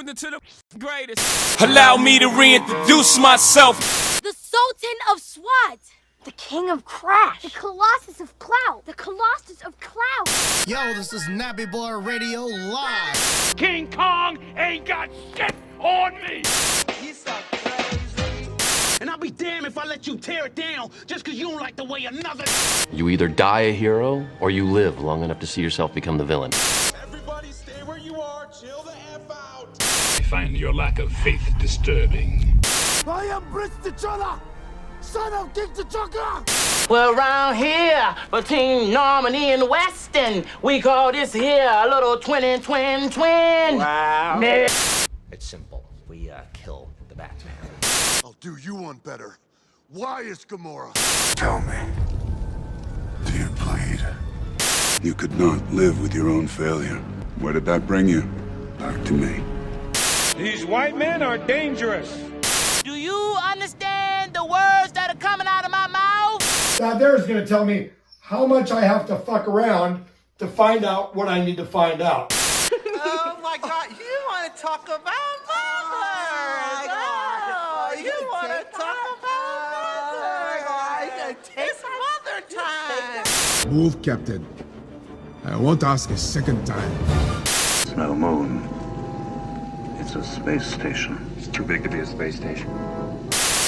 tuned into the greatest. Allow me to reintroduce myself. The Sultan of SWAT. The King of Crash. The Colossus of Clout. The Colossus of Clout. Yo, this is Nappy Boy Radio Live. King Kong ain't got shit on me. You so crazy. And I'll be damned if I let you tear it down just because you don't like the way another. You either die a hero or you live long enough to see yourself become the villain. Everybody stay where you are. Chill the F out. I find your lack of faith disturbing. I am Prince T'Challa, son of King T'Chaka. Well, around here, between Normandy and Weston, we call this here a little twin. Wow. It's simple. We kill the Batman. I'll do you one better. Why is Gamora? Tell me, do you bleed? You could not live with your own failure. Where did that bring you? Back to me. These white men are dangerous. Do you understand the words that are coming out of my mouth? That there is going to tell me how much I have to fuck around to find out what I need to find out. Oh my God, you want to talk about mothers? Oh, you want to talk about mothers? It's mother time. Move, Captain. I won't ask a second time. It's no moon. It's a space station. It's too big to be a space station.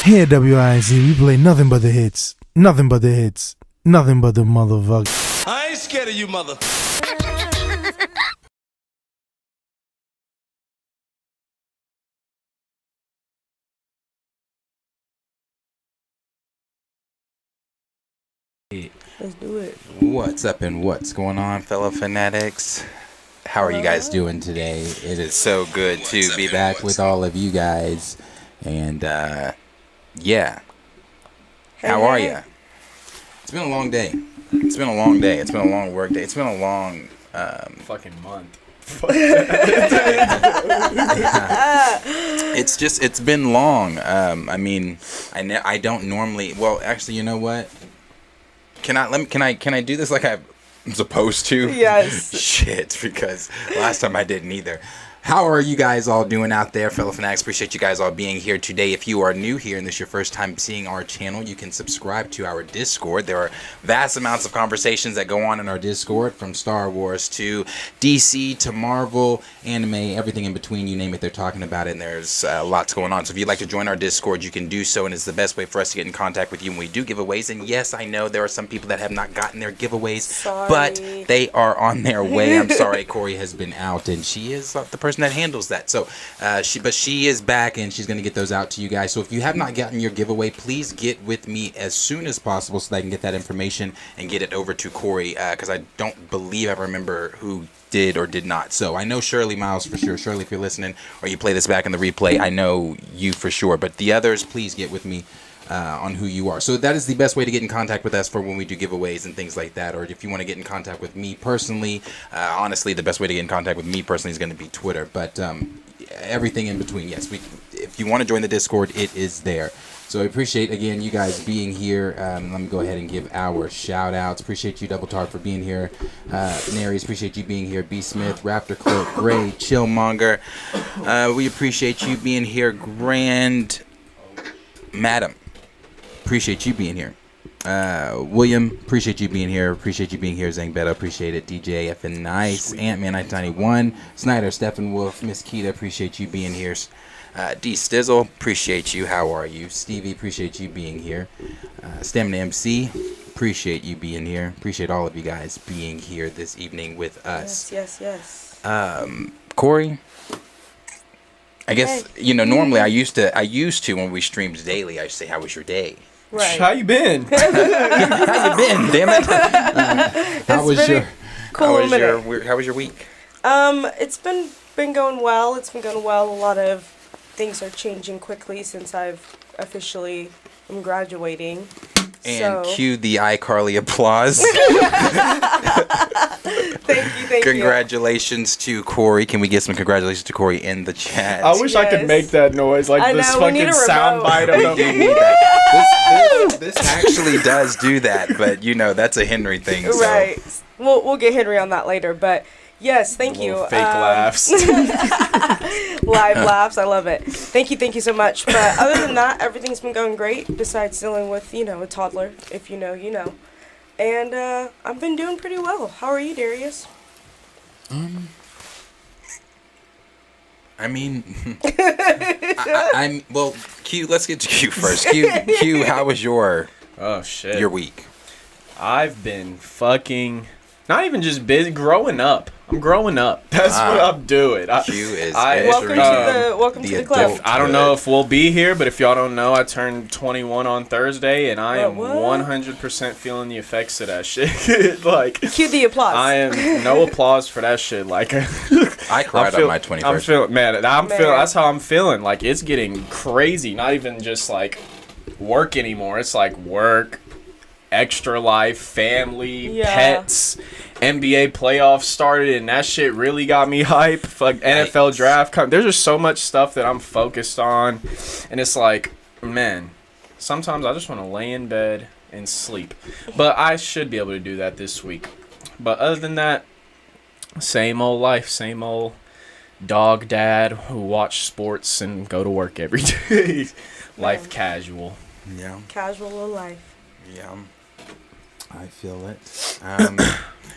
Here at WIZ, we play nothing but the hits. Nothing but the hits. Nothing but the motherfucker. I ain't scared of you, mother. Let's do it. What's up and what's going on, fellow fanatics? How are you guys doing today? It is so good to be back with all of you guys. And, yeah. How are you? It's been a long day. It's been a long day. It's been a long work day. It's been a long... fucking month. It's been long. I mean, I don't normally... Well, actually, you know what? Can I do this like I'm supposed to? Yes. Shit, because last time I didn't either. How are you guys all doing out there, fellow fanatics? Appreciate you guys all being here today. If you are new here and this is your first time seeing our channel, you can subscribe to our Discord. There are vast amounts of conversations that go on in our Discord, from Star Wars to DC to Marvel, anime, everything in between. You name it, they're talking about it, and there's lots going on. So if you'd like to join our Discord, you can do so, and it's the best way for us to get in contact with you when we do giveaways. And yes, I know there are some people that have not gotten their giveaways, but they are on their way. I'm sorry, Corey has been out, and she is the person that handles that. So she is back, and she's going to get those out to you guys. So if you have not gotten your giveaway, please get with me as soon as possible so that I can get that information and get it over to Corey, because I don't believe I remember who did or did not. So I know Shirley Miles for sure. Shirley, if you're listening or you play this back in the replay, I know you for sure. But the others, please get with me on who you are. So that is the best way to get in contact with us for when we do giveaways and things like that. Or if you want to get in contact with me personally, honestly, the best way to get in contact with me personally is going to be Twitter. But everything in between, yes. If you want to join the Discord, it is there. So I appreciate, again, you guys being here. Let me go ahead and give our shout-outs. Appreciate you, Double Talk, for being here. Naries, appreciate you being here. B. Smith, Raptor Clerk, Gray, Chillmonger. We appreciate you being here. Grand Madam, appreciate you being here. William, appreciate you being here. Appreciate you being here. Zangbetta, appreciate it. DJ Effin Nice, Ant-Man 991, Snyder, Stephen Wolf, Miss Keita, appreciate you being here. D Stizzle, appreciate you. How are you? Stevie, appreciate you being here. Stamina MC, appreciate you being here. Appreciate all of you guys being here this evening with us. Yes. Corey, I guess normally I used to when we streamed daily, I used to say, "How was your day?" Right. How you been? How you been? Damn it! How was your week? It's been going well. It's been going well. A lot of things are changing quickly since I've officially am graduating. And cue the iCarly applause. Thank you. Congratulations to Corey. Can we get some congratulations to Corey in the chat? I wish I could make that noise, like this fucking soundbite of We do need that. This actually does do that, but that's a Henry thing. So. Right. We'll get Henry on that later, but yes, thank you. Fake laughs. Live laughs, I love it. Thank you so much. But other than that, everything's been going great, besides dealing with, a toddler. If you know, you know. And I've been doing pretty well. How are you, Darius? I mean, I'm well. Q, let's get to Q first. Q, how was your week? I've been fucking not even just busy, growing up. I'm growing up. That's what I'm doing. Q is welcome to the club. I don't know if we'll be here, but if y'all don't know, I turned 21 on Thursday, and I am 100% feeling the effects of that shit. Like, cue the applause. I am no applause for that shit. Like, I cried on my 21st. I'm feeling, man. That's how I'm feeling. Like, it's getting crazy. Not even just like work anymore. It's like work, extra life, family, pets. NBA playoffs started, and that shit really got me hype. Fuck, NFL draft. There's just so much stuff that I'm focused on, and it's like, man, sometimes I just want to lay in bed and sleep. But I should be able to do that this week. But other than that, same old life, same old dog dad who watch sports and go to work every day. Life casual. Yeah. Casual life. Yeah. I feel it.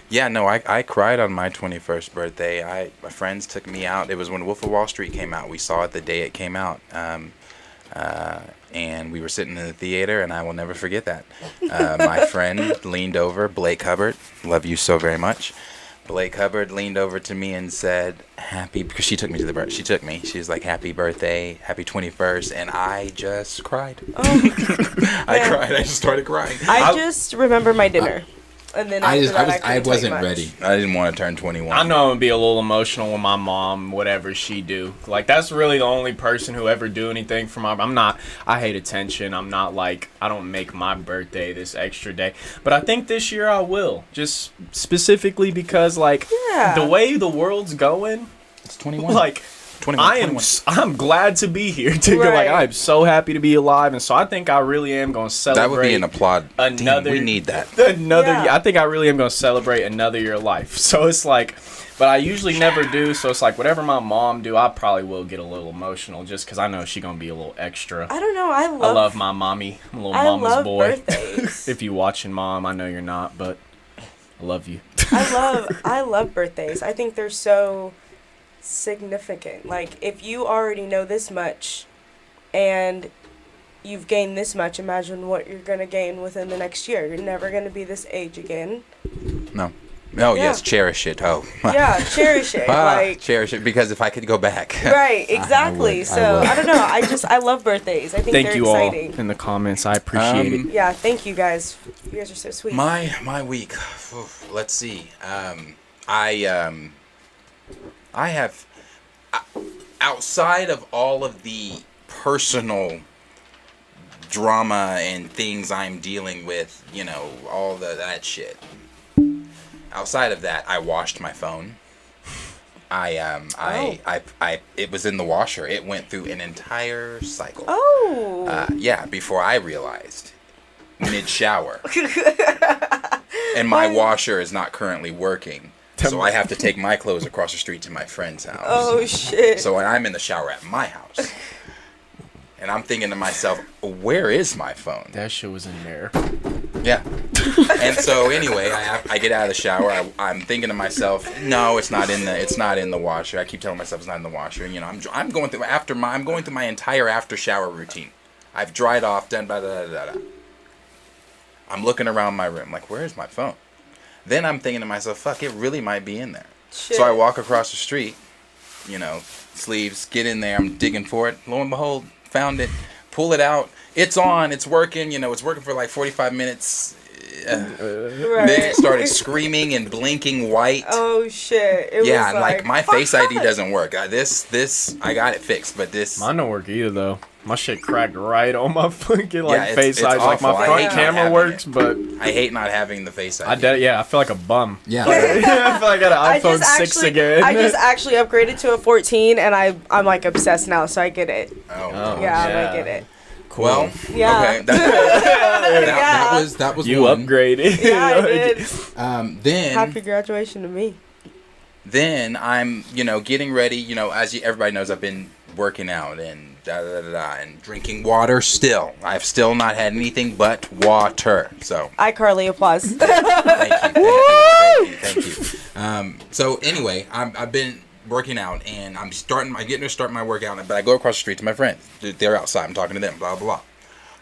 Yeah, no, I cried on my 21st birthday. My friends took me out. It was when Wolf of Wall Street came out. We saw it the day it came out. And we were sitting in the theater, and I will never forget that. My friend leaned over, Blake Hubbard, love you so very much. Blake Hubbard leaned over to me and said, because she took me to the birthday. She took me. She was like, happy birthday, happy 21st. And I just cried. Oh, I cried. I just started crying. I just remember my dinner. And then I wasn't ready. I didn't want to turn 21. I know I'm gonna be a little emotional with my mom, whatever she do. Like, that's really the only person who ever do anything for I hate attention. I'm not like, I don't make my birthday this extra day. But I think this year I will. Just specifically because, like, the way the world's going. It's 21. Like, 21. I'm glad to be here. Like, I'm so happy to be alive, and so I think I really am going to celebrate. That would be an applaud. We need that. I think I really am going to celebrate another year of life. So it's like, but I usually never do. So it's like, whatever my mom do, I probably will get a little emotional just because I know she's going to be a little extra. I don't know. I love my mommy. I'm a little mama's boy. Birthdays. If you watching, Mom, I know you're not, but I love you. I love birthdays. I think they're so significant. Like, if you already know this much and you've gained this much, imagine what you're going to gain within the next year. You're never going to be this age again. No. Yes, cherish it. Yeah, cherish it. Cherish it, because if I could go back. Right, exactly. I don't know. I love birthdays. I think they're exciting. Thank you all in the comments. I appreciate it. Yeah, thank you guys. You guys are so sweet. My week. Let's see. I have, outside of all of the personal drama and things I'm dealing with, all that shit. Outside of that, I washed my phone. It was in the washer. It went through an entire cycle. Oh. Before I realized, mid-shower. And my washer is not currently working. So I have to take my clothes across the street to my friend's house. Oh, shit. So I'm in the shower at my house. And I'm thinking to myself, where is my phone? That shit was in there. Yeah. And so anyway, I get out of the shower. I'm thinking to myself, no, it's not in the washer. I keep telling myself it's not in the washer. And, I'm going through my entire after shower routine. I've dried off, done blah, blah, blah, blah. I'm looking around my room like, where is my phone? Then I'm thinking to myself, fuck, it really might be in there. Shit. So I walk across the street, sleeves, get in there, I'm digging for it. Lo and behold, found it, pull it out. It's on, it's working, it's working for like 45 minutes. Then it started screaming and blinking white. Oh, shit. It was like my Face ID doesn't work. This, I got it fixed, but this... Mine don't work either, though. My shit cracked right on my fucking Face ID. Like, my front camera works, but I hate not having the Face ID. I feel like a bum. Yeah. I feel like I got an iPhone 6 again. I just actually upgraded to a 14, and I'm like obsessed now, so I get it. Oh yeah, I get it. cool. Well, Yeah. okay. That was you one. upgraded. Yeah, I did. Then Happy graduation to me. Then I'm, getting ready. As everybody knows, I've been working out and and drinking water. Still, I've still not had anything but water. So iCarly applause. Thank you. So anyway, I've been working out and I'm getting to start my workout, but I go across the street to my friends. They're outside. I'm talking to them. Blah blah blah.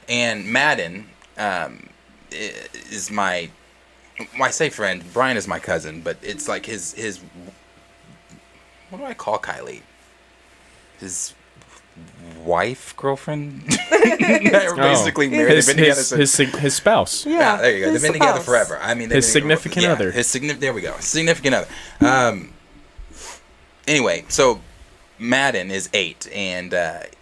And Madden is my. When I say friend, Brian is my cousin, but it's like his. What do I call Kylie? His wife, girlfriend. They're basically married. They've been together since his spouse. Yeah, there you go. They've been together forever. I mean, his significant other. There we go. Significant other. Anyway, so Madden is 8, and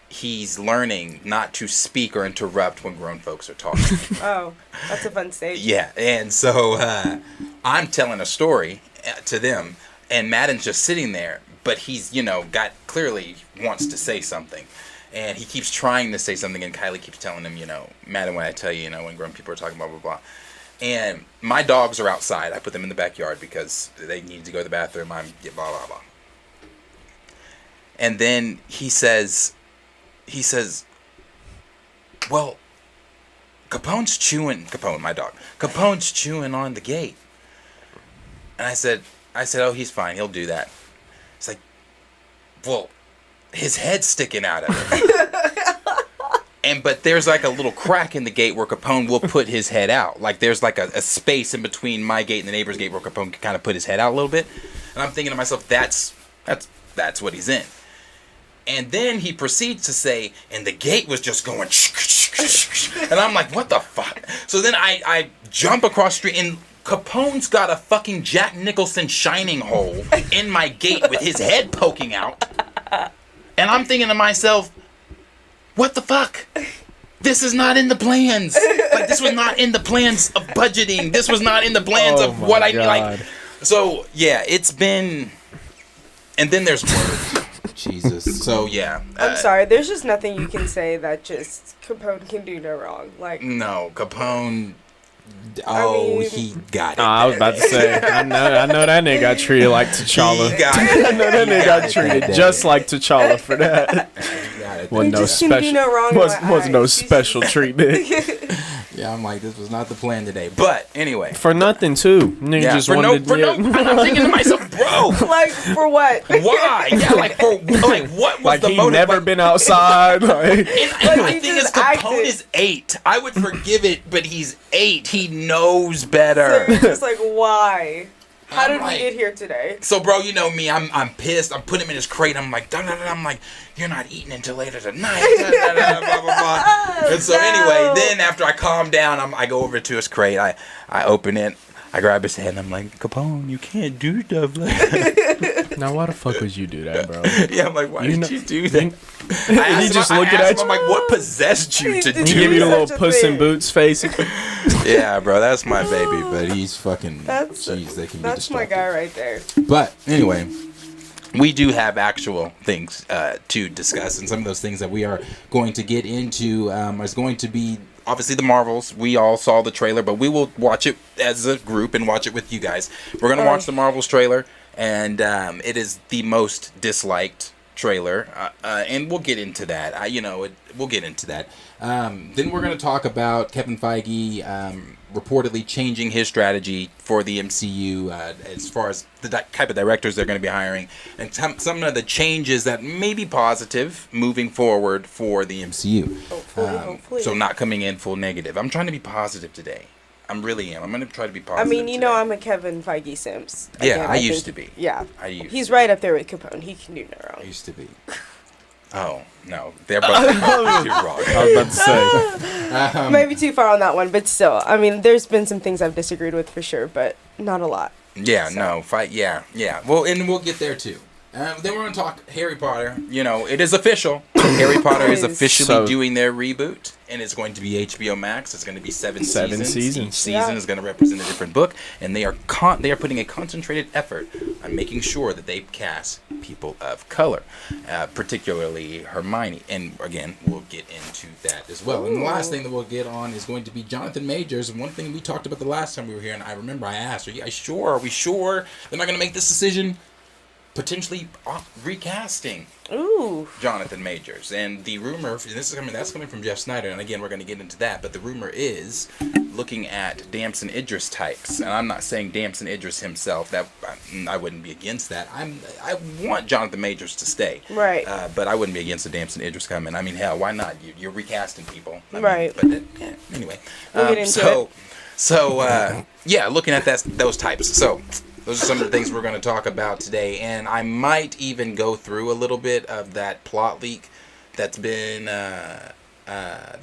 he's learning not to speak or interrupt when grown folks are talking. Oh, that's a fun stage. Yeah, and so I'm telling a story to them, and Madden's just sitting there, but he's, clearly wants to say something. And he keeps trying to say something, and Kylie keeps telling him, Madden, when I tell you, when grown people are talking, blah, blah, blah. And my dogs are outside. I put them in the backyard because they need to go to the bathroom. I'm blah, blah, blah. And then he says, well, Capone, my dog, Capone's chewing on the gate. And I said, oh, he's fine. He'll do that. It's like, well, his head's sticking out of it. But there's like a little crack in the gate where Capone will put his head out. Like there's like a space in between my gate and the neighbor's gate where Capone can kind of put his head out a little bit. And I'm thinking to myself, that's what he's in. And then he proceeds to say, and the gate was just going, and I'm like, what the fuck? So then I jump across the street, and Capone's got a fucking Jack Nicholson shining hole in my gate with his head poking out. And I'm thinking to myself, what the fuck? This is not in the plans. Like, this was not in the plans of budgeting. This was not in the plans of what I like. So, yeah, it's been... And then there's work. Jesus. So, yeah. I'm sorry. There's just nothing you can say that just Capone can do no wrong. Like, no, Capone... Oh, he got it. I was about to say, I know that nigga got treated like T'Challa. I know that nigga got treated just like T'Challa for that. Wasn't no special. Wasn't no special treatment. Yeah, I'm like, this was not the plan today. But anyway, for nothing too. Nigga just wanted. I'm thinking to myself, bro. Like for what? Why? Yeah, like for what was like the he motive? Never been outside. And my thing is, Capone is 8. I would forgive it, but he's 8. He knows better. So you're just like, why? How did we get here today? So, bro, you know me. I'm pissed. I'm putting him in his crate. I'm like, I'm like, you're not eating until later tonight. Blah, blah, blah. And so, anyway, then after I calm down, I go over to his crate. I open it. I grab his hand. I'm like, Capone, you can't do stuff like that. Now, why the fuck would you do that, bro? Yeah, I'm like, why did you do that? And he just looking at you. I'm like, what possessed you to do that? He give you the little Puss in Boots face. Yeah, bro, that's my baby, but he's fucking. Jeez, they can be That's my guy right there. But anyway, we do have actual things to discuss, and some of those things that we are going to get into is going to be obviously the Marvels. We all saw the trailer, but we will watch it as a group and watch it with you guys. We're gonna watch the Marvels trailer, and it is the most disliked trailer, and we'll get into that. We'll get into that. Then we're going to talk about Kevin Feige reportedly changing his strategy for the MCU as far as the type of directors they're going to be hiring, and some of the changes that may be positive moving forward for the MCU. Hopefully. So not coming in full negative. I'm trying to be positive today. I really am. I'm going to try to be positive. I mean, today. I'm a Kevin Feige Sims. Yeah, I used to be. Yeah. He's right up there with Capone. He can do no wrong. I used to be. Oh, no. They're both too wrong. I was about to say. Maybe too far on that one, but still. I mean, there's been some things I've disagreed with for sure, but not a lot. Yeah, so. No. Yeah. Well, and we'll get there too. Then we're going to talk Harry Potter. You know, it is official. Harry Potter is officially doing their reboot, and it's going to be HBO Max. It's going to be seven seasons. Each season is going to represent a different book, and they are putting a concentrated effort on making sure that they cast people of color, particularly Hermione. And again, we'll get into that as well. And the last thing that we'll get on is going to be Johnathan Majors. And one thing we talked about the last time we were here, and I remember I asked, are we sure they're not going to make this decision? Potentially recasting Johnathan Majors, and the rumor, and that's coming from Jeff Snyder, and again we're going to get into that, but the rumor is looking at Damson Idris types, and I'm not saying Damson Idris himself, that I wouldn't be against that. I want Johnathan Majors to stay, right? But I wouldn't be against the Damson Idris coming. I mean, hell, why not? You're recasting people, right? But anyway, we'll get into it. Yeah, looking at those types, so. Those are some of the things we're going to talk about today, and I might even go through a little bit of that plot leak that's been the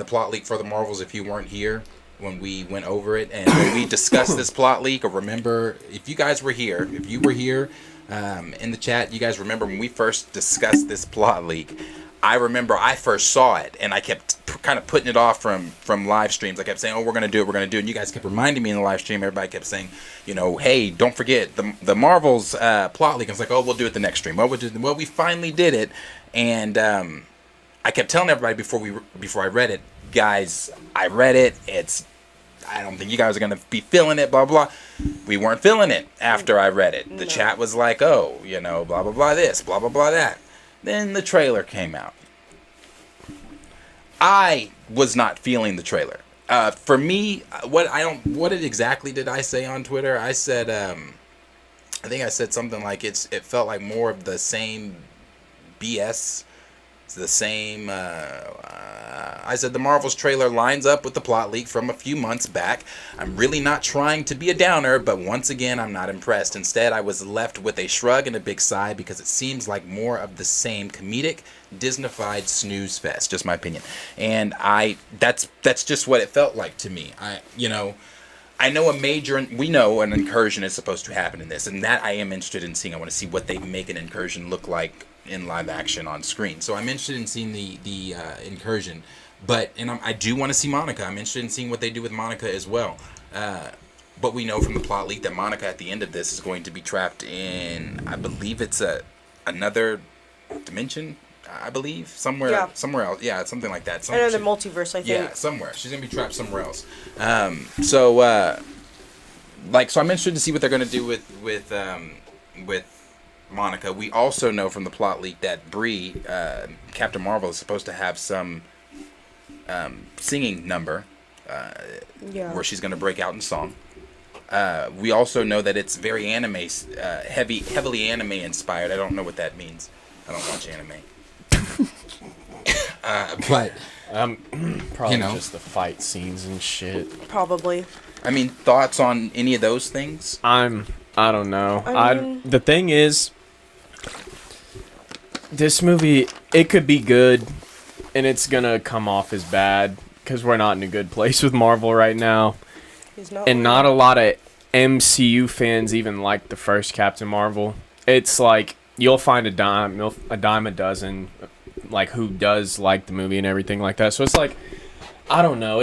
plot leak for the Marvels. If you weren't here when we went over it and when we discussed this plot leak, or remember, if you were here in the chat, you guys remember when we first discussed this plot leak. I remember I first saw it, and I kept kind of putting it off from live streams. I kept saying, we're going to do it. And you guys kept reminding me in the live stream. Everybody kept saying, hey, don't forget the Marvel's plot leak. I was like, we'll do it the next stream. Well, we finally did it. And I kept telling everybody before I read it, guys, I read it. I don't think you guys are going to be feeling it, blah, blah. We weren't feeling it after I read it. The chat was like, blah, blah, blah, this, blah, blah, blah, that. Then the trailer came out. I was not feeling the trailer. For me, what exactly did I say on Twitter? I said, I think I said something like it felt like more of the same BS. It's the same. I said the Marvel's trailer lines up with the plot leak from a few months back. I'm really not trying to be a downer, but once again, I'm not impressed. Instead, I was left with a shrug and a big sigh because it seems like more of the same comedic, Disney-fied snooze fest. Just my opinion, and that's just what it felt like to me. I know we know an incursion is supposed to happen in this, and that I am interested in seeing. I want to see what they make an incursion look like in live action on screen. So I'm interested in seeing the incursion, and I do want to see Monica. I'm interested in seeing what they do with Monica as well. But we know from the plot leak that Monica at the end of this is going to be trapped in, I believe it's another dimension. I believe somewhere else. Yeah, something like that. Another multiverse, I think. Yeah, somewhere. She's gonna be trapped somewhere else. So I'm interested to see what they're gonna do with Monica. We also know from the plot leak that Brie, Captain Marvel, is supposed to have some singing number where she's going to break out in song. We also know that it's very anime, heavily anime inspired. I don't know what that means. I don't watch anime. But probably just the fight scenes and shit. Probably. I mean, thoughts on any of those things? I don't know. The thing is, this movie, it could be good, and it's gonna come off as bad because we're not in a good place with Marvel right now, and not a lot of MCU fans even like the first Captain Marvel. It's like you'll find a dime a dozen, like who does like the movie and everything like that. So it's like, I don't know.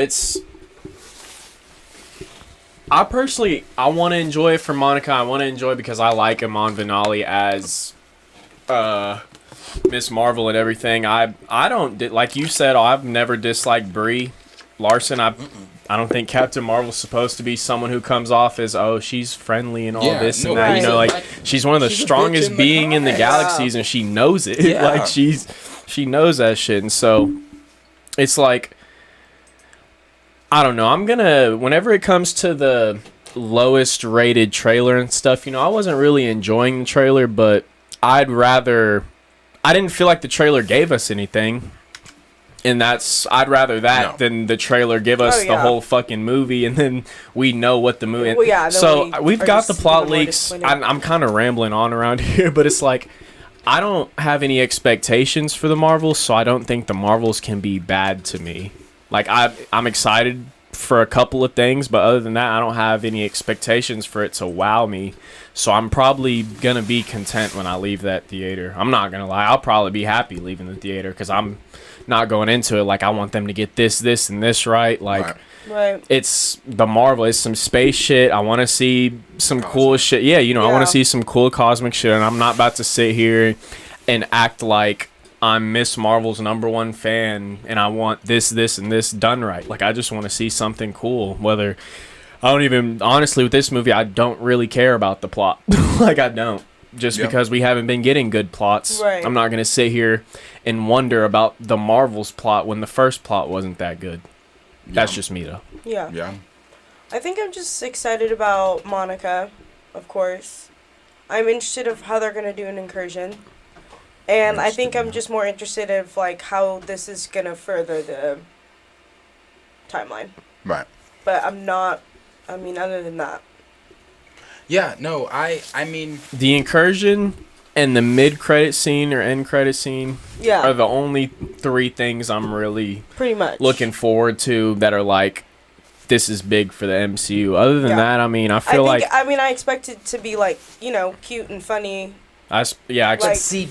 I personally, I want to enjoy it for Monica. I want to enjoy it because I like Iman Vellani as Miss Marvel and everything. I don't, like you said, I've never disliked Brie Larson. I don't think Captain Marvel's supposed to be someone who comes off as, she's friendly and all this and that. Right. She's one of the strongest being in the galaxies, and she knows it. Yeah. Like she knows that shit, and so it's like, I don't know. I'm gonna, whenever it comes to the lowest rated trailer and stuff, I wasn't really enjoying the trailer, but I didn't feel like the trailer gave us anything. And I'd rather that than the trailer give us the whole fucking movie, and then we know what the movie. Well, yeah, so we've got the plot leaks. I'm kind of rambling on around here, but it's like, I don't have any expectations for the Marvels, so I don't think the Marvels can be bad to me. Like, I'm excited for a couple of things, but other than that, I don't have any expectations for it to wow me. So I'm probably gonna be content when I leave that theater. I'm not gonna lie, I'll probably be happy leaving the theater because I'm not going into it like I want them to get this, and this right. Like, right. It's the Marvel. It's some space shit. I want to see some cool shit. Yeah, you know, I want to see some cool cosmic shit, and I'm not about to sit here and act like I'm Miss Marvel's #1 fan and I want this, and this done right. Like, I just want to see something cool. Whether I don't even, honestly, with this movie, I don't really care about the plot. Like, I don't. Just because we haven't been getting good plots. Right. I'm not going to sit here and wonder about the Marvel's plot when the first plot wasn't that good. That's just me, though. Yeah. Yeah. I think I'm just excited about Monica, of course. I'm interested of how they're going to do an incursion. And I think I'm just more interested of, like, how this is going to further the timeline. Right. But I'm not, I mean, other than that. Yeah, no, I mean... The incursion and the mid-credit scene or end-credit scene are the only 3 things I'm really pretty much looking forward to that are, like, this is big for the MCU. Other than that, I mean, I expect it to be, like, you know, cute and funny. I like, see,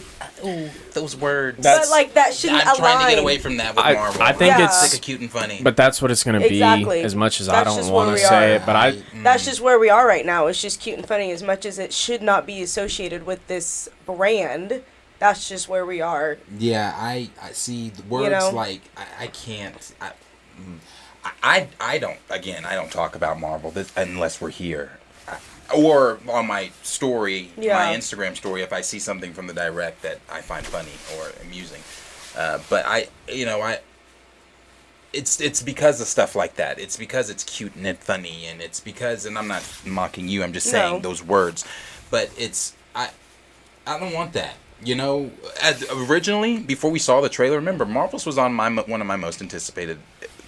those words. But like that shouldn't align. I'm trying to get away from that with Marvel. I think it's sick of cute and funny. But that's what it's gonna be. As much as that's I don't want to say it, but that's just where we are right now. It's just cute and funny. As much as it should not be associated with this brand, that's just where we are. Yeah, I see the words like I can't. I don't. Again, I don't talk about Marvel unless we're here. Or on my story, my Instagram story, if I see something from the direct that I find funny or amusing. But it's because of stuff like that. It's because it's cute and funny, and it's because, and I'm not mocking you, I'm just saying those words. But I don't want that. You know, originally, before we saw the trailer, remember, Marvel's was on one of my most anticipated,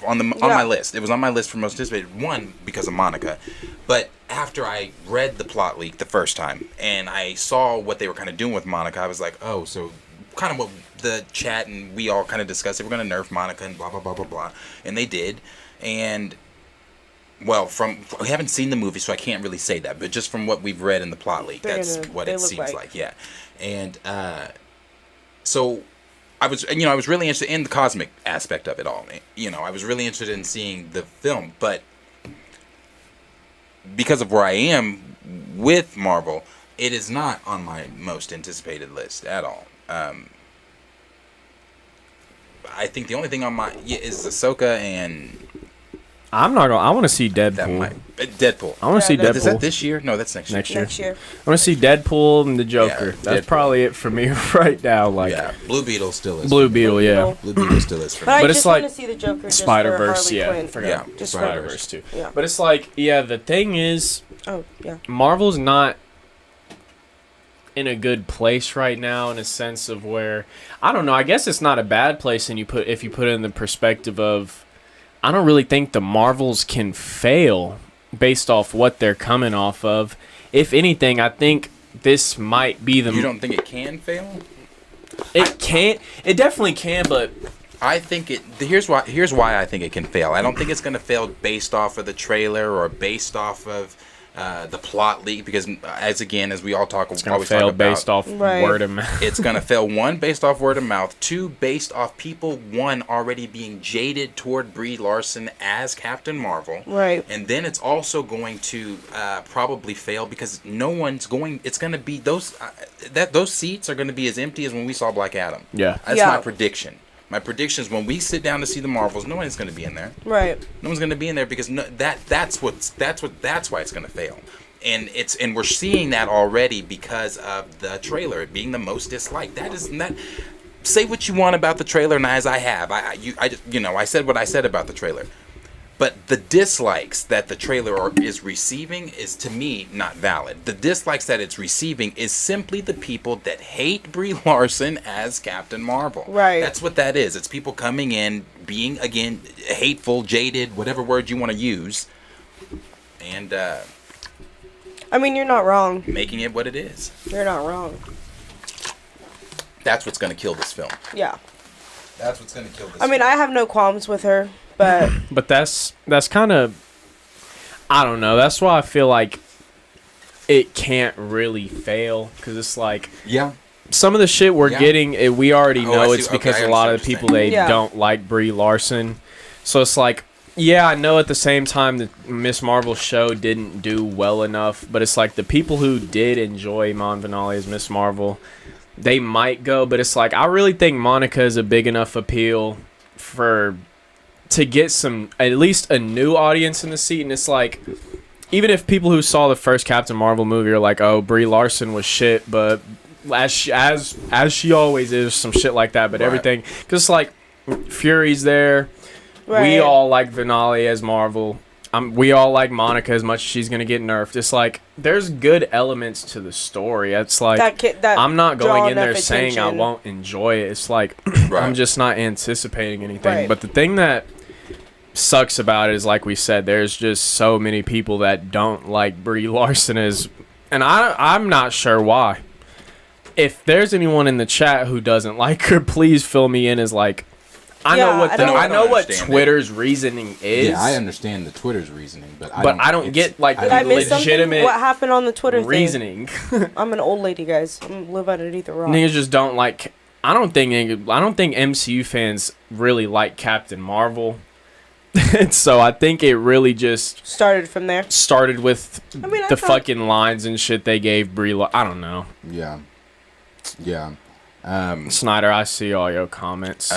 on my list. It was on my list for most anticipated, one, because of Monica. But after I read the plot leak the first time, and I saw what they were kind of doing with Monica, I was like, oh, so kind of what the chat and we all kind of discussed, they were going to nerf Monica and blah, blah, blah, blah, blah. And they did. And, well, we haven't seen the movie, so I can't really say that. But just from what we've read in the plot leak, that's what it seems like. Yeah. And so I was really interested in the cosmic aspect of it all. You know, I was really interested in seeing the film, but because of where I am with Marvel, it is not on my most anticipated list at all. I think the only thing on my is Ahsoka, and I'm not gonna. I want to see Deadpool. Deadpool. I want to see Deadpool. Is that this year? No, that's next year. Next year. I want to see Deadpool and the Joker. That's probably it for me right now. Like, Blue Beetle still is. Blue Beetle, Blue Beetle still is for me. But I it's just like want to see the Joker. Spider-Verse, just Spider-Verse too. Yeah. But it's like, the thing is, Marvel's not in a good place right now in a sense of where, I don't know, I guess it's not a bad place, and if you put it in the perspective of, I don't really think the Marvels can fail based off what they're coming off of. If anything, I think this might be the... You don't think it can fail? It can't. It definitely can, but... I think here's why I think it can fail. I don't think it's going to fail based off of the trailer or based off of the plot leak, because as we all talk, it's going to fail based off word of mouth. It's going to fail, 1, based off word of mouth, 2, based off people, 1, already being jaded toward Brie Larson as Captain Marvel, right? And then it's also going to probably fail because no one's going. It's going to be those seats are going to be as empty as when we saw Black Adam. Yeah, that's my prediction. My prediction is when we sit down to see the Marvels, no one's going to be in there. Right. No one's going to be in there because that's why it's going to fail. And we're seeing that already because of the trailer being the most disliked. Say what you want about the trailer, and as I have, I said what I said about the trailer. But the dislikes that the trailer is receiving is, to me, not valid. The dislikes that it's receiving is simply the people that hate Brie Larson as Captain Marvel. Right. That's what that is. It's people coming in, being, again, hateful, jaded, whatever word you want to use. And, I mean, you're not wrong. Making it what it is. You're not wrong. That's what's going to kill this film. Yeah. That's what's going to kill this film. I mean, I have no qualms with her But that's kind of, I don't know. That's why I feel like it can't really fail, because it's like, some of the shit we're getting, we already know it's because a lot of the people don't like Brie Larson. So it's like, I know at the same time that Miss Marvel show didn't do well enough, but it's like the people who did enjoy Mon Finale as Miss Marvel, they might go, but it's like, I really think Monica is a big enough appeal to get some, at least a new audience in the seat. And it's like, even if people who saw the first Captain Marvel movie are like, oh, Brie Larson was shit, but as she always is, some shit like that, but everything, because like Fury's there, we all like Finale as Marvel, we all like Monica as much as she's gonna get nerfed. It's like, there's good elements to the story. It's like, I'm not going in there saying I won't enjoy it. It's like, I'm just not anticipating anything. But the thing that sucks about it is, like we said, there's just so many people that don't like Brie Larson and I'm not sure why. If there's anyone in the chat who doesn't like her, please fill me in as like, I know what Twitter's reasoning is. Yeah, I understand the Twitter's reasoning, but I don't get like the legitimate what happened on the Twitter reasoning. I'm an old lady, guys. I live underneath a rock. Niggas just don't like. I don't think MCU fans really like Captain Marvel. And so I think it really just started from there. Started with the fucking lines and shit they gave Brie. I don't know. Yeah. Snyder, I see all your comments.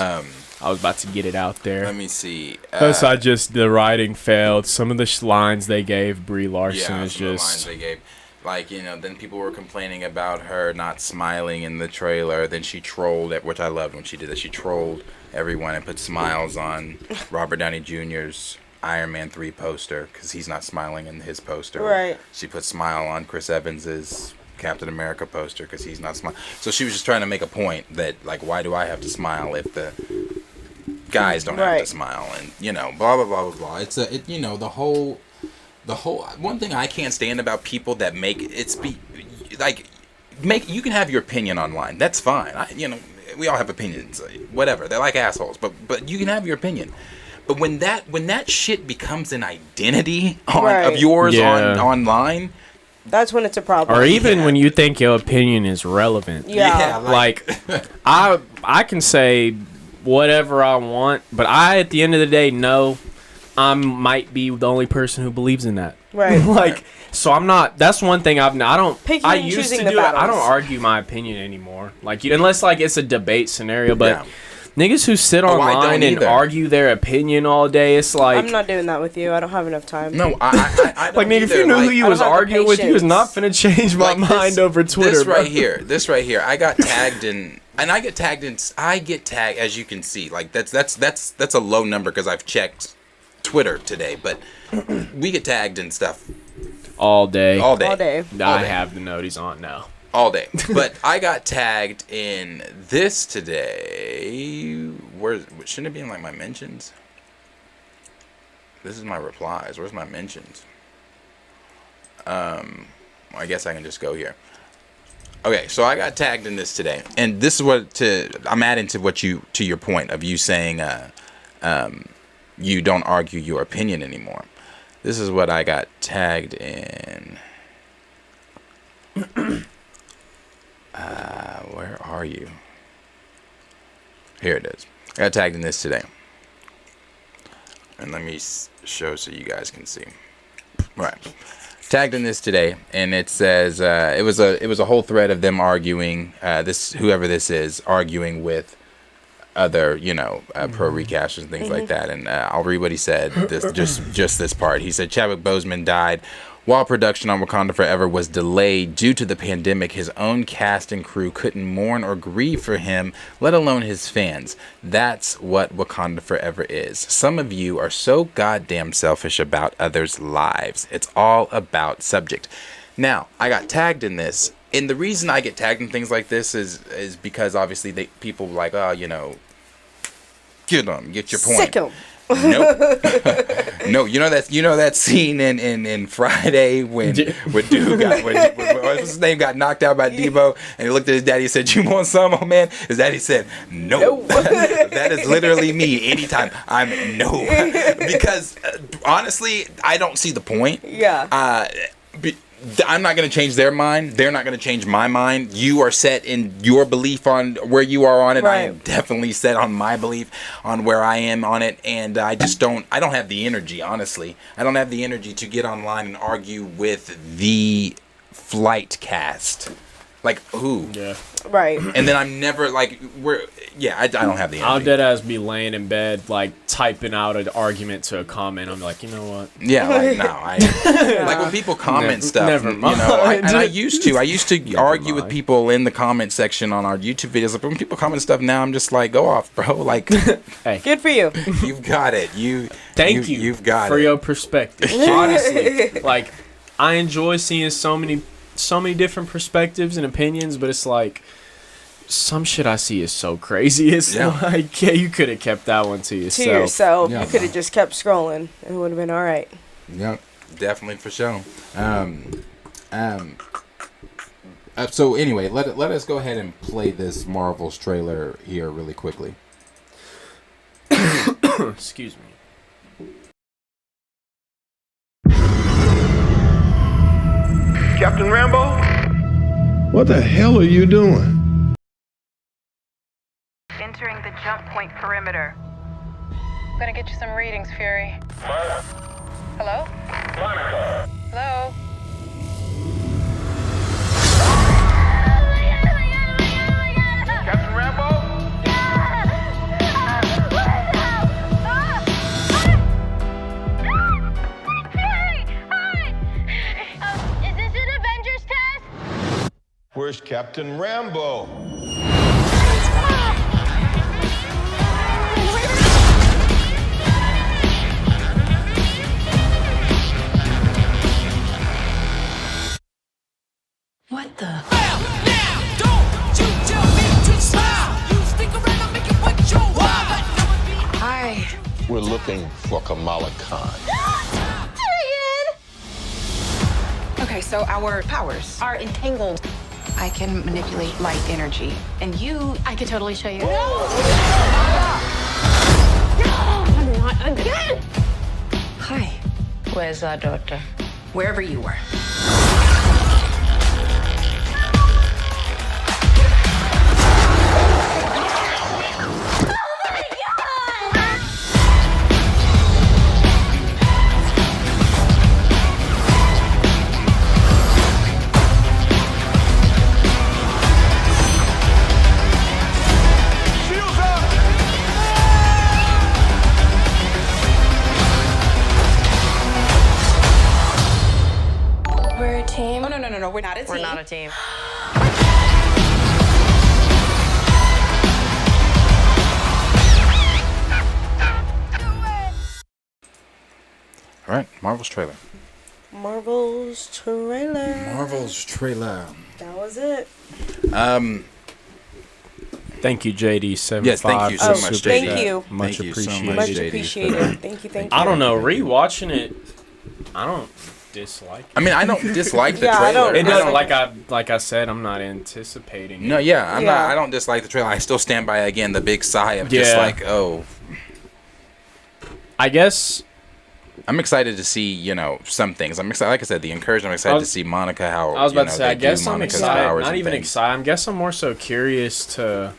I was about to get it out there. Let me see. The writing failed. Some of the lines they gave Brie Larson is just. The lines they gave. Like, then people were complaining about her not smiling in the trailer. Then she trolled it, which I loved when she did that. She trolled everyone and put smiles on Robert Downey Jr.'s Iron Man 3 poster because he's not smiling in his poster. Right. She put smile on Chris Evans's Captain America poster because he's not smiling. So she was just trying to make a point that, like, why do I have to smile if the guys don't have to smile? And, blah, blah, blah, blah, blah. It's the whole one thing I can't stand about people that you can have your opinion online. That's fine. We all have opinions, whatever. They're like assholes, but you can have your opinion. But when that shit becomes an identity of yours online, that's when it's a problem. Or even when you think your opinion is relevant. Yeah. Like I can say whatever I want, but at the end of the day, know I might be the only person who believes in that. Right. So I'm not. That's one thing I don't. I used to do it. I don't argue my opinion anymore. Like, unless like it's a debate scenario, but. Niggas who sit online and argue their opinion all day, it's like... I'm not doing that with you. I don't have enough time. No, I don't like, nigga, if you knew who you was arguing with, you was not finna change my mind over Twitter, This right here. I got tagged in... And I get tagged, as you can see. Like, that's a low number because I've checked Twitter today. But we get tagged in stuff. All day. I have the noties on now. All day. But I got tagged in this today. Shouldn't it be in like my mentions? This is my replies. Where's my mentions? I guess I can just go here. Okay, so I got tagged in this today. And this is I'm adding to your point of you saying you don't argue your opinion anymore. This is what I got tagged in. Where are you? Here it is. I got tagged in this today. And let me show so you guys can see. Right. Tagged in this today, and it says it was a whole thread of them arguing, whoever this is, arguing with other, pro recasters and things like that. And I'll read what he said. Just this part. He said Chadwick Boseman died while production on Wakanda Forever was delayed due to the pandemic. His own cast and crew couldn't mourn or grieve for him, let alone his fans. That's what Wakanda Forever is. Some of you are so goddamn selfish about others' lives. It's all about subject. Now, I got tagged in this, and the reason I get tagged in things like this is because obviously people like, get your point. Sick 'em. Nope. No, you know that scene in Friday when dude got what's his name, got knocked out by Debo, and he looked at his daddy and said, "You want some, oh man?" His daddy said, "No." That is literally me. Anytime I'm no, because honestly, I don't see the point. Yeah. I'm not going to change their mind. They're not going to change my mind. You are set in your belief on where you are on it. Right. I am definitely set on my belief on where I am on it. And I don't have the energy, honestly. I don't have the energy to get online and argue with the flight cast. Like, who? Yeah. Right. And then I'm never, like, I don't have the energy. I'll deadass be laying in bed, like, typing out an argument to a comment. I'm like, you know what? Yeah, like, no. Like, when people comment stuff, never mind. you know, and I used to argue with people in the comment section on our YouTube videos. Like, when people comment stuff now, I'm just like, go off, bro. Like, hey, good for you. You've got it. Thank you. You've got for it. your perspective. Honestly, like, I enjoy seeing so many different perspectives and opinions, but it's like some shit I see is so crazy. It's like, yeah, you could have kept that one to yourself. Yeah. You could have just kept scrolling. It would have been all right. Yep, definitely for sure. So anyway, let us go ahead and play this Marvel's trailer here really quickly. Excuse me. Captain Rambo? What the hell are you doing? Entering the jump point perimeter. I'm gonna get you some readings, Fury. Hello? Hello? Captain Rambo? Is this an Avengers test? Where's Captain Rambo? What the? Hi. We're looking for Kamala Khan. Okay, so our powers are entangled. I can manipulate light energy. And you, I could totally show you. Hi. Where's our daughter? Wherever you were. We're a team. Oh, no, we're not a team. We're not a team. All right, Marvel's trailer. Marvel's trailer. That was it. Thank you, JD75. Yes, thank you so much, JD. Thank you. Much Thank you so appreciated. much, Much JD, appreciated. Thank you. I don't know. Rewatching it, I don't dislike it. I mean, I don't dislike the Yeah, I trailer. don't- It doesn't, like I said, I'm not anticipating it. No, yeah, I'm not. I don't dislike the trailer. I still stand by again the big sigh of just like, oh. I guess I'm excited to see, some things. I'm excited, like I said, the encouragement. I'm excited to see Monica. How I was about to say, I they guess do I'm Monica's excited. powers Not and even things. excited. I guess I'm more so curious to.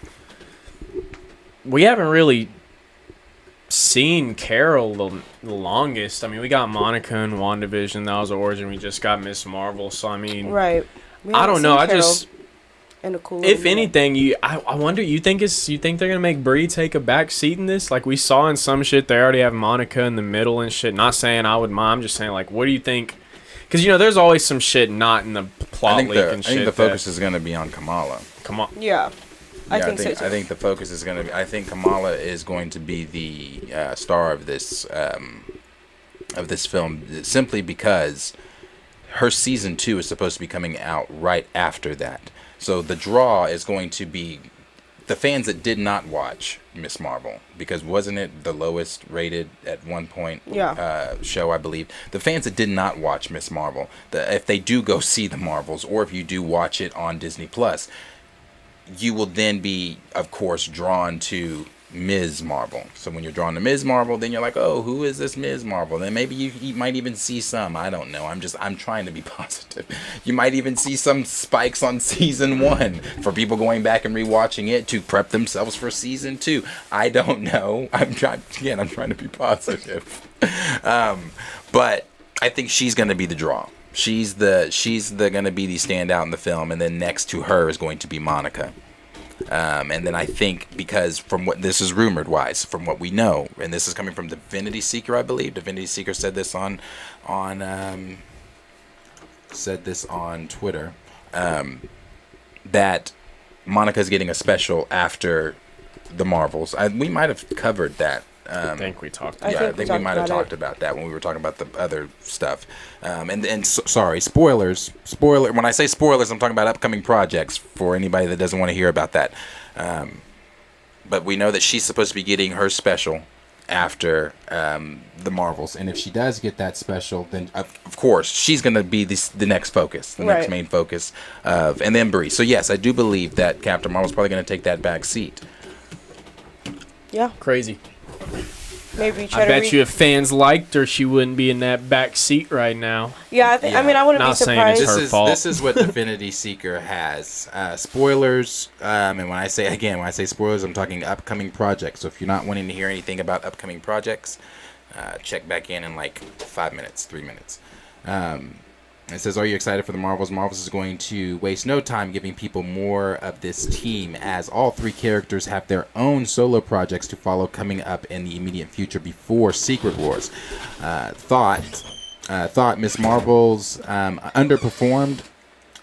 We haven't really seen Carol the longest. I mean, we got Monica in WandaVision. That was Origin. We just got Miss Marvel. So I mean, Right. I don't know. I just. In a cool If anything, I wonder. You think they're gonna make Brie take a back seat in this? Like we saw in some shit, they already have Monica in the middle and shit. Not saying I would mind. I'm just saying, like, what do you think? Because there's always some shit not in the plot leak and shit. I think the focus is gonna be on Kamala. Yeah. I think so too. I think the focus is gonna be. I think Kamala is going to be the star of this film, simply because her season 2 is supposed to be coming out right after that. So the draw is going to be the fans that did not watch Miss Marvel, because wasn't it the lowest rated at one point show, I believe. The fans that did not watch Miss Marvel, if they do go see the Marvels, or if you do watch it on Disney Plus, you will then be, of course, drawn to Ms. Marvel. So when you're drawn to Ms. Marvel, then you're like, oh, who is this Ms. Marvel? Then maybe you might even see some. I don't know. I'm trying to be positive. You might even see some spikes on season 1 for people going back and rewatching it to prep themselves for season 2. I don't know. I'm trying to be positive. But I think she's going to be the draw. She's the going to be the standout in the film, and then next to her is going to be Monica. And then I think, because from what this is rumored wise, from what we know, and this is coming from Divinity Seeker, I believe. Divinity Seeker said this on Twitter, that Monica's getting a special after the Marvels. We might have covered that. I think we talked. I think we might have talked about that when we were talking about the other stuff. Sorry, spoilers. When I say spoilers, I'm talking about upcoming projects for anybody that doesn't want to hear about that. But we know that she's supposed to be getting her special after the Marvels, and if she does get that special, then of course she's going to be the next focus, next main focus and then Brie. So yes, I do believe that Captain Marvel's probably going to take that back seat. Yeah. Crazy. Maybe I bet you if fans liked her, she wouldn't be in that back seat right now. Yeah, I mean, I wouldn't be surprised. It's her fault. This is what Divinity Seeker has. Spoilers, and when I say spoilers, I'm talking upcoming projects. So if you're not wanting to hear anything about upcoming projects, check back in like 5 minutes, 3 minutes. It says, are you excited for the Marvels? Marvels is going to waste no time giving people more of this team, as all 3 characters have their own solo projects to follow coming up in the immediate future before Secret Wars. Thought Miss Marvel's underperformed?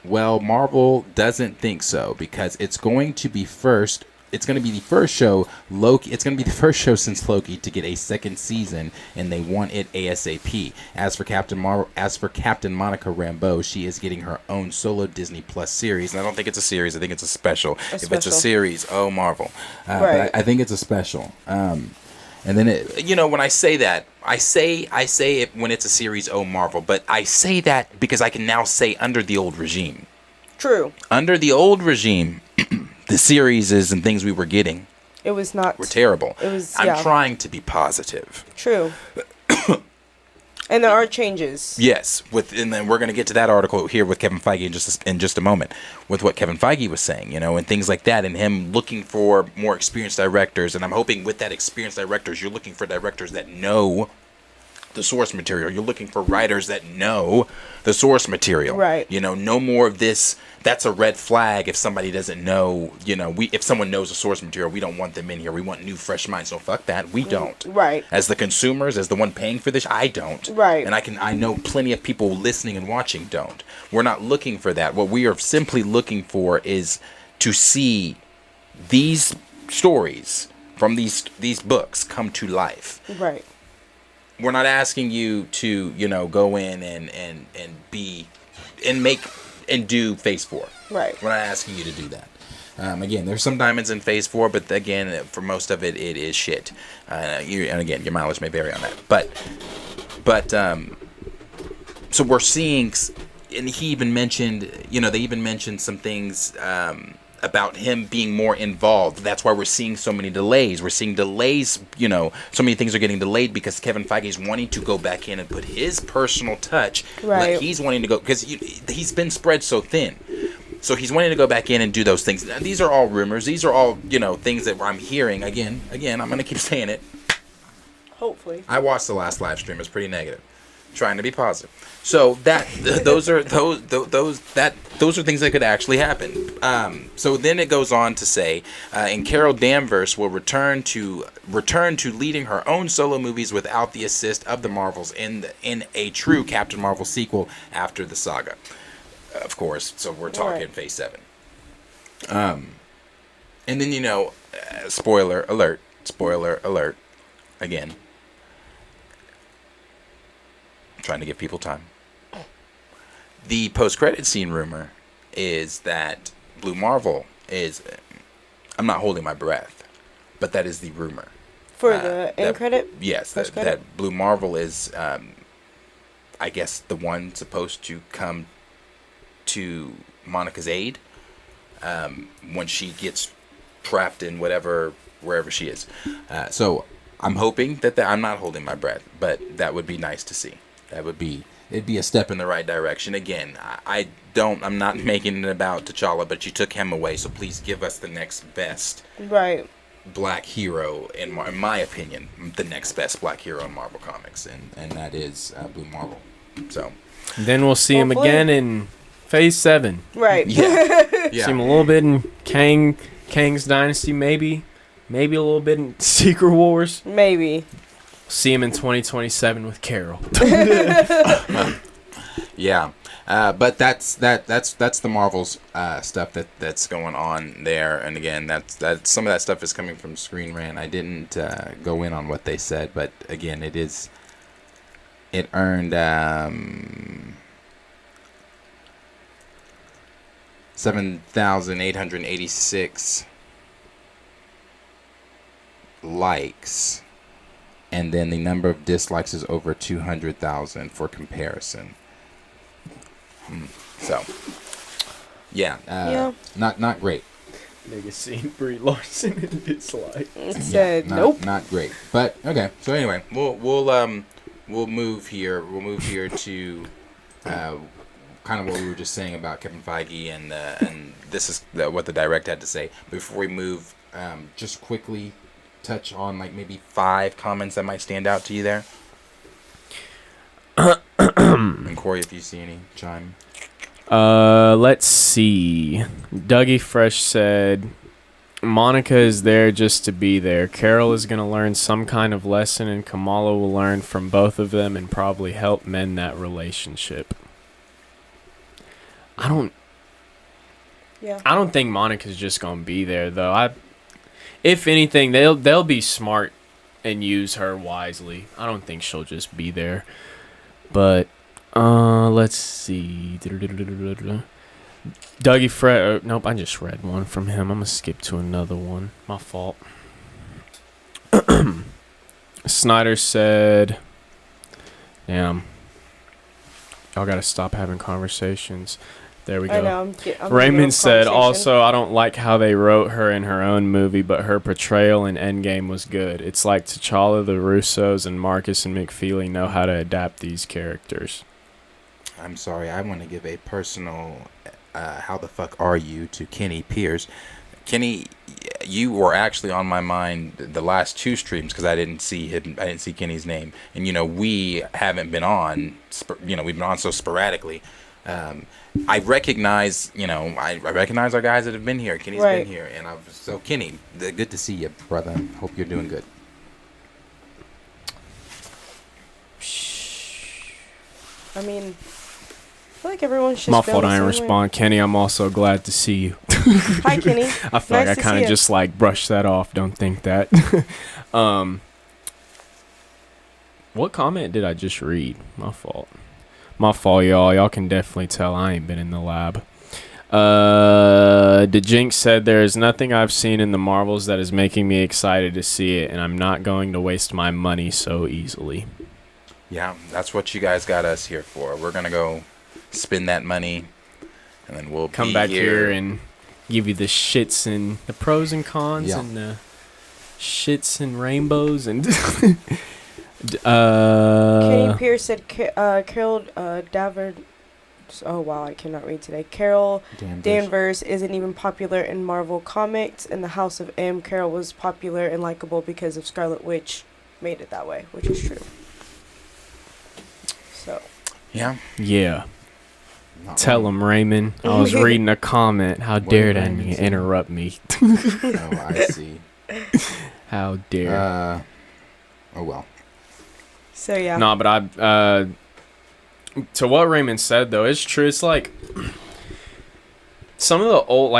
Well, Marvel doesn't think so, because it's going to be the first show Loki. It's going to be the first show since Loki to get a second season, and they want it ASAP. As for Captain Monica Rambeau, she is getting her own solo Disney Plus series, and I don't think it's a series. I think it's a special. If it's a series, Marvel. Right. But I think it's a special. And then when I say that, I say it when it's a series, Marvel. But I say that because I can now say under the old regime. True. Under the old regime. The series and things we were getting were terrible. I'm trying to be positive. True. And there are changes. Yes, and then we're going to get to that article here with Kevin Feige in just a moment, with what Kevin Feige was saying, and things like that, and him looking for more experienced directors. And I'm hoping with that experienced directors, you're looking for directors that know the source material. You're looking for writers that know the source material. Right. No more of this. That's a red flag if somebody doesn't know. If someone knows the source material, we don't want them in here. We want new, fresh minds. So fuck that. We don't. Right. As the consumers, as the one paying for this, I don't. Right. And I know plenty of people listening and watching don't. We're not looking for that. What we are simply looking for is to see these stories from these books come to life. Right. We're not asking you to, go in and do phase 4. Right. We're not asking you to do that. Again, there's some diamonds in phase 4, but again, for most of it, it is shit. And again, your mileage may vary on that. But so we're seeing, and he even mentioned, they even mentioned some things about him being more involved. That's why we're seeing so many delays. We're seeing delays, so many things are getting delayed because Kevin Feige is wanting to go back in and put his personal touch. Right. Like he's wanting to go, because he's been spread so thin. So he's wanting to go back in and do those things. Now, these are all rumors. These are all, things that I'm hearing. Again, I'm going to keep saying it. Hopefully. I watched the last live stream. It was pretty negative. Trying to be positive. So those are things that could actually happen. So then it goes on to say, and Carol Danvers will return to leading her own solo movies without the assist of the Marvels in a true Captain Marvel sequel after the saga. Of course, so we're talking phase 7. And then spoiler alert, again. Trying to give people time. The post-credit scene rumor is that Blue Marvel is I'm not holding my breath, but that is the rumor. For the end credit? Yes, that Blue Marvel is, I guess, the one supposed to come to Monica's aid when she gets trapped in wherever she is. So I'm hoping that I'm not holding my breath, but that would be nice to see. It'd be a step in the right direction. Again, I'm not making it about T'Challa, but you took him away, so please give us the next best. Right. Black hero, in my opinion, the next best black hero in Marvel Comics, and that is Blue Marvel. So then we'll see him again in Phase 7. Right. Yeah. See him a little bit in Kang's Dynasty, maybe a little bit in Secret Wars. Maybe. See him in 2027 with Carol. Yeah. But that's the Marvel's stuff that's going on there, and again, that's some of that stuff is coming from Screen Rant. I didn't go in on what they said, but again, it earned 7,886 likes, and then the number of dislikes is over 200,000 for comparison. So, yeah, not great. Nigga seen Brie Larson in dislike. Said nope. Not great. But okay. So anyway, we'll move here. We'll move here to kind of what we were just saying about Kevin Feige, and this is what the direct had to say. Before we move, just quickly touch on like maybe 5 comments that might stand out to you there. And Corey, if you see any, chime. Let's see. Dougie Fresh said, Monica is there just to be there. Carol is going to learn some kind of lesson, and Kamala will learn from both of them and probably help mend that relationship. I don't think Monica's just going to be there, though. If anything, they'll be smart and use her wisely. I don't think she'll just be there. But let's see. Dougie Fred. Nope, I just read one from him. I'm gonna skip to another one. My fault. Snyder said, "Damn, y'all gotta stop having conversations." There we go. I know, I'm Raymond said, also, I don't like how they wrote her in her own movie, but her portrayal in Endgame was good. It's like T'Challa, the Russos, and Marcus and McFeely know how to adapt these characters. I'm sorry, I want to give a personal how the fuck are you to Kenny Pierce. Kenny, you were actually on my mind the last 2 streams because I didn't see Kenny's name. And, we haven't been on, we've been on so sporadically. I recognize, I recognize our guys that have been here. Kenny's been here, and so Kenny, good to see you, brother. Hope you're doing good. I mean, I feel like everyone's just. My fault, I didn't respond, Kenny. I'm also glad to see you. Hi, Kenny. I feel like I kind of just brushed that off. Don't think that. What comment did I just read? My fault. My fault, y'all. Y'all can definitely tell I ain't been in the lab. The Jinx said, there is nothing I've seen in the Marvels that is making me excited to see it, and I'm not going to waste my money so easily. Yeah, that's what you guys got us here for. We're going to go spend that money, and then we'll come back here and give you the shits and the pros and cons and the shits and rainbows and... Kenny Pierce said Carol Danvers. Oh wow, I cannot read today. Carol Danvers isn't even popular in Marvel Comics. In the House of M, Carol was popular and likable because of Scarlet Witch made it that way, which is true. So. Yeah. Tell him, Raymond. I was reading a comment. How dare that interrupt me? Oh, I see. How dare. Oh well. So yeah. No, but to what Raymond said though, it's true. It's like some of the old,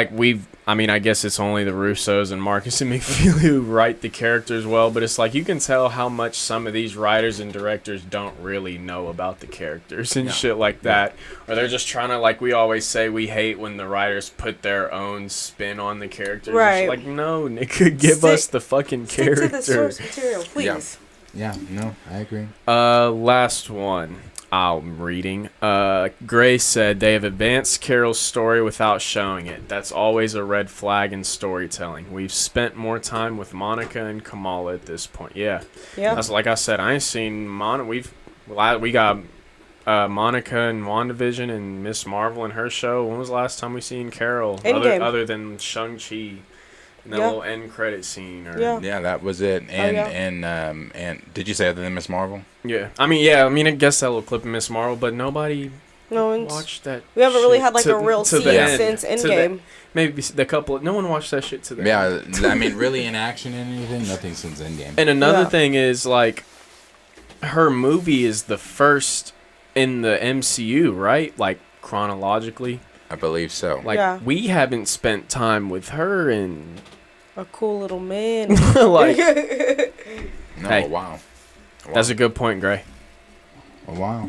I mean, I guess it's only the Russos and Marcus and McFeely who write the characters well, but it's like you can tell how much some of these writers and directors don't really know about the characters and shit like that. Or they're just trying to, like we always say, we hate when the writers put their own spin on the characters. Right. It's like, no, nigga, give us the fucking character. Stick to the source material, please. Yeah, no, I agree. Last one. I'm reading. Gray said they have advanced Carol's story without showing it. That's always a red flag in storytelling. We've spent more time with Monica and Kamala at this point. Yeah. That's like I said. I ain't seen We got Monica and WandaVision and Miss Marvel and her show. When was the last time we seen Carol? Other than Shang-Chi. And that little end credit scene. Yeah, that was it. And did you say other than Miss Marvel? Yeah. I mean, I guess that little clip of Miss Marvel, but nobody watched that. We haven't really had like a real scene since Endgame. Maybe the couple. No one watched that shit to the end. Yeah, I mean, really in action and anything, nothing since Endgame. And another thing is, like, her movie is the first in the MCU, right? Like, chronologically. I believe so. Like, we haven't spent time with her in... A cool little man. Like... No, hey, wow. That's a good point, Gray. Wow.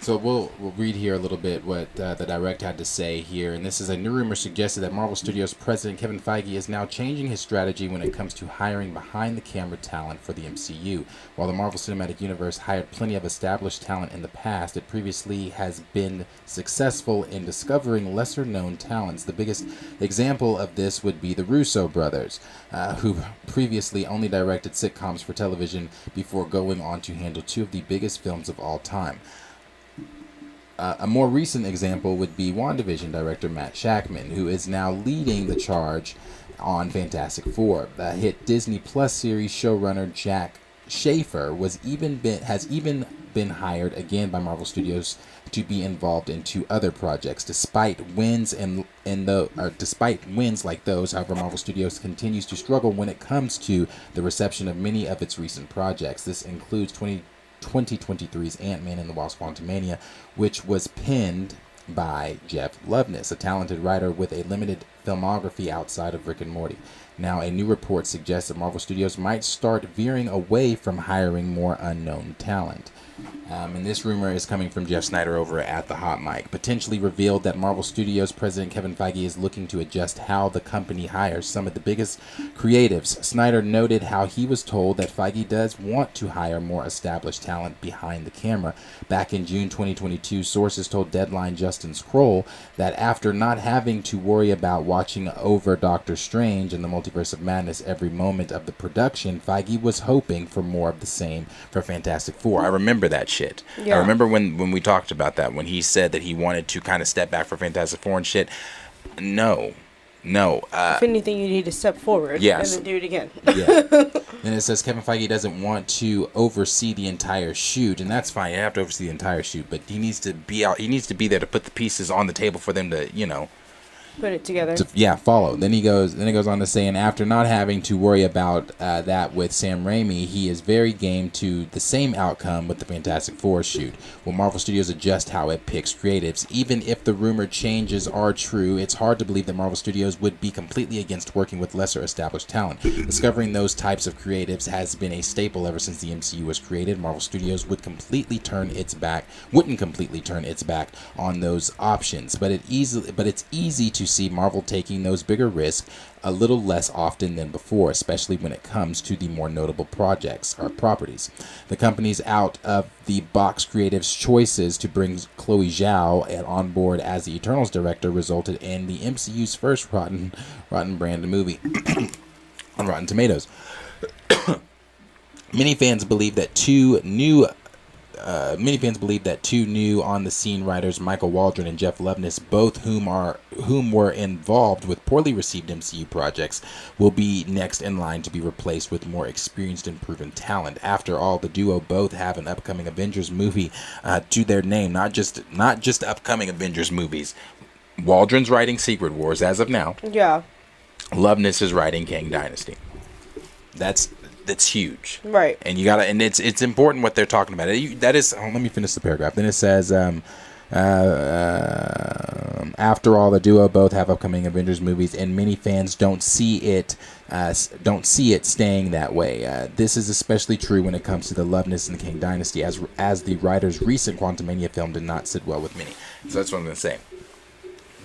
So we'll read here a little bit what the direct had to say here. And this is a new rumor suggested that Marvel Studios president Kevin Feige is now changing his strategy when it comes to hiring behind-the-camera talent for the MCU. While the Marvel Cinematic Universe hired plenty of established talent in the past, it previously has been successful in discovering lesser-known talents. The biggest example of this would be the Russo brothers, who previously only directed sitcoms for television before going on to handle two of the biggest films of all time. A more recent example would be WandaVision director Matt Shakman, who is now leading the charge on Fantastic Four. The hit Disney Plus series showrunner Jack Schaefer has even been hired again by Marvel Studios to be involved in two other projects. Despite wins like those, however, Marvel Studios continues to struggle when it comes to the reception of many of its recent projects. This includes 2023's Ant-Man and the Wasp: Quantumania, which was penned by Jeff Loveness, a talented writer with a limited filmography outside of Rick and Morty. Now, a new report suggests that Marvel Studios might start veering away from hiring more unknown talent. And this rumor is coming from Jeff Snyder over at the Hot Mic. Potentially revealed that Marvel Studios President Kevin Feige is looking to adjust how the company hires some of the biggest creatives. Snyder noted how he was told that Feige does want to hire more established talent behind the camera. Back in June 2022, sources told Deadline Justin Scroll that after not having to worry about watching over Doctor Strange and the Multiverse of Madness every moment of the production, Feige was hoping for more of the same for Fantastic Four. I remember that shit. I remember when we talked about that, when he said that he wanted to kind of step back for Fantastic Four and shit. No. If anything, you need to step forward and then do it again. And it says Kevin Feige doesn't want to oversee the entire shoot, and that's fine. You have to oversee the entire shoot, but he needs to be out. He needs to be there to put the pieces on the table for them to, put it together. Follow. Then it goes on to say, and after not having to worry about that with Sam Raimi, he is very game to the same outcome with the Fantastic Four shoot. Will Marvel Studios adjust how it picks creatives? Even if the rumored changes are true, it's hard to believe that Marvel Studios would be completely against working with lesser established talent. Discovering those types of creatives has been a staple ever since the MCU was created. Marvel Studios wouldn't completely turn its back on those options, but it's easy to see Marvel taking those bigger risks a little less often than before, especially when it comes to the more notable projects or properties. The company's out of the box creatives choices to bring Chloe Zhao on board as the Eternals director resulted in the MCU's first rotten brand movie on Rotten Tomatoes. Many fans believe that two new on-the-scene writers, Michael Waldron and Jeff Loveness, both whom were involved with poorly received MCU projects, will be next in line to be replaced with more experienced and proven talent. After all, the duo both have an upcoming Avengers movie to their name, not just upcoming Avengers movies. Waldron's writing Secret Wars as of now. Yeah. Loveness is writing Kang Dynasty. That's huge, right? And you gotta, and it's important what they're talking about. Let me finish the paragraph. Then it says, After all, the duo both have upcoming Avengers movies, and many fans don't see it staying that way. This is especially true when it comes to the Loveness and the King Dynasty, as the writer's recent Quantumania film did not sit well with many. So that's what I'm going to say.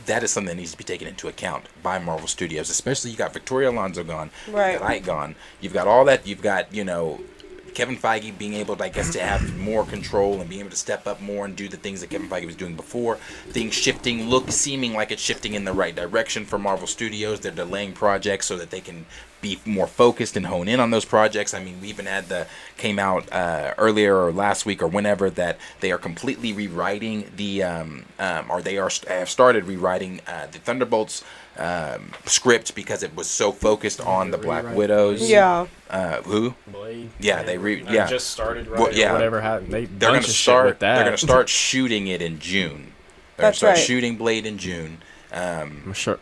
That is something that needs to be taken into account by Marvel Studios, especially you got Victoria Alonso gone, right? You got Ike gone, you've got all that, you've got Kevin Feige being able to, I guess, to have more control and being able to step up more and do the things that Kevin Feige was doing before. Things seeming like it's shifting in the right direction for Marvel Studios. They're delaying projects so that they can be more focused and hone in on those projects. I mean, we even had came out earlier or last week or whenever that they are completely rewriting have started rewriting the Thunderbolts script because it was so focused on the Black Widows. Yeah. Who? Blade. Yeah, they just started writing. Yeah. Whatever happened. They're going to start. They're going to start shooting it in June. They're going to start shooting Blade in June. I'm sure.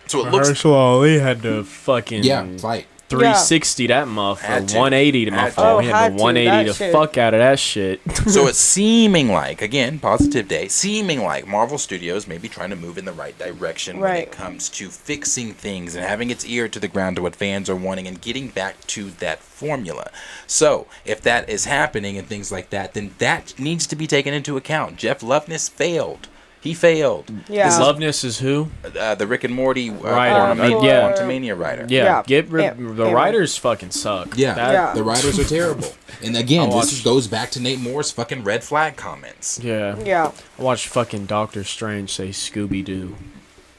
So it looks. Mahershala Ali had to fucking fight 360 that motherfucker, 180 to my phone. He had to 180 the fuck out of that shit. So it's seeming like, again, positive day, seeming like Marvel Studios may be trying to move in the right direction when it comes to fixing things and having its ear to the ground to what fans are wanting and getting back to that formula. So if that is happening and things like that, then that needs to be taken into account. Jeff Loveness failed. He failed. Yeah. Loveness is who? The Rick and Morty writer. Quantumania writer. Yeah. The writers fucking suck. Yeah. The writers are terrible. And again, this goes back to Nate Moore's fucking red flag comments. Yeah. I watched fucking Doctor Strange say Scooby Doo.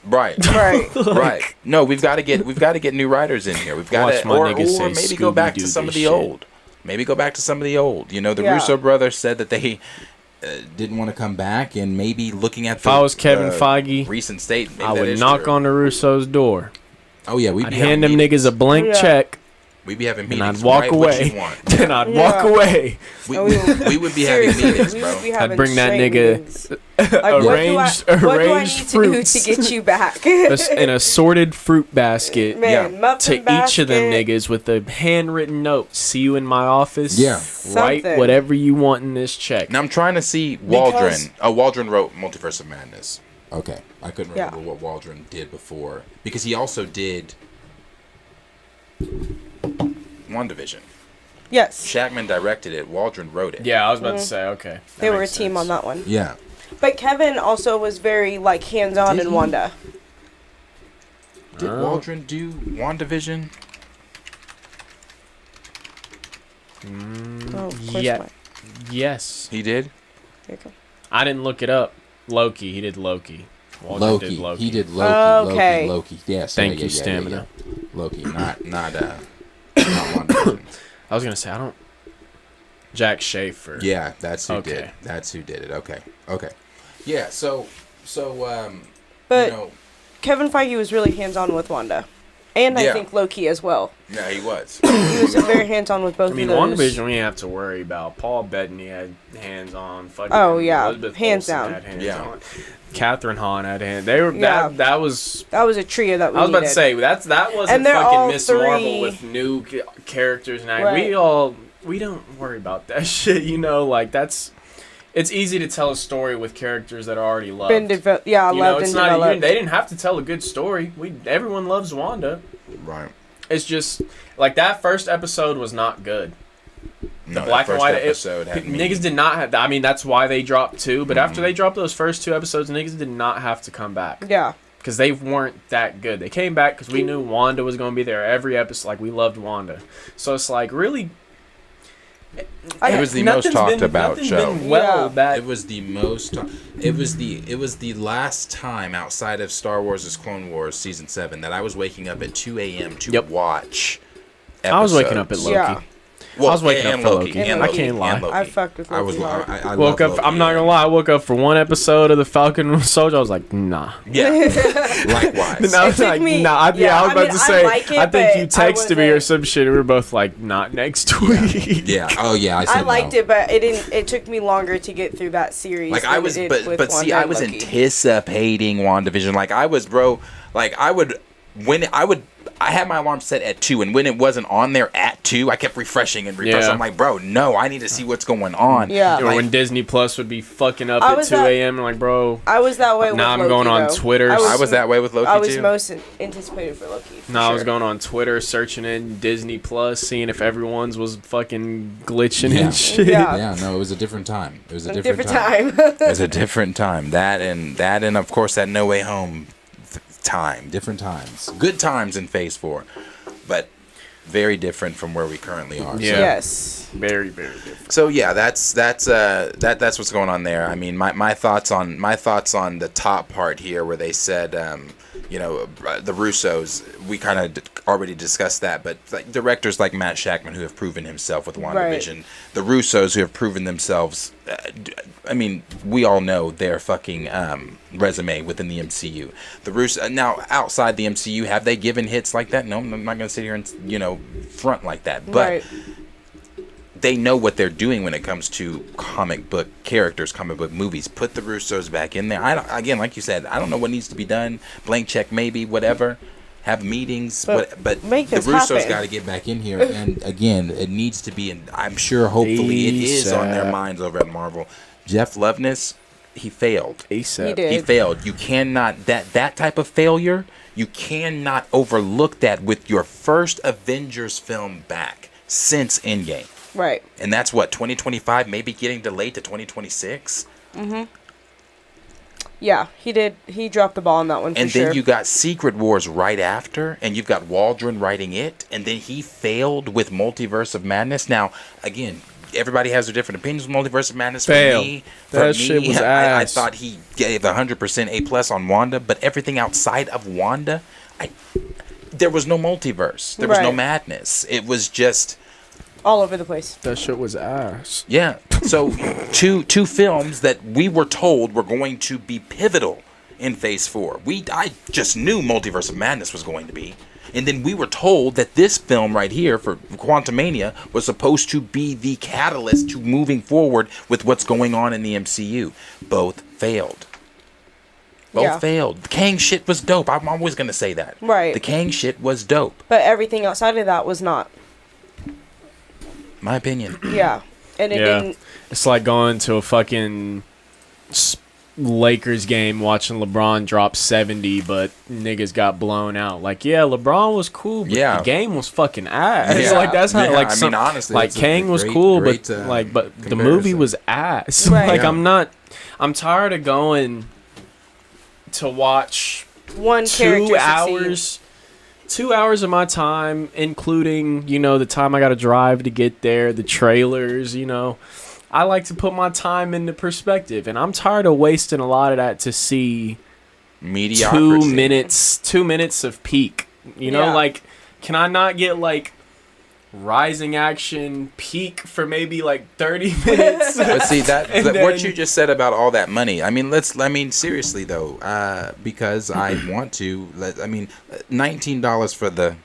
Right. Right. No, we've got to get new writers in here. We've got to, or maybe go back to some of the old. Maybe go back to some of the old. You know, the Russo brothers said that they didn't want to come back, and maybe looking at if I was Kevin Feige, recent statement, I would knock on the Russo's door. Oh yeah, I'd hand them niggas a blank check. We'd be having meetings. And I'd walk away. Then I'd walk away. We would be having meetings, bro. I'd bring that nigga arranged fruits. What do I need to do to get you back? An assorted fruit basket to each of them niggas with a handwritten note. See you in my office. Yeah. Write whatever you want in this check. Now I'm trying to see Waldron. Waldron wrote Multiverse of Madness. Okay. I couldn't remember what Waldron did before. Because he also did WandaVision. Yes. Shackman directed it. Waldron wrote it. Yeah, I was about to say, okay. They were a team on that one. Yeah. But Kevin also was very, hands-on in Wanda. Did Waldron do WandaVision? Yes. He did? There you go. I didn't look it up. Loki. He did Loki. Waldron did Loki. He did Loki. Okay. Loki. Yes. Thank you, Stamina. Loki, not WandaVision. I was gonna say I don't. Jack Schaefer. Yeah, that's who did. That's who did it. Okay. Yeah. So. But Kevin Feige was really hands-on with Wanda, and I think Loki as well. Yeah, he was. He was very hands-on with both. I mean, of those. WandaVision we didn't have to worry about. Paul Bettany had hands-on. Fucking Elizabeth hands Olsen down. had hands-on. Catherine Hahn had hands. They were that was a trio that we I was about needed. to say that wasn't fucking Miss Marvel with new characters and we don't worry about that shit. You know, it's easy to tell a story with characters that are already loved. Loved and developed. They didn't have to tell a good story. Everyone loves Wanda. Right. It's just that first episode was not good. No, the black and white episode niggas did not have. I mean, that's why they dropped 2. But after they dropped those first 2 episodes, niggas did not have to come back. Yeah. Because they weren't that good. They came back because we knew Wanda was going to be there every episode. We loved Wanda. So it's really. It was the most talked about show. It was the most. It was the last time outside of Star Wars' Clone Wars season 7 that I was waking up at 2 a.m. to watch episodes. I was waking up at Loki. Yeah. Well, I was waking up for Loki. I can't lie. I fucked with Loki. I woke up. I'm not gonna lie. I woke up for one episode of the Falcon Soldier. I was like, nah. Yeah. Likewise. I was like, nah. I was about to say. I think you texted me or some shit. And we were both like, not next week. Yeah. Oh yeah. I liked it, but it didn't. It took me longer to get through that series. I was, but see, I was anticipating WandaVision. I was, bro. I had my alarm set at 2, and when it wasn't on there at 2, I kept refreshing and refreshing. Yeah. I'm like, bro, no, I need to see what's going on. Yeah. Or Like, when Disney Plus would be fucking up at 2 a.m. I'm like, bro. I was that way with now Loki, I'm going on though. Twitter. I was that way with Loki, I was too. most anticipated for Loki. No, I was going on Twitter, searching in Disney Plus, seeing if everyone's was fucking glitching and shit. Yeah, no, it was a different time. It was a different time. It was a different time. That and of course that No Way Home time. Different times. Good times in Phase 4, but very different from where we currently are. Yeah. So. Yes. Very, very different. So yeah, that's what's going on there. I mean, my thoughts on the top part here, where they said, the Russos. We kind of already discussed that, but like directors like Matt Shakman, who have proven himself with WandaVision, Right. the Russos, who have proven themselves. I mean, we all know their fucking resume within the MCU. The Russos now outside the MCU, have they given hits like that? No, I'm not going to sit here and front like that, but. Right. They know what they're doing when it comes to comic book characters, comic book movies. Put the Russos back in there. Again, like you said, I don't know what needs to be done. Blank check, maybe, whatever. Have meetings, but make the this Russos happen. got to get back in here. And again, it needs to be, and I'm sure, hopefully, it is on their minds over at Marvel. Jeff Loveness, he failed. He did. He failed. You cannot that type of failure. You cannot overlook that with your first Avengers film back since Endgame. Right. And that's what, 2025, maybe getting delayed to 2026? Mm-hmm. Yeah, he did. He dropped the ball on that one for And sure. then you got Secret Wars right after, and you've got Waldron writing it, and then he failed with Multiverse of Madness. Now, again, everybody has their different opinions with Multiverse of Madness. Fail. That shit was I ass. thought he gave 100% A+ on Wanda, but everything outside of Wanda, there was no multiverse. There was no Right. madness. It was just... all over the place. That shit was ass. Yeah. So two films that we were told were going to be pivotal in Phase 4. I just knew Multiverse of Madness was going to be. And then we were told that this film right here for Quantumania was supposed to be the catalyst to moving forward with what's going on in the MCU. Both failed. Both failed. The Kang shit was dope. I'm always going to say that. Right. The Kang shit was dope. But everything outside of that was not. My opinion. Yeah. And it didn't. It's like going to a fucking Lakers game watching LeBron drop 70, but niggas got blown out. Like, yeah, LeBron was cool, but the game was fucking ass. Yeah. Like, that's how, Yeah, like, I mean, honestly, like that's a Kang was great- cool, great, but the comparison. movie was ass. Right. Like, Yeah. I'm tired of going to watch One character 2 hours. 2 hours of my time, including, the time I got to drive to get there, the trailers, I like to put my time into perspective, and I'm tired of wasting a lot of that to see Mediocrity. 2 minutes of peak. Yeah. Like, can I not get, like, rising action peak for maybe, like, 30 minutes? But see that And what then- you just said about all that money. I mean, seriously though, because I want to. $19 for the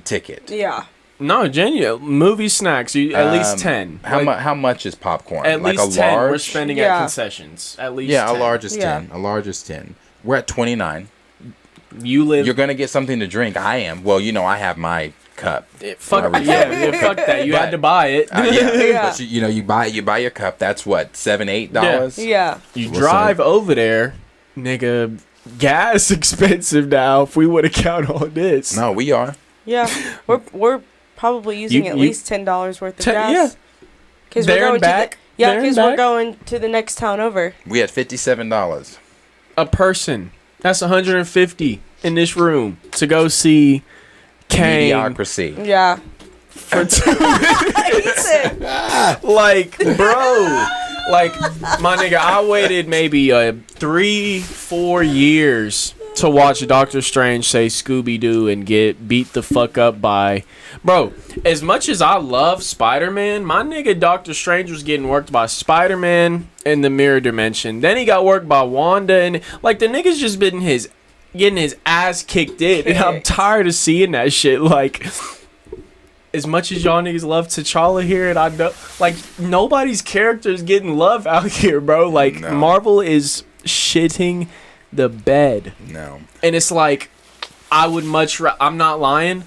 ticket. Yeah. No, genuine. Movie snacks, at least 10. How much is popcorn? At like least a 10 large? we're spending at concessions. At least 10. a large is Yeah. 10. A large is 10. We're at 29. You're gonna get something to drink. I am. Well, I have my cup. Fuck that. You had to buy it. But you buy your cup. That's what, $7-8. Yeah. You drive over there, nigga. Gas expensive now. If we would have counted all this, No, we are. Yeah. We're probably using at least $10 worth of gas. Yeah. Because There we're going and back. to the, There and because we're back. going to the next town over. We had $57. a person. That's 150 in this room to go see Kang Mediocrity. Yeah. for 2 minutes. Like, bro. Like, my nigga, I waited maybe 3-4 years to watch Doctor Strange say Scooby-Doo and get beat the fuck up by... Bro, as much as I love Spider-Man, my nigga Doctor Strange was getting worked by Spider-Man in the Mirror Dimension. Then he got worked by Wanda, and, like, the nigga's just been getting his ass kicked in, and I'm tired of seeing that shit. Like... As much as y'all niggas love T'Challa here, and I know, like, nobody's character is getting love out here, bro. Like, Marvel is shitting the bed. No. And it's like, I would I'm not lying.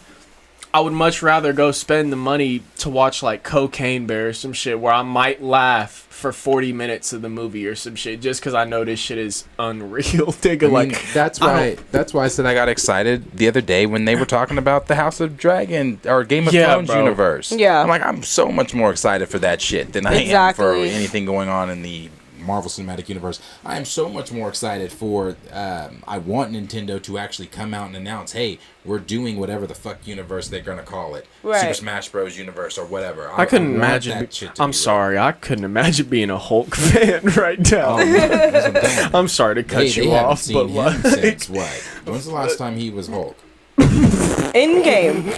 I would much rather go spend the money to watch like Cocaine Bear or some shit where I might laugh for 40 minutes of the movie or some shit just because I know this shit is unreal. That's why I said I got excited the other day when they were talking about the House of Dragon or Game of Thrones universe. Yeah. I'm like, I'm so much more excited for that shit than I am for anything going on in the Marvel Cinematic Universe. I am so much more excited for I want Nintendo to actually come out and announce, hey, we're doing whatever the fuck universe they're gonna call it, Super Smash Bros. Universe or whatever. I couldn't imagine. I'm sorry, I couldn't imagine being a Hulk fan right now. I'm sorry to cut you off, but like, since what? When's the last time he was Hulk? In game.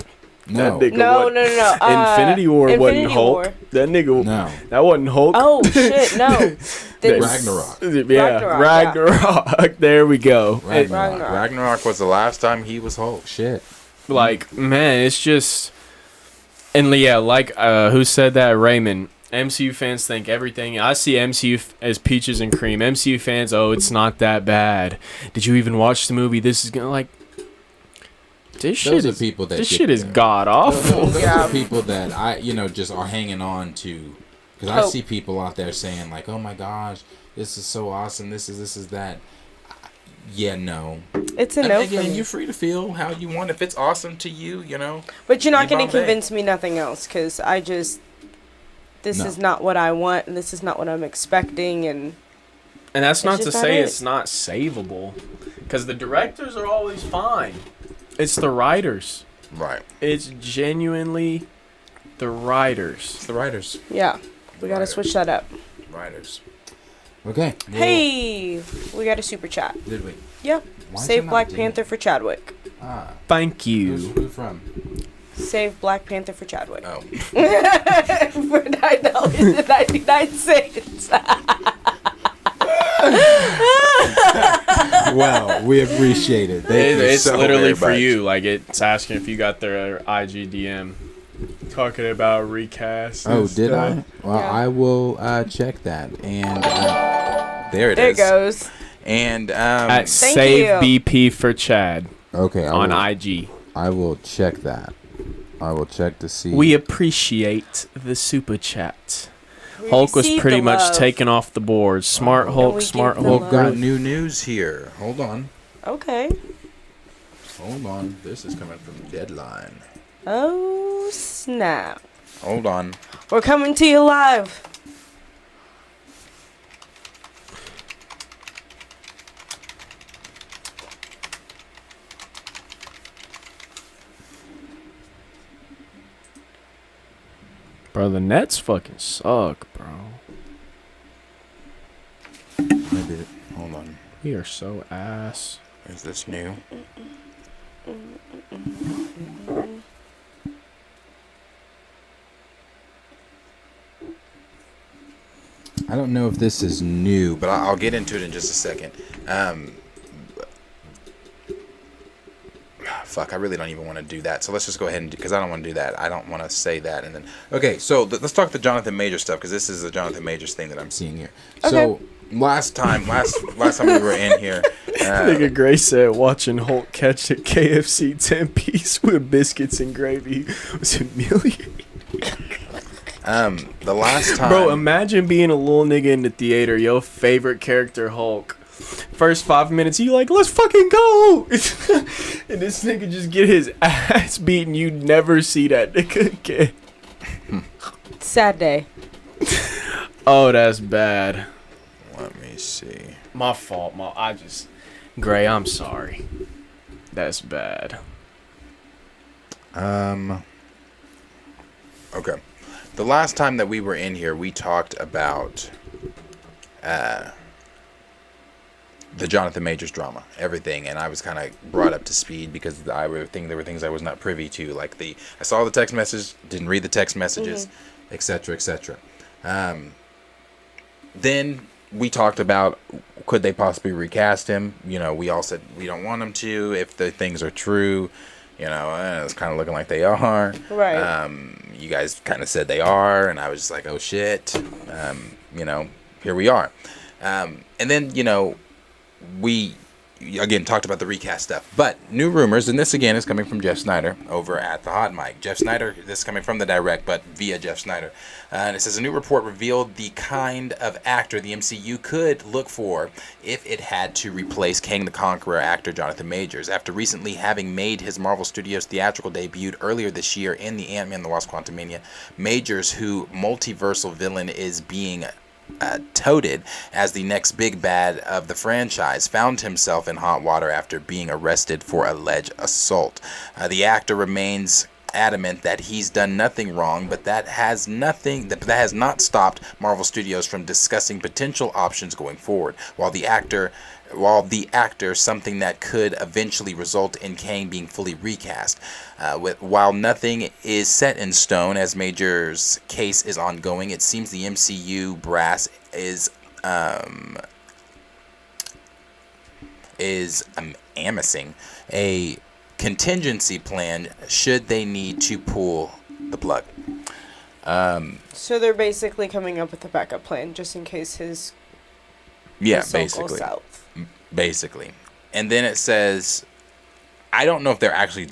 No. No. Infinity War wasn't Hulk. War. That nigga. No. That wasn't Hulk. Oh shit! No. Ragnarok. Yeah, Ragnarok. There we go. Ragnarok was the last time he was Hulk. Shit. Like, man, it's just. And yeah, like, who said that? Raymond. MCU fans think everything. I see MCU as peaches and cream. MCU fans, oh, it's not that bad. Did you even watch the movie? This is gonna like. This shit is god awful. Those are people that I, just are hanging on to, because I see people out there saying like, "Oh my gosh, this is so awesome. This is that." Yeah, no. It's a no for me. You're free to feel how you want. If it's awesome to you, But you're not going to convince me nothing else, because this is not what I want, and this is not what I'm expecting, and that's not to say it's not savable, because the directors are always fine. It's the writers. Right. It's genuinely the writers. It's the writers. Yeah. We got to switch that up. Writers. Okay. Well, hey, we got a super chat. Did we? Yep. Save Black Panther for Chadwick. Thank you. Who's from? Save Black Panther for Chadwick. Oh. For $9.99. Well, we appreciate it. It's so literally for you. Like, it's asking if you got their IG DM talking about Recast. Oh, did I? Well, yeah. I will check that. And there it is. There it goes. And at Save BP for Chad. Okay. On IG. I will check that. I will check to see. We appreciate the super chat. Hulk was pretty much taken off the board. Smart Hulk. Got new news here. Hold on. Okay. Hold on. This is coming from Deadline. Oh, snap. Hold on. We're coming to you live. Bro, the Nets fucking suck, bro. Maybe. Hold on. We are so ass. Is this new? I don't know if this is new, but I'll get into it in just a second. Fuck, I really don't even want to do that. So let's just go ahead and because I don't want to do that. I don't want to say that. And then, okay, so let's talk the Johnathan Majors stuff because this is the Johnathan Majors thing that I'm seeing here. Okay. So last time we were in here, nigga Gray said watching Hulk catch a KFC 10-piece with biscuits and gravy was humiliating. The last time, bro, imagine being a little nigga in the theater, your favorite character Hulk. First 5 minutes, you like, let's fucking go, and this nigga just get his ass beaten. You never see that nigga again. Sad day. Oh, that's bad. Let me see. My fault. Gray, I'm sorry. That's bad. Okay. The last time that we were in here, we talked about the Johnathan Majors drama, everything, and I was kind of brought up to speed because there were things I was not privy to, like I saw the text message, didn't read the text messages, etc., etc. Then we talked about could they possibly recast him? We all said we don't want him to if the things are true. It's kind of looking like they are. Right. You guys kind of said they are, and I was just like, oh shit. Here we are. And then we again, talked about the recast stuff. But new rumors, and this again is coming from Jeff Snyder over at the Hot Mic. Jeff Snyder, this is coming from the direct, but via Jeff Snyder. And it says a new report revealed the kind of actor the MCU could look for if it had to replace Kang the Conqueror actor Johnathan Majors. After recently having made his Marvel Studios theatrical debut earlier this year in the Ant-Man and the Wasp Quantumania, Majors, who multiversal villain is being touted as the next big bad of the franchise, found himself in hot water after being arrested for alleged assault. The actor remains adamant that he's done nothing wrong, but that has not stopped Marvel Studios from discussing potential options going forward. While the actor, something that could eventually result in Kang being fully recast. While nothing is set in stone as Major's case is ongoing, it seems the MCU brass is amassing a contingency plan should they need to pull the plug. So they're basically coming up with a backup plan just in case his basically. Basically. And then it says, I don't know if they're actually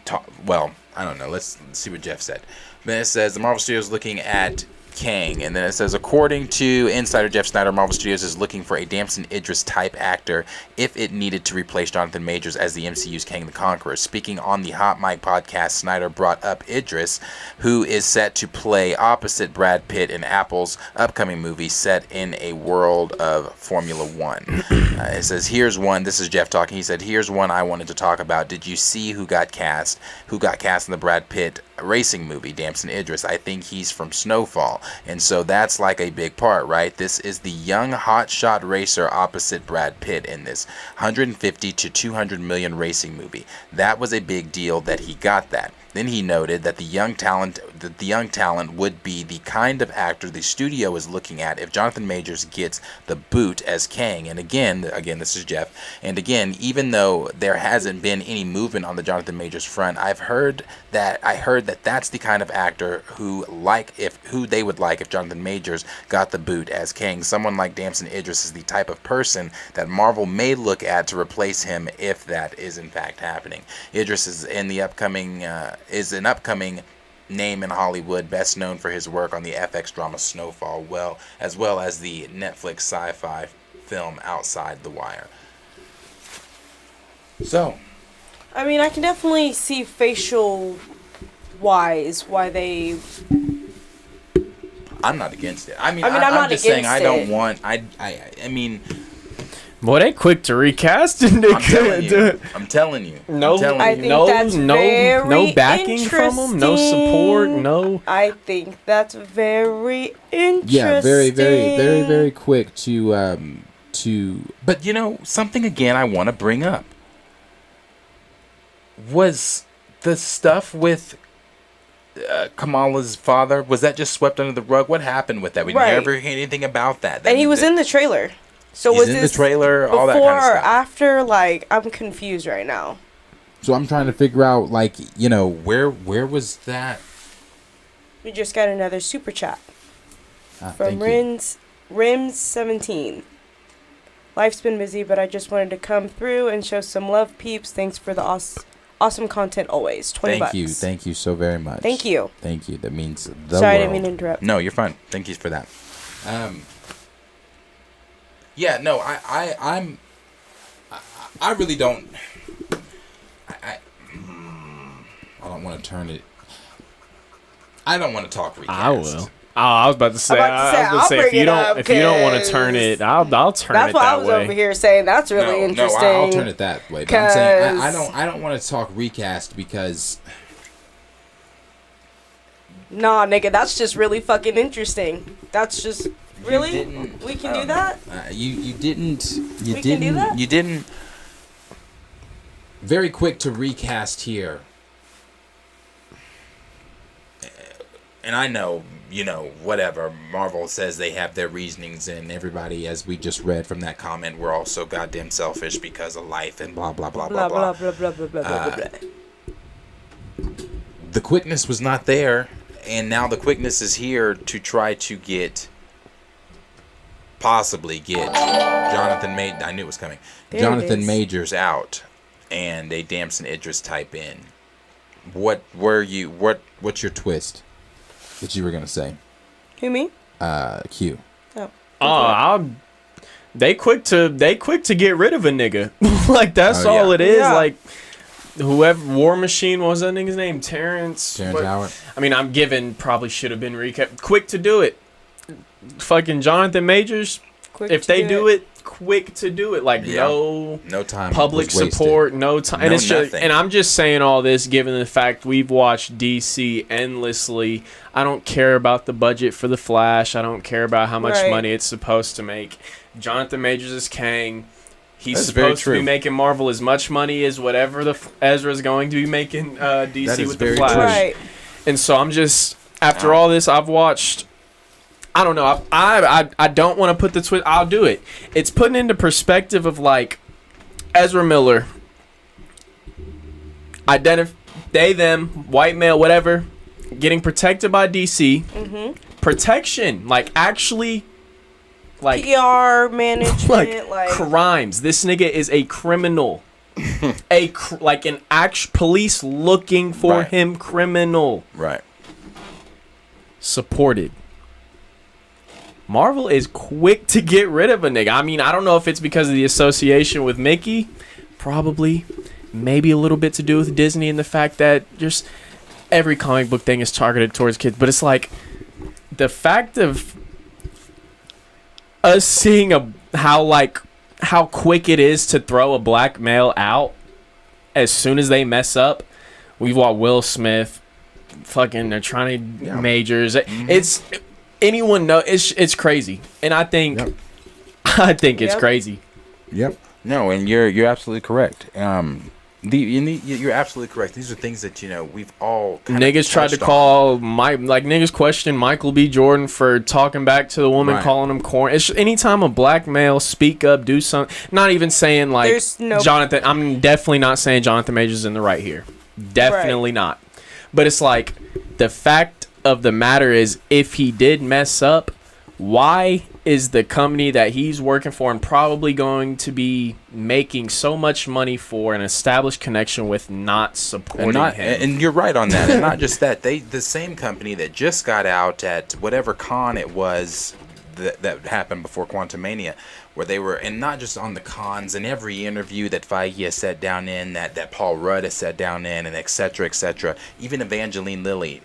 I don't know. Let's see what Jeff said. Then it says the Marvel Studios looking at Kang, and then it says, according to insider Jeff Snyder, Marvel Studios is looking for a Damson Idris type actor if it needed to replace Johnathan Majors as the MCU's Kang the Conqueror. Speaking on the Hot Mic podcast, Snyder brought up Idris, who is set to play opposite Brad Pitt in Apple's upcoming movie set in a world of Formula One. It says, here's one. This is Jeff talking. He said, here's one I wanted to talk about. Did you see who got cast in the Brad Pitt racing movie, Damson Idris? I think he's from Snowfall. And so that's like a big part, right? This is the young hotshot racer opposite Brad Pitt in this 150 to 200 million racing movie. That was a big deal that he got that. Then he noted that the young talent would be the kind of actor the studio is looking at if Johnathan Majors gets the boot as Kang. And again, this is Jeff. And again, even though there hasn't been any movement on the Johnathan Majors front, I heard that that's the kind of actor who they would like if Johnathan Majors got the boot as Kang. Someone like Damson Idris is the type of person that Marvel may look at to replace him if that is in fact happening. Idris is an upcoming name in Hollywood, best known for his work on the FX drama Snowfall, as well as the Netflix sci-fi film Outside the Wire. So, I mean, I can definitely see facial wise why they. I'm not against it. I'm not just saying I don't want. I mean. Boy, they quick to recast. I'm telling you. No backing from them. No support. No. I think that's very interesting. Yeah, very, very, very, very quick to. But something again I want to bring up was the stuff with Kamala's father. Was that just swept under the rug? What happened with that? We never hear anything about that. And he was in the trailer. So was this in the trailer, all that kind of stuff? Before or after? Like, I'm confused right now. So I'm trying to figure out, where was that? We just got another super chat from Rims17. Life's been busy, but I just wanted to come through and show some love, peeps. Thanks for the awesome content always. $20. Thank you so very much. Thank you. That means the Sorry, world. I didn't mean to interrupt. No, you're fine. Thank you for that. Yeah, no, I really don't. I don't want to turn it. I don't want to talk recast. I will. I was about to say. If you don't want to turn it, I'll turn it that way. That's why I was over here saying that's really interesting. No, I'll turn it that way. But I'm saying I don't want to talk recast because. Nah, nigga, that's just really fucking interesting. That's just. Really? We can do that? You didn't. We can do that? You didn't. Very quick to recast here. And I know, whatever. Marvel says they have their reasonings, and everybody, as we just read from that comment, we're all so goddamn selfish because of life and blah, blah, blah, blah, blah. Blah, blah, blah, blah, blah, blah, blah. The quickness was not there, and now the quickness is here to try to get possibly get Johnathan I knew it was coming. Johnathan Majors out and a Damson Idris type in. What's your twist that you were gonna say? Who, me? Q. Oh. They quick to get rid of a nigga. Like that's all it is. Yeah. Like whoever War Machine, what was that nigga's name? Terrence Howard. I mean, I'm given probably should have been recapped. Quick to do it. Fucking Johnathan Majors. Quick if to they do do it, quick to do it. Like no time, public support, no time, and it's just. And I'm just saying all this, given the fact we've watched DC endlessly. I don't care about the budget for the Flash. I don't care about how much money it's supposed to make. Johnathan Majors is Kang. He's supposed to be making Marvel as much money as whatever the Ezra is going to be making DC with the Flash. Right. And so I'm just after all this I've watched. I don't know. I don't want to put the twist. I'll do it. It's putting into perspective of like Ezra Miller. They, them, white male, whatever, getting protected by DC. Mm-hmm. Protection, like actually, like PR management, like crimes. This nigga is a criminal. Like an police looking for him, criminal. Right. Supported. Marvel is quick to get rid of a nigga. I mean, I don't know if it's because of the association with Mickey. Probably. Maybe a little bit to do with Disney and the fact that just every comic book thing is targeted towards kids. But it's like the fact of us seeing how quick it is to throw a black male out as soon as they mess up. We've watched Will Smith. Fucking, they're trying to Majors. Mm-hmm. It's... Anyone know it's crazy, and I think it's crazy. Yep. No, and you're absolutely correct. You're absolutely correct. These are things that we've all niggas tried to call niggas question Michael B. Jordan for talking back to the woman, calling him corn. It's anytime a black male speak up, do something. Not even saying Johnathan. I'm definitely not saying Johnathan Majors is in the right here. Definitely not. But it's like the fact of the matter is, if he did mess up, why is the company that he's working for and probably going to be making so much money for an established connection with not supporting him? And you're right on that. And not just that, the same company that just got out at whatever con it was that happened before Quantumania, where they were, and not just on the cons, in every interview that Feige has sat down in, that Paul Rudd has sat down in, and et cetera, even Evangeline Lilly,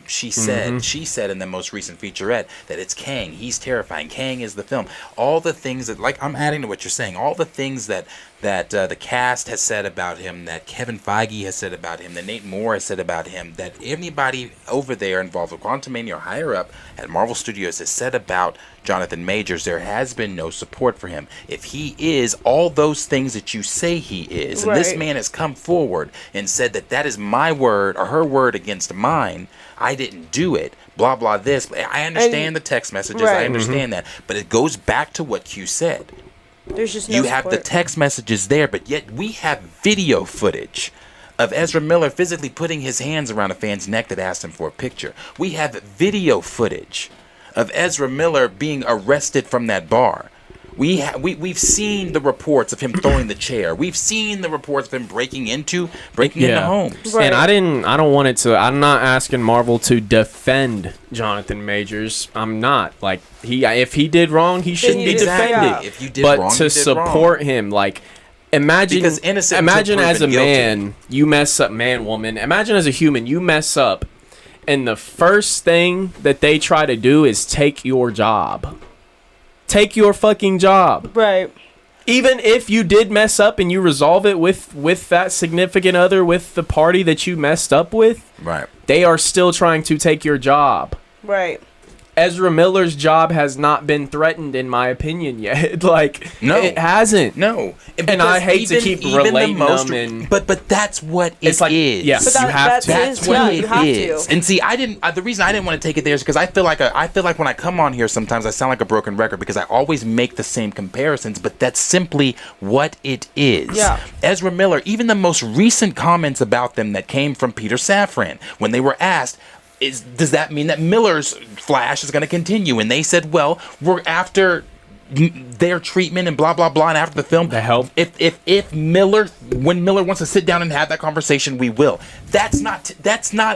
she said in the most recent featurette that it's Kang. He's terrifying. Kang is the film. All the things that, like, I'm adding to what you're saying, all the things that the cast has said about him, that Kevin Feige has said about him, that Nate Moore has said about him, that anybody over there involved with Quantumania or higher up at Marvel Studios has said about Johnathan Majors, there has been no support for him. If he is all those things that you say he is, and this man has come forward and said that is my word or her word against mine, I didn't do it, blah, blah, this. I understand the text messages, I understand that, but it goes back to what Q said. There's just no you have support. the text messages there, but yet we have video footage of Ezra Miller physically putting his hands around a fan's neck that asked him for a picture. We have video footage of Ezra Miller being arrested from that bar. We've seen the reports of him throwing the chair. We've seen the reports of him breaking into homes. And I'm not asking Marvel to defend Johnathan Majors. I'm not. Like, if he did wrong, he shouldn't be defended. If you did but wrong, to support him, like, imagine as a man, you mess up, man, woman. Imagine as a human, you mess up, and the first thing that they try to do is take your job. Take your fucking job. Right. Even if you did mess up and you resolve it with that significant other, with the party that you messed up with, they are still trying to take your job. Right. Ezra Miller's job has not been threatened, in my opinion, yet. It hasn't. No. And I hate to keep relating them. But that's what it is. Yes, but you have to. That's what it is. And see, the reason I didn't want to take it there is because I feel like when I come on here sometimes I sound like a broken record because I always make the same comparisons, but that's simply what it is. Yeah. Ezra Miller, even the most recent comments about them that came from Peter Safran, when they were asked, does that mean that Miller's Flash is going to continue? And they said, well, we're after their treatment and blah blah blah, and after the film, the help. If Miller, when Miller wants to sit down and have that conversation, we will. That's not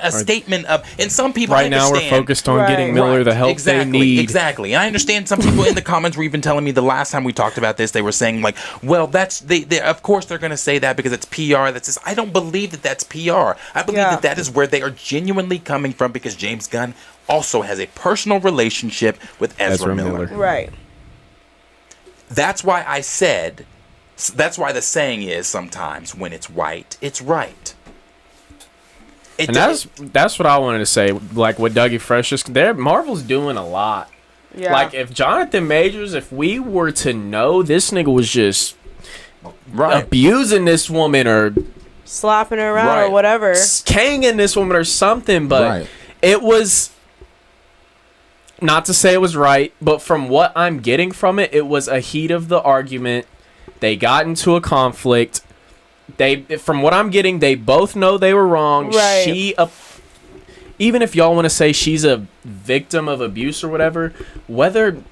a statement of. And some people right now we're focused on getting Miller the help they need. Exactly. And I understand some people in the comments were even telling me the last time we talked about this, they were saying like, well, that's they of course they're going to say that because it's PR. That's just, I don't believe that that's PR. I believe that is where they are genuinely coming from, because James Gunn also has a personal relationship with Ezra Miller. Right. That's why I said, that's why the saying is sometimes when it's right, it's right. And that's what I wanted to say. Like what Dougie Fresh is, Marvel's doing a lot. Yeah. Like if Johnathan Majors, if we were to know this nigga was just abusing this woman or slapping her around or whatever, kanging this woman or something, but it was. Not to say it was right, but from what I'm getting from it, it was a heat of the argument. They got into a conflict. From what I'm getting, they both know they were wrong. Right. Even if y'all want to say she's a victim of abuse or whatever, whether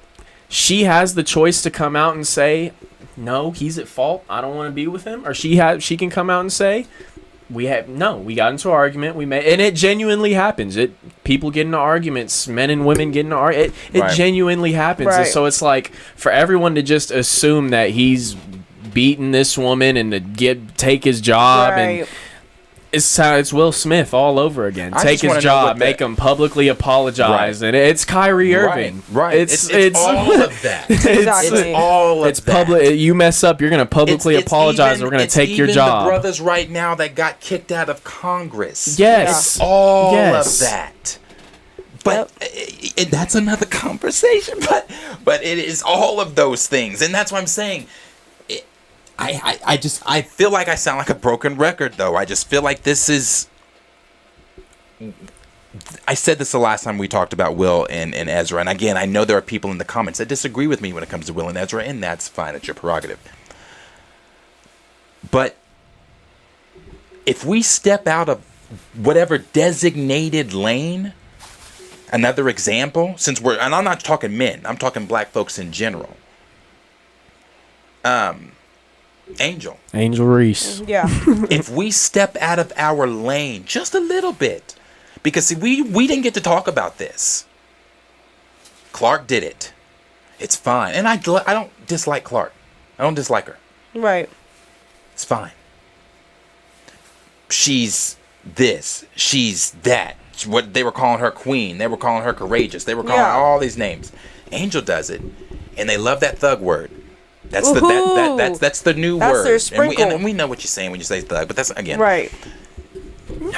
she has the choice to come out and say, no, he's at fault, I don't want to be with him, or she can come out and say, we got into an argument, and it genuinely happens. People get into arguments, men and women get into arguments. It genuinely happens. And so it's like for everyone to just assume that he's beating this woman and to take his job and it's Will Smith all over again. Take his job, make him publicly apologize, and it's Kyrie Irving. Right. It's all of that. Exactly. It's all of that. Public. You mess up, you're gonna publicly apologize. We're gonna take your job. The brothers right now that got kicked out of Congress. Yes. It's all of that. But that's another conversation. But it is all of those things, and that's what I'm saying. I feel like I sound like a broken record, though. I just feel like this is. I said this the last time we talked about Will and Ezra, and again, I know there are people in the comments that disagree with me when it comes to Will and Ezra, and that's fine. It's your prerogative. But if we step out of whatever designated lane, another example, and I'm not talking men, I'm talking black folks in general. Angel Reese. Yeah. If we step out of our lane just a little bit, because see, we didn't get to talk about this. Clark did it. It's fine, and I don't dislike Clark. I don't dislike her. Right. It's fine. She's this. She's that. What they were calling her queen. They were calling her courageous. They were calling her all these names. Angel does it, and they love that thug word. That's that's the new word. That's their sprinkle. And we know what you're saying when you say thug, but that's again. Right.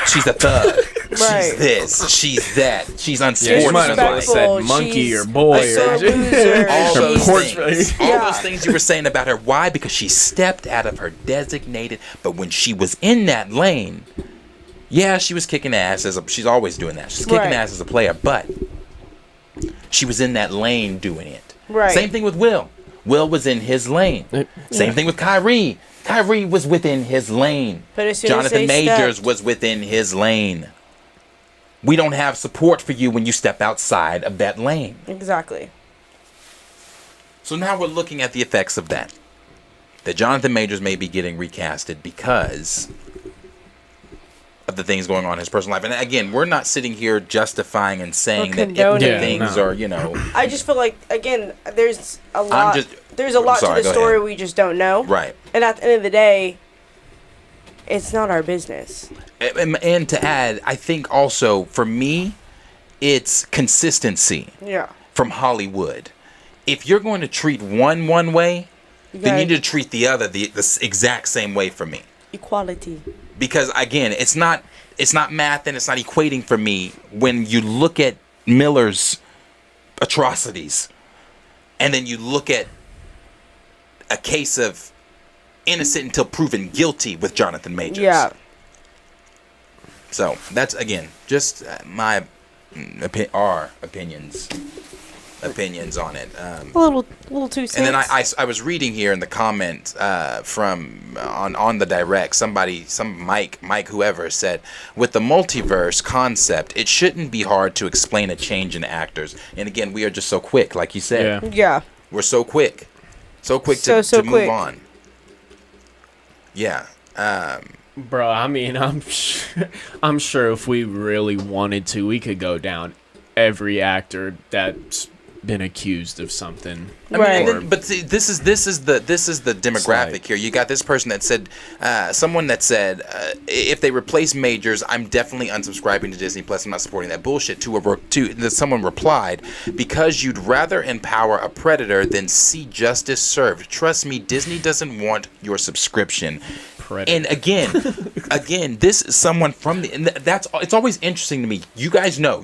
She's a thug. She's this. She's that. She's unsportsmanlike. You might as well have said monkey or boy or all those things. All those things you were saying about her. Why? Because she stepped out of her designated. But when she was in that lane, yeah, she was kicking ass she's always doing that. She's kicking ass as a player, but she was in that lane doing it. Right. Same thing with Will. Will was in his lane. Same thing with Kyrie. Kyrie was within his lane. But as soon Johnathan Majors was within his lane. We don't have support for you when you step outside of that lane. Exactly. So now we're looking at the effects of that. That Johnathan Majors may be getting recasted because of the things going on in his personal life. And again, we're not sitting here justifying and saying that if the things are, I just feel like, again, there's a lot. There's a lot to the story we just don't know. Right. And at the end of the day, it's not our business. And to add, I think also for me, it's consistency. Yeah. From Hollywood. If you're going to treat one way, then you need to treat the other the exact same way for me. Equality. Because again, it's not math and it's not equating for me when you look at Miller's atrocities and then you look at a case of innocent until proven guilty with Johnathan Majors. Yeah. So that's again just our opinions on it. A little 2 cents. And then I was reading here in the comment from on the direct, Mike whoever said, with the multiverse concept, it shouldn't be hard to explain a change in actors. And again, we are just so quick, like you said. Yeah. We're so quick. So quick to quick. move on. Yeah. Bro, I mean, I'm sure if we really wanted to, we could go down every actor that's been accused of something. But see, this is the demographic here. You got this person that said, someone that said, if they replace Majors, I'm definitely unsubscribing to Disney Plus. I'm not supporting that bullshit. Someone replied, because you'd rather empower a predator than see justice served. Trust me, Disney doesn't want your subscription. Predator. And again, this is someone from it's always interesting to me. You guys know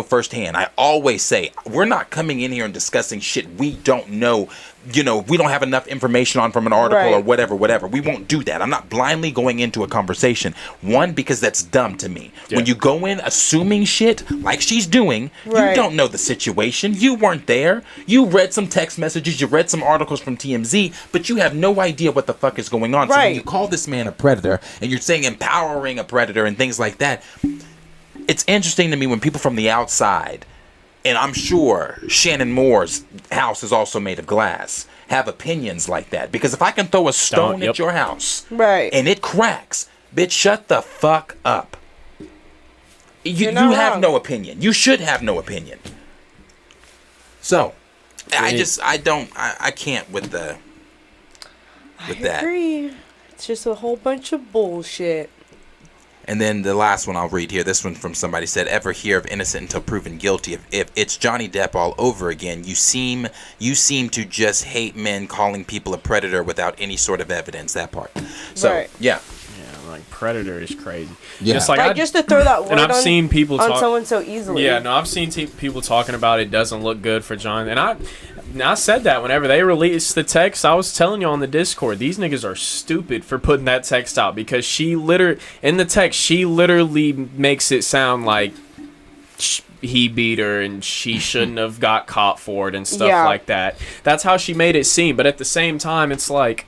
firsthand. I always say, we're not coming in here and discussing shit we don't know. We don't have enough information on from an article or whatever. We won't do that. I'm not blindly going into a conversation. One, because that's dumb to me. Yeah. When you go in assuming shit like she's doing, you don't know the situation. You weren't there. You read some text messages. You read some articles from TMZ, but you have no idea what the fuck is going on. So when you call this man a predator and you're saying empowering a predator and things like that, it's interesting to me when people from the outside, and I'm sure Shannon Moore's house is also made of glass, have opinions like that. Because if I can throw a stone at your house and it cracks, bitch, shut the fuck up. You have no opinion. You should have no opinion. So, I can't with that. I agree. It's just a whole bunch of bullshit. And then the last one I'll read here. This one from somebody said, ever hear of innocent until proven guilty? If it's Johnny Depp all over again, you seem to just hate men calling people a predator without any sort of evidence. That part. So, yeah. Yeah, like predator is crazy. Yeah. Just to throw that word and I've seen people on someone so easily. Yeah, no, I've seen people talking about it doesn't look good for John. And I said that whenever they released the text, I was telling you on the Discord, these niggas are stupid for putting that text out, because in the text, she literally makes it sound like he beat her and she shouldn't have got caught for it and stuff like that. That's how she made it seem. But at the same time, it's like,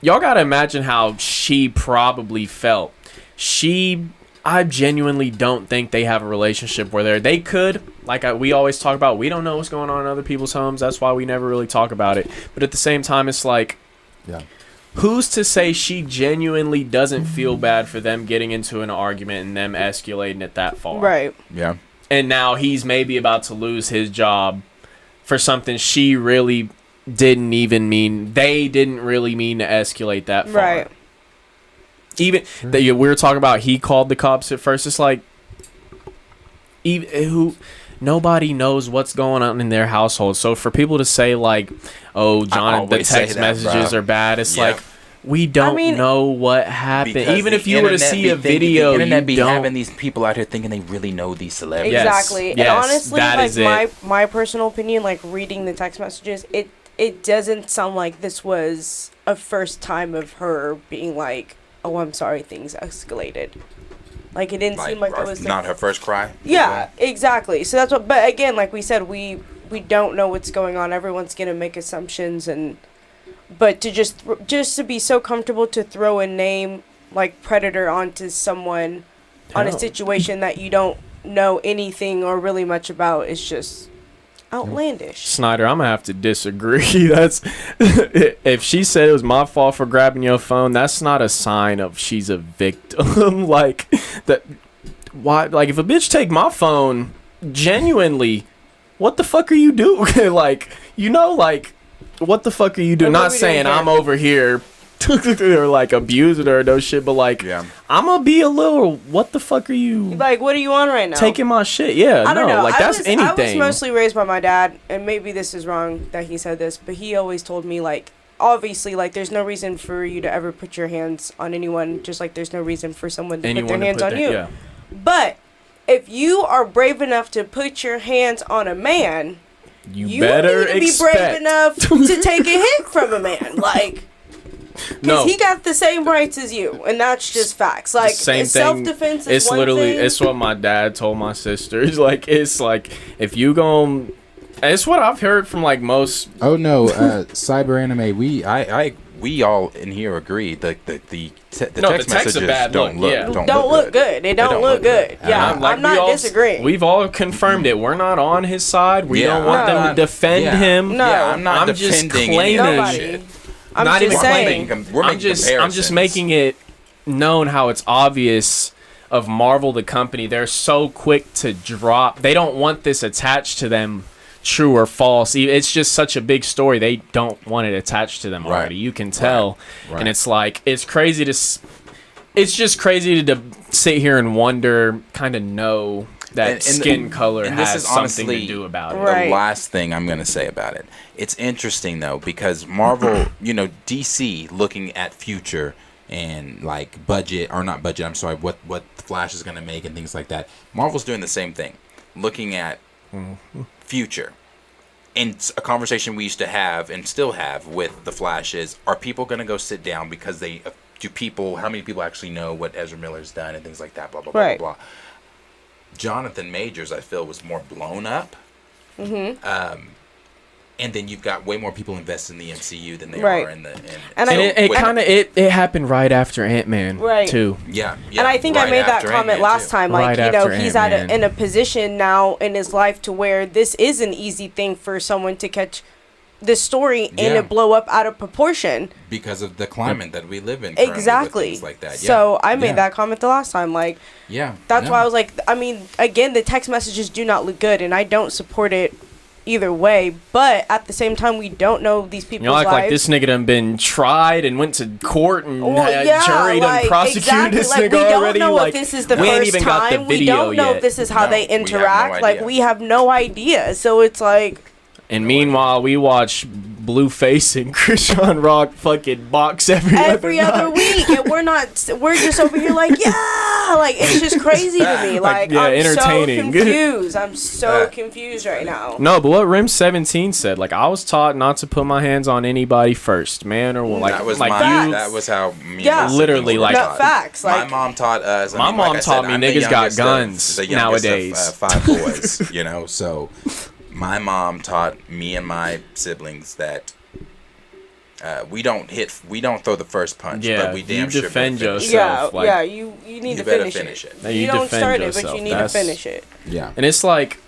y'all gotta imagine how she probably felt. I genuinely don't think they have a relationship where they could, we always talk about, we don't know what's going on in other people's homes. That's why we never really talk about it. But at the same time, it's like, who's to say she genuinely doesn't feel bad for them getting into an argument and them escalating it that far? Right. Yeah. And now he's maybe about to lose his job for something she really didn't even mean. They didn't really mean to escalate that far. Right. Even we were talking about, he called the cops at first. It's like, nobody knows what's going on in their household. So for people to say like, "Oh, John, the text messages are bad," it's like, we don't know what happened. Even if you were to see a video, the internet be having these people out here thinking they really know these celebrities. Exactly. And honestly, my personal opinion, reading the text messages, it doesn't sound like this was a first time of her being like, "Oh, I'm sorry, things escalated." It didn't seem like it was not her first cry. Yeah, exactly. So that's what. But again, like we said, we don't know what's going on. Everyone's gonna make assumptions, but to just to be so comfortable to throw a name like predator onto someone on a situation that you don't know anything or really much about is just outlandish. Snyder, I'm gonna have to disagree. That's if she said it was my fault for grabbing your phone, that's not a sign of she's a victim. That why, if a bitch take my phone, genuinely, what the fuck are you doing? What the fuck are you doing? Not saying I'm over here or abusing her or no shit, but I'm gonna be a little, what the fuck are you what are you on right now? Taking my shit. Yeah, I don't know. That's anything. I was mostly raised by my dad, and maybe this is wrong that he said this, but he always told me obviously there's no reason for you to ever put your hands on anyone, just like there's no reason for someone to put their hands on you. Yeah. But if you are brave enough to put your hands on a man, you better need to be brave enough to take a hit from a man. Because he got the same rights as you, and that's just facts. Same self-defense thing. It's literally, it's what my dad told my sisters. It's if you gon' It's what I've heard from like most. Oh no, cyber anime. We all in here agree. The text messages don't look good. They don't look good. Yeah, I'm not disagreeing. We've all confirmed it. We're not on his side. We don't want them to defend him. No, I'm not defending just claiming shit. I'm just saying. I'm just making it known how it's obvious of Marvel, the company. They're so quick to drop. They don't want this attached to them. True or false, it's just such a big story. They don't want it attached to them already. You can tell, and it's like it's crazy to. It's just crazy to sit here and wonder, kind of know that skin color has something to do about it. The last thing I'm going to say about it. It's interesting though because Marvel, DC looking at future and like budget or not budget. I'm sorry, what Flash is going to make and things like that. Marvel's doing the same thing, looking at. Future. And a conversation we used to have and still have with the Flash is, are people going to go sit down because how many people actually know what Ezra Miller's done and things like that, blah, blah, blah, blah. Johnathan Majors, I feel, was more blown up. Mm-hmm. And then you've got way more people invested in the MCU than they are in the. It happened right after Ant-Man, too. Yeah. And I think I made that comment last time. Like, he's in a position now in his life to where this is an easy thing for someone to catch this story and it blow up out of proportion because of the climate that we live in. Exactly. Things like that. So I made that comment the last time. Like, that's why I was like, I mean, again, the text messages do not look good, and I don't support it. Either way, but at the same time, we don't know these people's lives. Like this nigga done been tried and went to court and jury done prosecuted this nigga already. We don't know if this is the first time. We don't know if this is how they interact. We have no idea. So it's like. And meanwhile, we watch Blueface and Krishan Rock fucking box every other week, and we're just over here like, it's just crazy to me. Like, I'm entertaining. So confused. I'm so confused right now. No, but what Rim 17 said, like, I was taught not to put my hands on anybody first, man or woman. Like, that was how me literally, like, facts. My mom taught us. My mom taught me niggas got guns nowadays. Of, 5 boys, so. My mom taught me and my siblings that we don't throw the first punch, but we damn sure defend yourself. You need to finish it. You don't start it, but you need to finish it. Yeah, and it's like.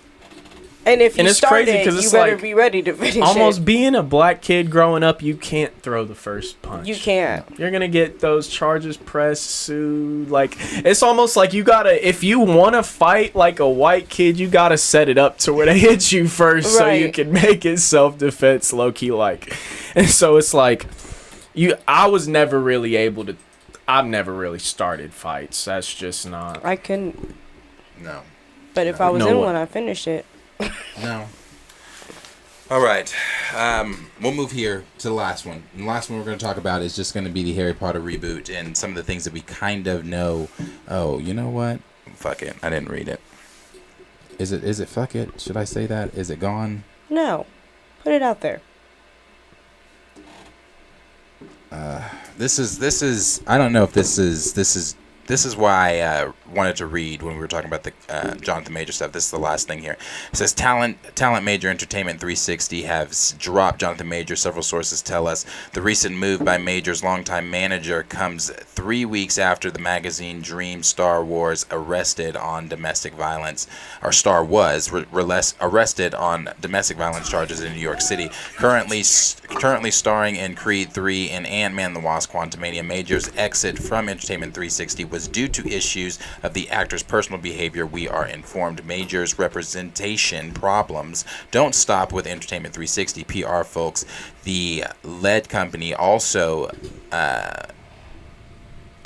And if you start it, you better be ready to finish it. Almost being a black kid growing up, you can't throw the first punch. You can't. You're going to get those charges pressed, sued. Like, it's almost like you got to, if you want to fight like a white kid, you got to set it up to where they hit you first so you can make it self-defense low-key like. And so it's like, I was never really able to, I've never really started fights. That's just not. I couldn't. No. But if I was in one, I finished it. No. All right. We'll move here to the last one. And the last one we're going to talk about is just going to be the Harry Potter reboot and some of the things that we kind of know. Oh, you know what? Fuck it. I didn't read it. Is it fuck it? Should I say that? Is it gone? No. Put it out there. This is I don't know if this is why I wanted to read when we were talking about the Johnathan Major stuff. This is the last thing here. It says Talent Major Entertainment 360 has dropped Johnathan Major. Several sources tell us the recent move by Major's longtime manager comes 3 weeks after the magazine Dream Star was arrested on domestic violence charges in New York City. Currently starring in Creed 3 and Ant-Man the Wasp: Quantumania. Major's exit from Entertainment 360 was due to issues of the actor's personal behavior. We are informed Major's representation problems don't stop with Entertainment 360 PR folks. The lead company also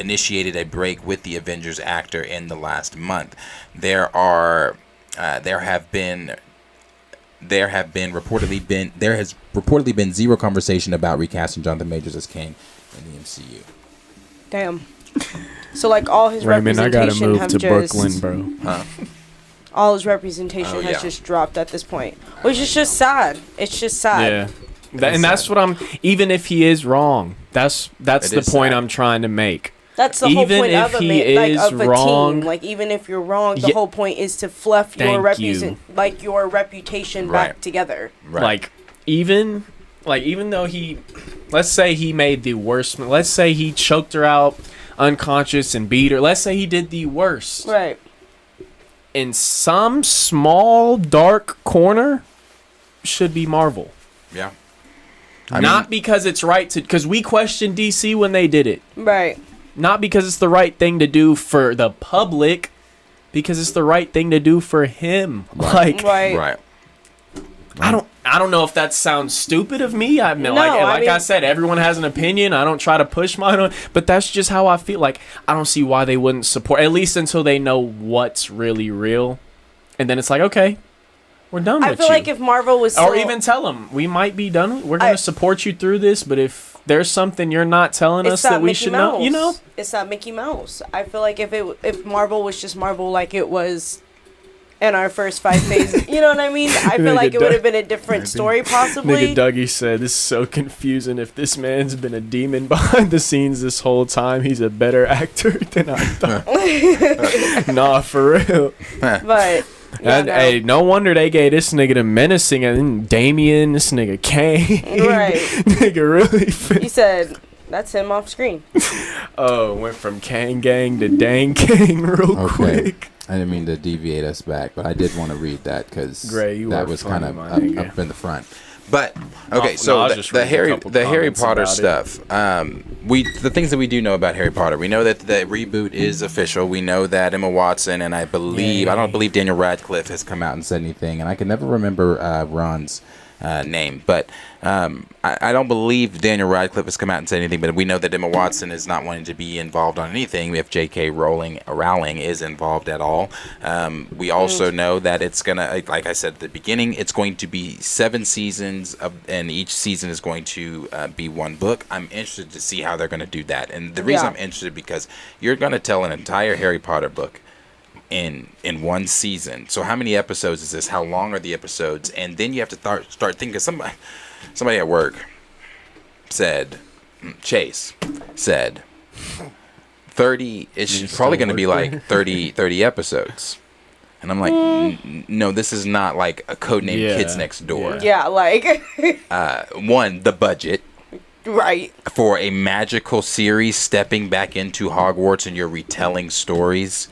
initiated a break with the Avengers actor in the last month. There has reportedly been zero conversation about recasting Johnathan Majors as Kane in the MCU. Damn. So like all his Raymond, representation I gotta move to Brooklyn, bro. Huh? All his representation has just dropped at this point, which is just sad. It's just sad. Yeah, and that's what I'm. Even if he is wrong, that's the point I'm trying to make. That's the whole point of a team. Like, even if you're wrong, the whole point is to fluff your reputation back together. Right. Like, even though let's say he made the worst. Let's say he choked her out unconscious and beat her. Let's say he did the worst. Right. In some small dark corner, should be Marvel. Yeah. Not because it's right to, because we questioned DC when they did it. Right. Not because it's the right thing to do for the public, because it's the right thing to do for him. Right. Right. I don't know if that sounds stupid of me. I mean, I said, everyone has an opinion. I don't try to push mine on, but that's just how I feel. Like, I don't see why they wouldn't support, at least until they know what's really real. And then it's like, okay, we're done with you. I feel like if Marvel was or even tell them, we might be done. We're going to support you through this, but if there's something you're not telling us that we should know, you know? It's not Mickey Mouse. I feel like if Marvel was just Marvel like it was in our first 5 phases, you know what I mean? I feel like it would have been a different story, possibly. Nigga Dougie said, this is so confusing. If this man's been a demon behind the scenes this whole time, he's a better actor than I thought. Nah, for real. But... Hey, no wonder they gave this nigga the menacing and Damien, this nigga Kane. Right. Nigga really. He said, that's him off screen. Oh, went from Kang Gang to Dang Gang real quick. I didn't mean to deviate us back, but I did want to read that because that was kind of up in the front. But okay, the Harry Potter stuff. The things that we do know about Harry Potter. We know that the reboot is official. We know that Emma Watson and I don't believe Daniel Radcliffe has come out and said anything. And I can never remember Ron's name, but I don't believe Daniel Radcliffe has come out and said anything. But we know that Emma Watson is not wanting to be involved on anything if J.K. Rowling is involved at all. We also know that it's gonna, like I said at the beginning, it's going to be 7 seasons and each season is going to be 1 book. I'm interested to see how they're going to do that, and the reason I'm interested because you're going to tell an entire Harry Potter book in 1 season. So how many episodes is this? How long are the episodes? And then you have to start thinking. Somebody at work said, Chase said, 30. It's probably going to be like 30 episodes. And I'm like, no, this is not like a codename Kids Next Door. Yeah, like 1, the budget. Right. For a magical series stepping back into Hogwarts and you're retelling stories.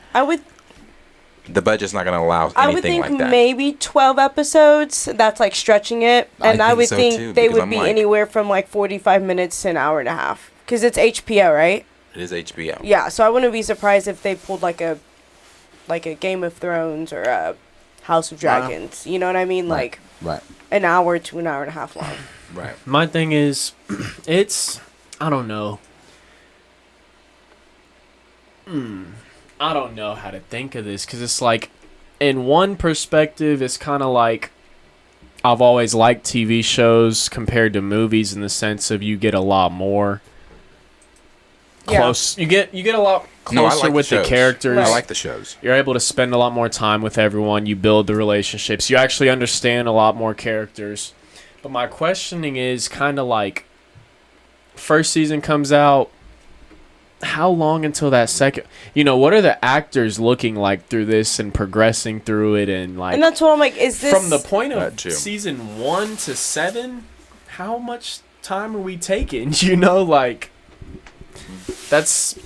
The budget's not going to allow anything like that. I would think maybe 12 episodes. That's like stretching it. And I would think they would be anywhere from like 45 minutes to an hour and a half. Because it's HBO, right? It is HBO. Yeah, so I wouldn't be surprised if they pulled like a Game of Thrones or a House of Dragons. You know what I mean? Right. Like an hour to an hour and a half long. Right. My thing is, I don't know. I don't know how to think of this because it's like, in one perspective, it's kind of like I've always liked TV shows compared to movies in the sense of you get a lot more close. You get a lot closer with the characters. I like the shows. You're able to spend a lot more time with everyone. You build the relationships. You actually understand a lot more characters. But my questioning is kind of like, first season comes out, how long until that second? What are the actors looking like through this and progressing through it and like? And that's what I'm like. Is this from the point of season 1 to 7? How much time are we taking? Like that's.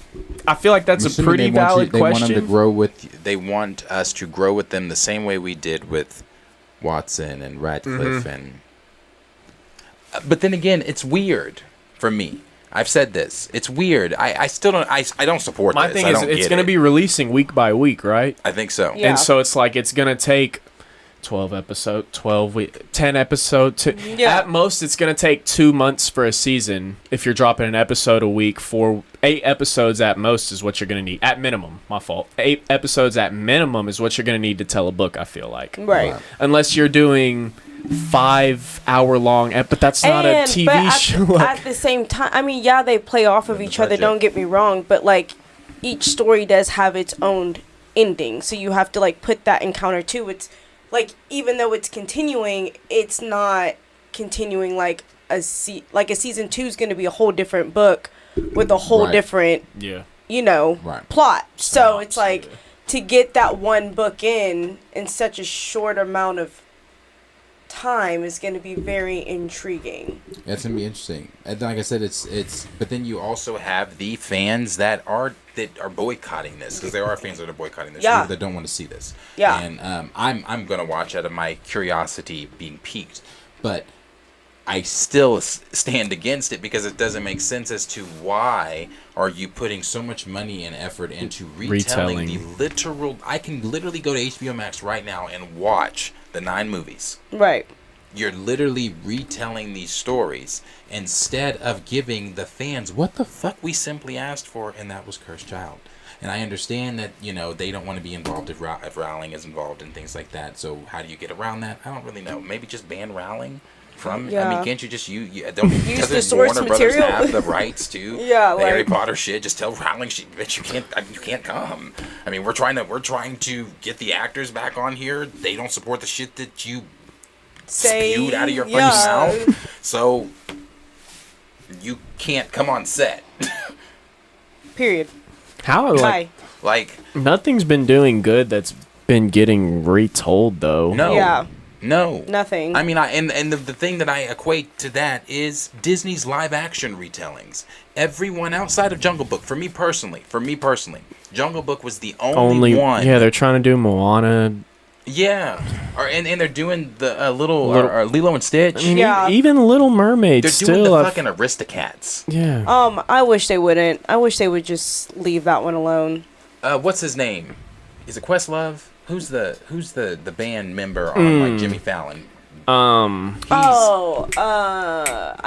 I feel like that's a pretty valid question. They want them to grow with. They want us to grow with them the same way we did with Watson and Radcliffe and. But then again, it's weird for me. I've said this. It's weird. I still don't. I don't support My this. thing is, it's going to be releasing week by week, right? I think so. Yeah. And so it's like it's going to take 12 episodes, 12 week, 10 episodes. At most, it's going to take 2 months for a season. If you're dropping an episode a week, 8 episodes at most is what you're going to need. At minimum, my fault. 8 episodes at minimum is what you're going to need to tell a book. I feel like, right? Unless you're doing 5-hour-long, but that's not a TV show. At the same time, I mean, they play off of each other. Don't get me wrong, but like each story does have its own ending, so you have to like put that in counter too. It's like even though it's continuing, it's not continuing like a season 2 is going to be a whole different book with a whole different plot. So it's like to get that one book in such a short amount of time is going to be very intriguing. That's going to be interesting. And like I said, it's but then you also have the fans that are boycotting this, because there are fans that are boycotting this, people that don't want to see this. Yeah. And I'm going to watch out of my curiosity being piqued, but I still stand against it because it doesn't make sense as to why are you putting so much money and effort into retelling the literal. I can literally go to HBO Max right now and watch the 9 movies. Right. You're literally retelling these stories instead of giving the fans what the fuck we simply asked for, and that was Cursed Child. And I understand that, they don't want to be involved if Rowling is involved and things like that. So how do you get around that? I don't really know. Maybe just ban Rowling. I mean, can't you just don't use the source Warner material? Brothers have the rights to the Harry Potter shit? Just tell Rowling, bitch, you can't come. I mean, we're trying to get the actors back on here. They don't support the shit that you spewed out of your fucking mouth. So you can't come on set. Period. How like nothing's been doing good that's been getting retold though. No. Yeah. No. Nothing. I mean, and the thing that I equate to that is Disney's live action retellings. Everyone outside of Jungle Book, for me personally, Jungle Book was the only one. Yeah, they're trying to do Moana. Yeah, and they're doing the Lilo and Stitch. I mean, even Little Mermaid. They're doing the fucking Aristocats. Yeah. I wish they wouldn't. I wish they would just leave that one alone. What's his name? Is it Questlove? Who's the band member on like Jimmy Fallon? I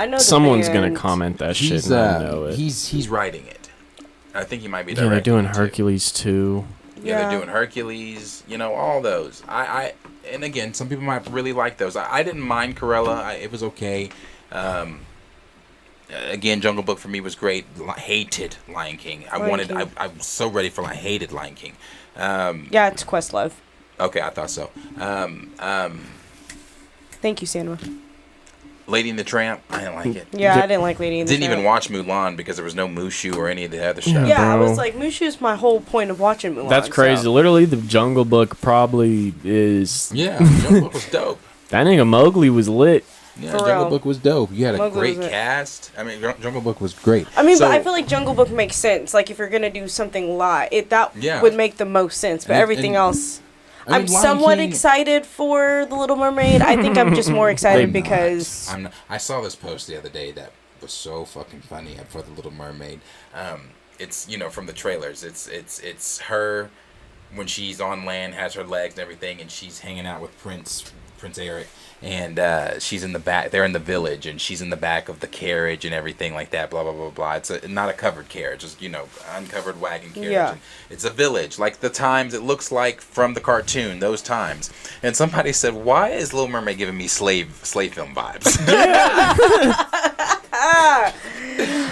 know. Someone's gonna comment that shit. And I know it. He's writing it. I think he might be. Yeah, they're doing Hercules too. Yeah, they're doing Hercules. All those. And again, some people might really like those. I didn't mind Cruella. It was okay. Again, Jungle Book for me was great. Hated Lion King. I was so ready for. I hated Lion King. Yeah, it's Questlove. Okay, I thought so. Thank you, Sandra. Lady and the Tramp, I didn't like it. Yeah, I didn't like Lady and the Tramp. Didn't even watch Mulan because there was no Mushu or any of the other stuff. Yeah, I was like, Mushu's my whole point of watching Mulan. That's crazy. So. Literally, the Jungle Book probably is. Yeah, Jungle Book was dope. That nigga Mowgli was lit. Yeah, Jungle Book was dope. You had a great cast. I mean, Jungle Book was great. I mean, but I feel like Jungle Book makes sense. Like, if you're gonna do something live, would make the most sense. But everything else, I'm somewhat excited for The Little Mermaid. I think I'm just more excited because I saw this post the other day that was so fucking funny for The Little Mermaid. It's from the trailers. It's her when she's on land, has her legs and everything, and she's hanging out with Prince Eric. And she's in the back. They're in the village, and she's in the back of the carriage and everything like that. Blah blah blah blah. It's not a covered carriage, just uncovered wagon carriage. Yeah. And it's a village, like the times it looks like from the cartoon. Those times. And somebody said, "Why is Little Mermaid giving me slave film vibes?"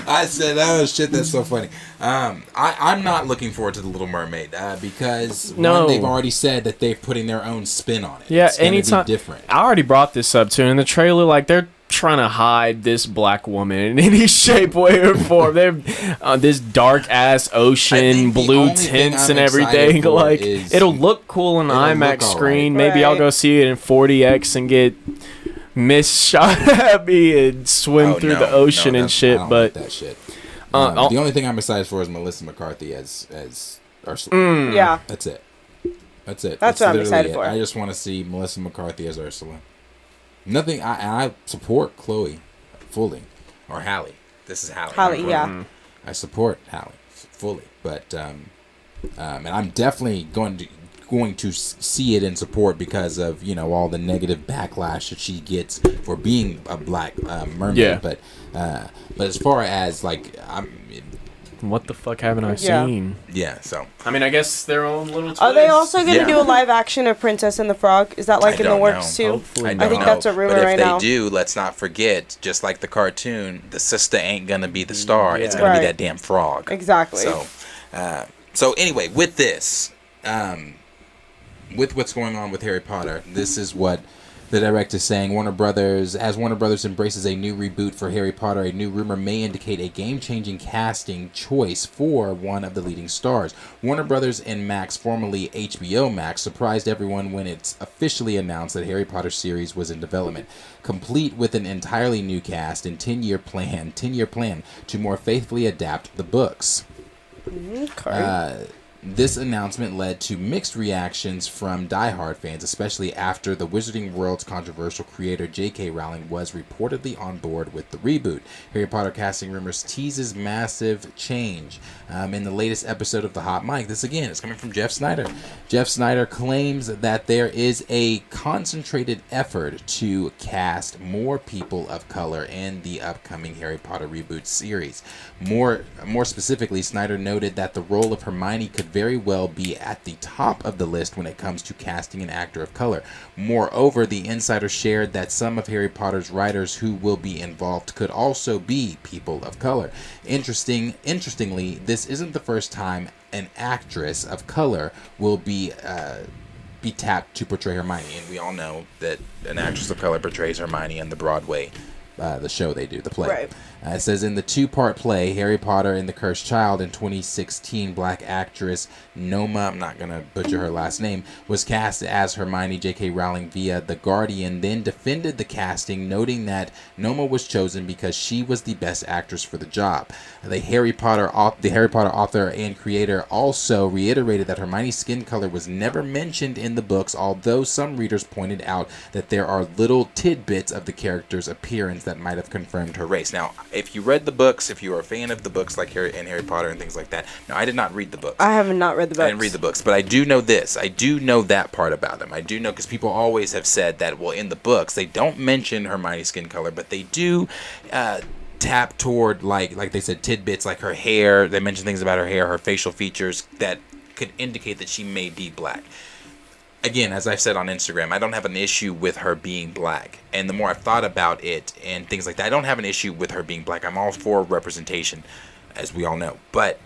I said, "Oh shit, that's so funny." I'm not looking forward to The Little Mermaid because they've already said that they're putting their own spin on it. Yeah, it's anytime. Be different. I already brought this up too in the trailer. Like they're trying to hide this black woman in any shape, way, or form. They're this dark ass ocean, blue tints and everything. Like it'll look cool on the IMAX screen. Right. Maybe I'll go see it in 40X and get Miss shot at me and swim through the ocean and shit. But that shit. The only thing I'm excited for is Melissa McCarthy as Ursula. Yeah, that's it. That's it. That's what I'm excited for. I just want to see Melissa McCarthy as Ursula. Nothing. I support Chloe fully, or Hallie. This is Hallie. Hallie, yeah. I support Hallie fully, but and I'm definitely going to see it and support because of all the negative backlash that she gets for being a black mermaid. Yeah. But as far as what the fuck haven't I seen? Yeah, so I mean, I guess their own little twist. Are they also going to do a live action of Princess and the Frog? Is that in the works too? I think that's a rumor right now. But if they do, let's not forget, just like the cartoon, the sister ain't gonna be the star. Yeah. It's gonna be that damn frog. Exactly. So anyway, with this, with what's going on with Harry Potter, this is The director saying Warner Brothers embraces a new reboot for Harry Potter, a new rumor may indicate a game-changing casting choice for one of the leading stars. Warner Brothers and Max, formerly HBO Max, surprised everyone when it's officially announced that Harry Potter series was in development, complete with an entirely new cast and 10-year plan to more faithfully adapt the books. Okay. This announcement led to mixed reactions from diehard fans, especially after the Wizarding World's controversial creator J.K. Rowling was reportedly on board with the reboot. Harry Potter casting rumors teases massive change. In the latest episode of The Hot Mic, this again is coming from Jeff Snyder. Jeff Snyder claims that there is a concentrated effort to cast more people of color in the upcoming Harry Potter reboot series. More specifically, Snyder noted that the role of Hermione could very well be at the top of the list when it comes to casting an actor of color. Moreover, the insider shared that some of Harry Potter's writers who will be involved could also be people of color. Interestingly, this isn't the first time an actress of color will be tapped to portray Hermione, and we all know that an actress of color portrays Hermione on the Broadway, the show they do, the play. Right. It says in the two-part play, Harry Potter and the Cursed Child, in 2016, black actress Noma, I'm not going to butcher her last name, was cast as Hermione. J.K. Rowling via The Guardian then defended the casting, noting that Noma was chosen because she was the best actress for the job. The Harry Potter author and creator also reiterated that Hermione's skin color was never mentioned in the books, although some readers pointed out that there are little tidbits of the character's appearance that might have confirmed her race. Now, if you read the books, if you are a fan of the books like Harry Potter and things like that, now I did not read the books. I have not read the books. I didn't read the books, but I do know this. I do know that part about him. I do know because people always have said that, well, in the books, they don't mention Hermione's skin color, but they do tap toward, like they said, tidbits like her hair. They mention things about her hair, her facial features that could indicate that she may be black. Again, as I've said on Instagram, I don't have an issue with her being black. And the more I've thought about it and things like that, I don't have an issue with her being black. I'm all for representation, as we all know. But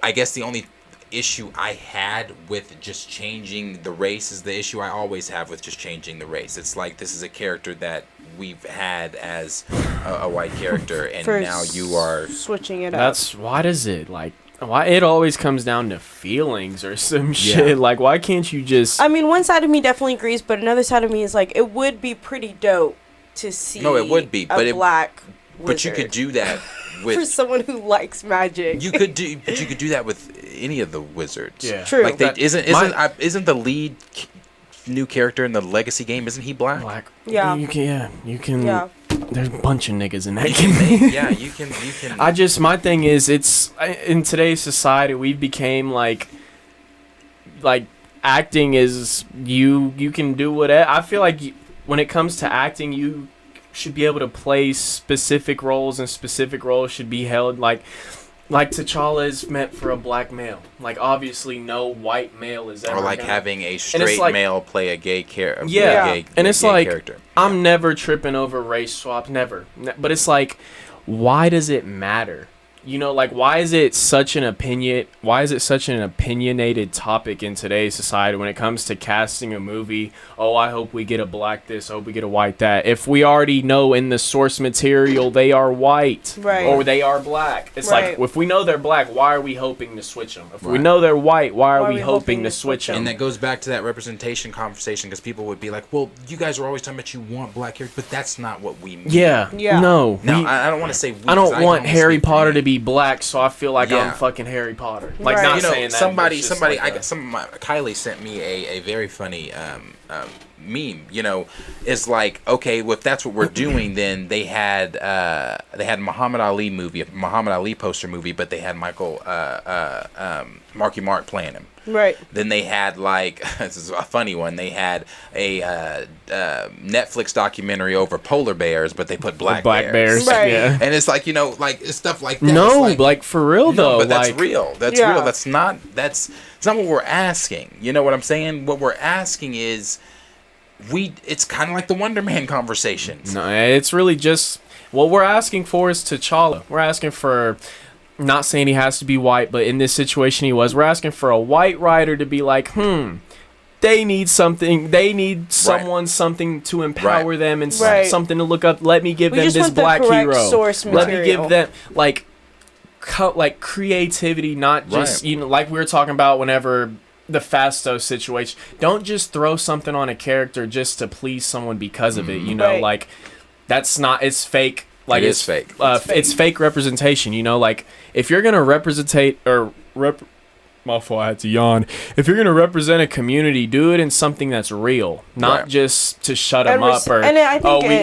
I guess the only issue I had with just changing the race is the issue I always have with just changing the race. It's like this is a character that we've had as a white character, and now you are switching it up. Why does it like? Why it always comes down to feelings or some shit? Like, why can't you just? I mean, one side of me definitely agrees, but another side of me is like, it would be pretty dope to see. No, it would be, but black wizard. But you could do that with for someone who likes magic. But you could do that with any of the wizards. Yeah, true. Like isn't the lead new character in the Legacy game? Isn't he black? Yeah. You can. Yeah. There's a bunch of niggas in that game. Yeah, you can. My thing is, it's in today's society we became like acting is you can do whatever. I feel like when it comes to acting, you should be able to play specific roles, and specific roles should be held like T'Challa is meant for a black male. Like, obviously no white male is ever. Or like having a straight male play a gay character. Yeah, and it's like character. I'm never tripping over race swaps, never. But it's like, why does it matter? You know, like, why is it such an opinionated topic in today's society when it comes to casting a movie? Oh, I hope we get a black this, I hope we get a white that. If we already know in the source material they are white, right, or they are black. It's right. like, if we know they're black, why are we hoping to switch them? If we know they're white, why are we hoping to switch them? And that goes back to that representation conversation, because people would be like, well, you guys are always talking about you want black characters, but that's not what we mean. Yeah. No. Now, I don't want to say I don't want Harry Potter to be black, so I feel like I'm fucking Harry Potter. Like, not saying that. Kylie sent me a very funny meme. You know, it's like, okay, well, if that's what we're doing, then they had Muhammad Ali poster movie, but they had Marky Mark playing him. Right. Then they had, like, this is a funny one, they had a Netflix documentary over polar bears, but they put black bears. Right. Yeah. And it's like, you know, like stuff like that. No, like for real though. But that's like, real. That's real. That's not what we're asking. You know what I'm saying? What we're asking is it's kind of like the Wonder Man conversations. No, it's really just what we're asking for is T'Challa. We're asking for, not saying he has to be white, but in this situation he was. We're asking for a white writer to be like, they need something. They need someone, something to empower them and something to look up. Let me give them this black hero. Let me give them like creativity, not just like we were talking about whenever the Fasto situation. Don't just throw something on a character just to please someone because of it. You know, like that's not. It's fake. Like it's fake. It's fake representation. You know, like if you're gonna my fault, I had to yawn. If you're gonna represent a community, do it in something that's real, not just to shut them up or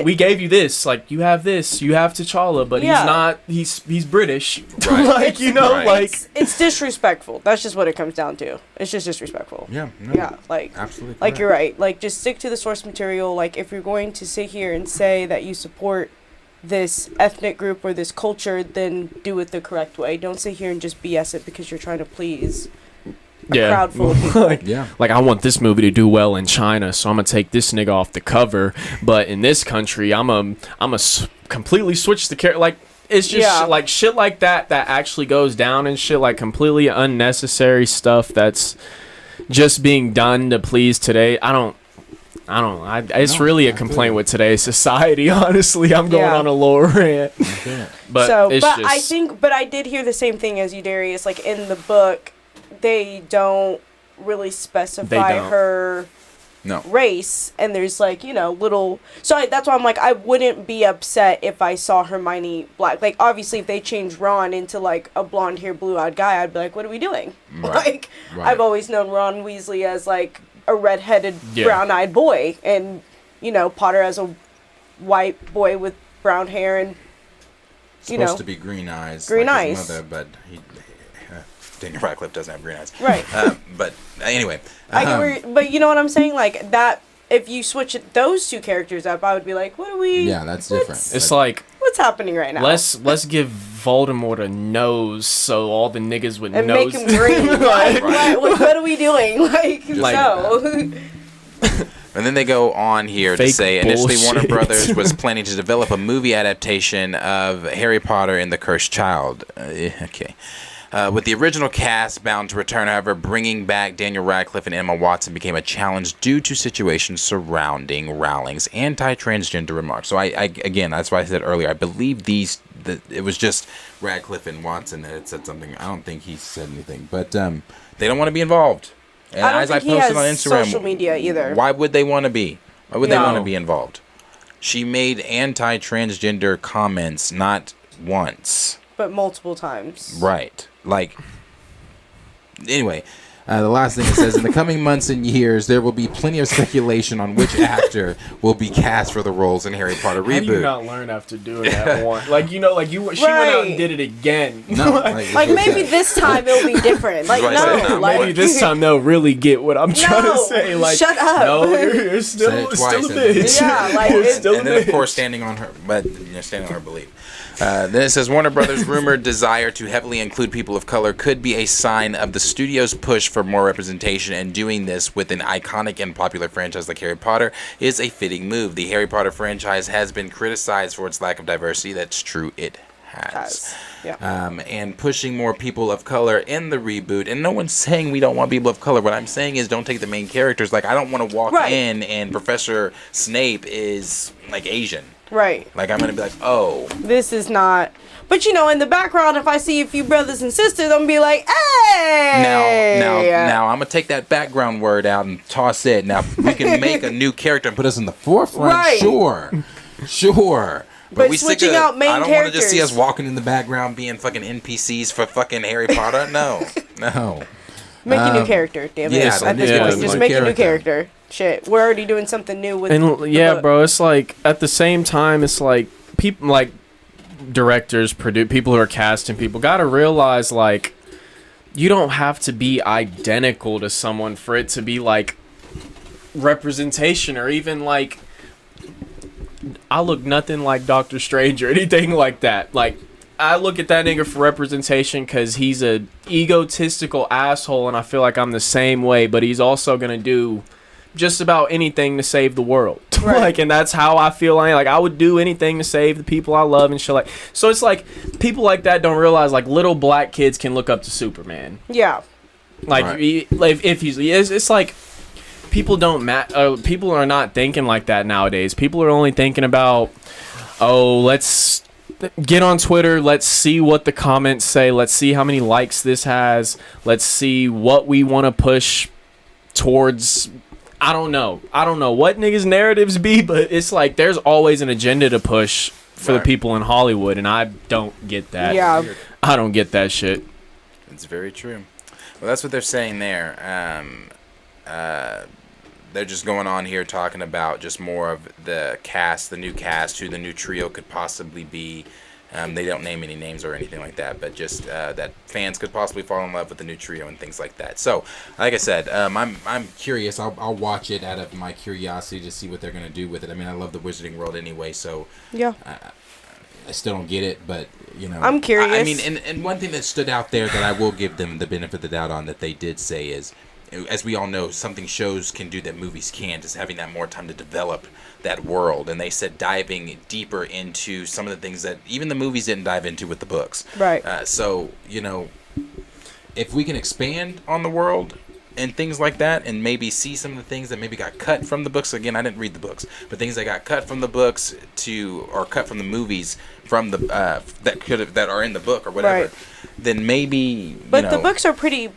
we gave you this. Like you have this, you have T'Challa, but he's not. He's British. Right. Like like it's disrespectful. That's just what it comes down to. It's just disrespectful. Yeah. No, yeah. Like absolutely. Like you're right. Like just stick to the source material. Like if you're going to sit here and say that you support this ethnic group or this culture, then do it the correct way. Don't sit here and just BS it because you're trying to please a crowd full of people. Like I want this movie to do well in China, so I'm gonna take this nigga off the cover. But in this country, I'm a completely switch the character. Like it's just like shit like that actually goes down and shit, like completely unnecessary stuff that's just being done to please today. It's really a complaint with today's society. Honestly, I'm going on a lower rant. But I did hear the same thing as you, Darius. Like in the book, they don't really specify her race, and there's like little. So that's why I'm like, I wouldn't be upset if I saw Hermione black. Like obviously, if they change Ron into like a blonde hair, blue eyed guy, I'd be like, what are we doing? Like I've always known Ron Weasley as like a red-headed, brown-eyed boy, and Potter as a white boy with brown hair and supposed to be green eyes, green like eyes. His mother, but Daniel Radcliffe doesn't have green eyes, right? But anyway, but you know what I'm saying, like that. If you switch those two characters up, I would be like, what are we? Yeah, that's different. It's like what's happening right now? Let's give Voldemort a nose so all the niggas would and nose. Make him green. What are we doing? And then they go on here to say initially Warner Brothers was planning to develop a movie adaptation of Harry Potter and the Cursed Child. With the original cast bound to return, however, bringing back Daniel Radcliffe and Emma Watson became a challenge due to situations surrounding Rowling's anti-transgender remarks. So again, that's why I said earlier, I believe it was just Radcliffe and Watson that had said something. I don't think he said anything, but they don't want to be involved. And I don't think he has social media either. Why would they want to be? Why would they want to be involved? She made anti-transgender comments not once, but multiple times. Right. Like, anyway, the last thing it says, in the coming months and years, there will be plenty of speculation on which actor will be cast for the roles in Harry Potter Reboot. How do you not learn after doing that one? She went out and did it again. No, like maybe this time it'll be different. Like maybe this time they'll really get what I'm trying to say. Like, shut up. No, you're still a bitch. Yeah, and then of course standing on her belief. Then it says Warner Brothers' rumored desire to heavily include people of color could be a sign of the studio's push for more representation, and doing this with an iconic and popular franchise like Harry Potter is a fitting move. The Harry Potter franchise has been criticized for its lack of diversity. That's true, it has. Yeah. And pushing more people of color in the reboot, and no one's saying we don't want people of color. What I'm saying is don't take the main characters. Like I don't want to walk in and Professor Snape is like Asian. Right. Like, I'm going to be like, oh. This is not. But, in the background, if I see a few brothers and sisters, I'm going to be like, hey! Now, I'm going to take that background word out and toss it. Now, we can make a new character and put us in the forefront. Right. Sure. But we switching out main characters. I don't want to just see us walking in the background being fucking NPCs for fucking Harry Potter. No. Make a new character, damn it. At this point, just make a new character. Shit, we're already doing something new with. And bro, it's like at the same time, it's like people like directors, people who are casting people gotta realize like you don't have to be identical to someone for it to be like representation, or even like I look nothing like Doctor Strange or anything like that. Like I look at that nigga for representation because he's a egotistical asshole, and I feel like I'm the same way. But he's also gonna do just about anything to save the world. Right. Like, and that's how I feel. Like I would do anything to save the people I love and shit. Like, so it's like people like that don't realize like little black kids can look up to Superman. Yeah. Like if he's, it's like people people are not thinking like that nowadays. People are only thinking about, oh, let's get on Twitter, let's see what the comments say, let's see how many likes this has, let's see what we want to push towards. I don't know what niggas' narratives be, but it's like there's always an agenda to push for the people in Hollywood, and I don't get that. Yeah. I don't get that shit. It's very true. Well, that's what they're saying there. They're just going on here talking about just more of the cast, the new cast, who the new trio could possibly be. They don't name any names or anything like that, but just that fans could possibly fall in love with the new trio and things like that. So, like I said, I'm curious. I'll watch it out of my curiosity to see what they're gonna do with it. I mean, I love the Wizarding World anyway, so yeah. I still don't get it, but you know, I'm curious. I mean, and one thing that stood out there that I will give them the benefit of the doubt on that they did say is, as we all know, something shows can do that movies can't is having that more time to develop that world. And they said diving deeper into some of the things that even the movies didn't dive into with the books. Right. So, you know, if we can expand on the world and things like that and maybe see some of the things that maybe got cut from the books. Again, I didn't read the books, but things that got cut from the books or cut from the movies from the that are in the book or whatever. Right. Then maybe the books are pretty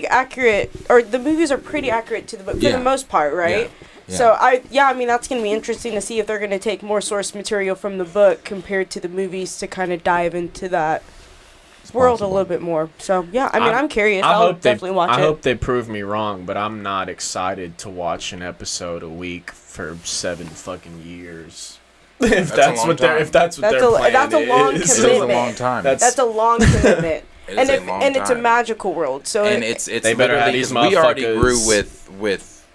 accurate, or the movies are pretty accurate to the book for the most part, right? Yeah. So I mean that's gonna be interesting to see if they're gonna take more source material from the book compared to the movies to kind of dive into that world a little bit more. So yeah, I mean I'm curious. I'll definitely watch it. I hope they prove me wrong, but I'm not excited to watch an episode a week for 7 fucking years. If that's what their plan is. That's a long commitment. It's a long time. That's a long commitment. And it's a magical world. So it's they better have these motherfuckers. We already grew with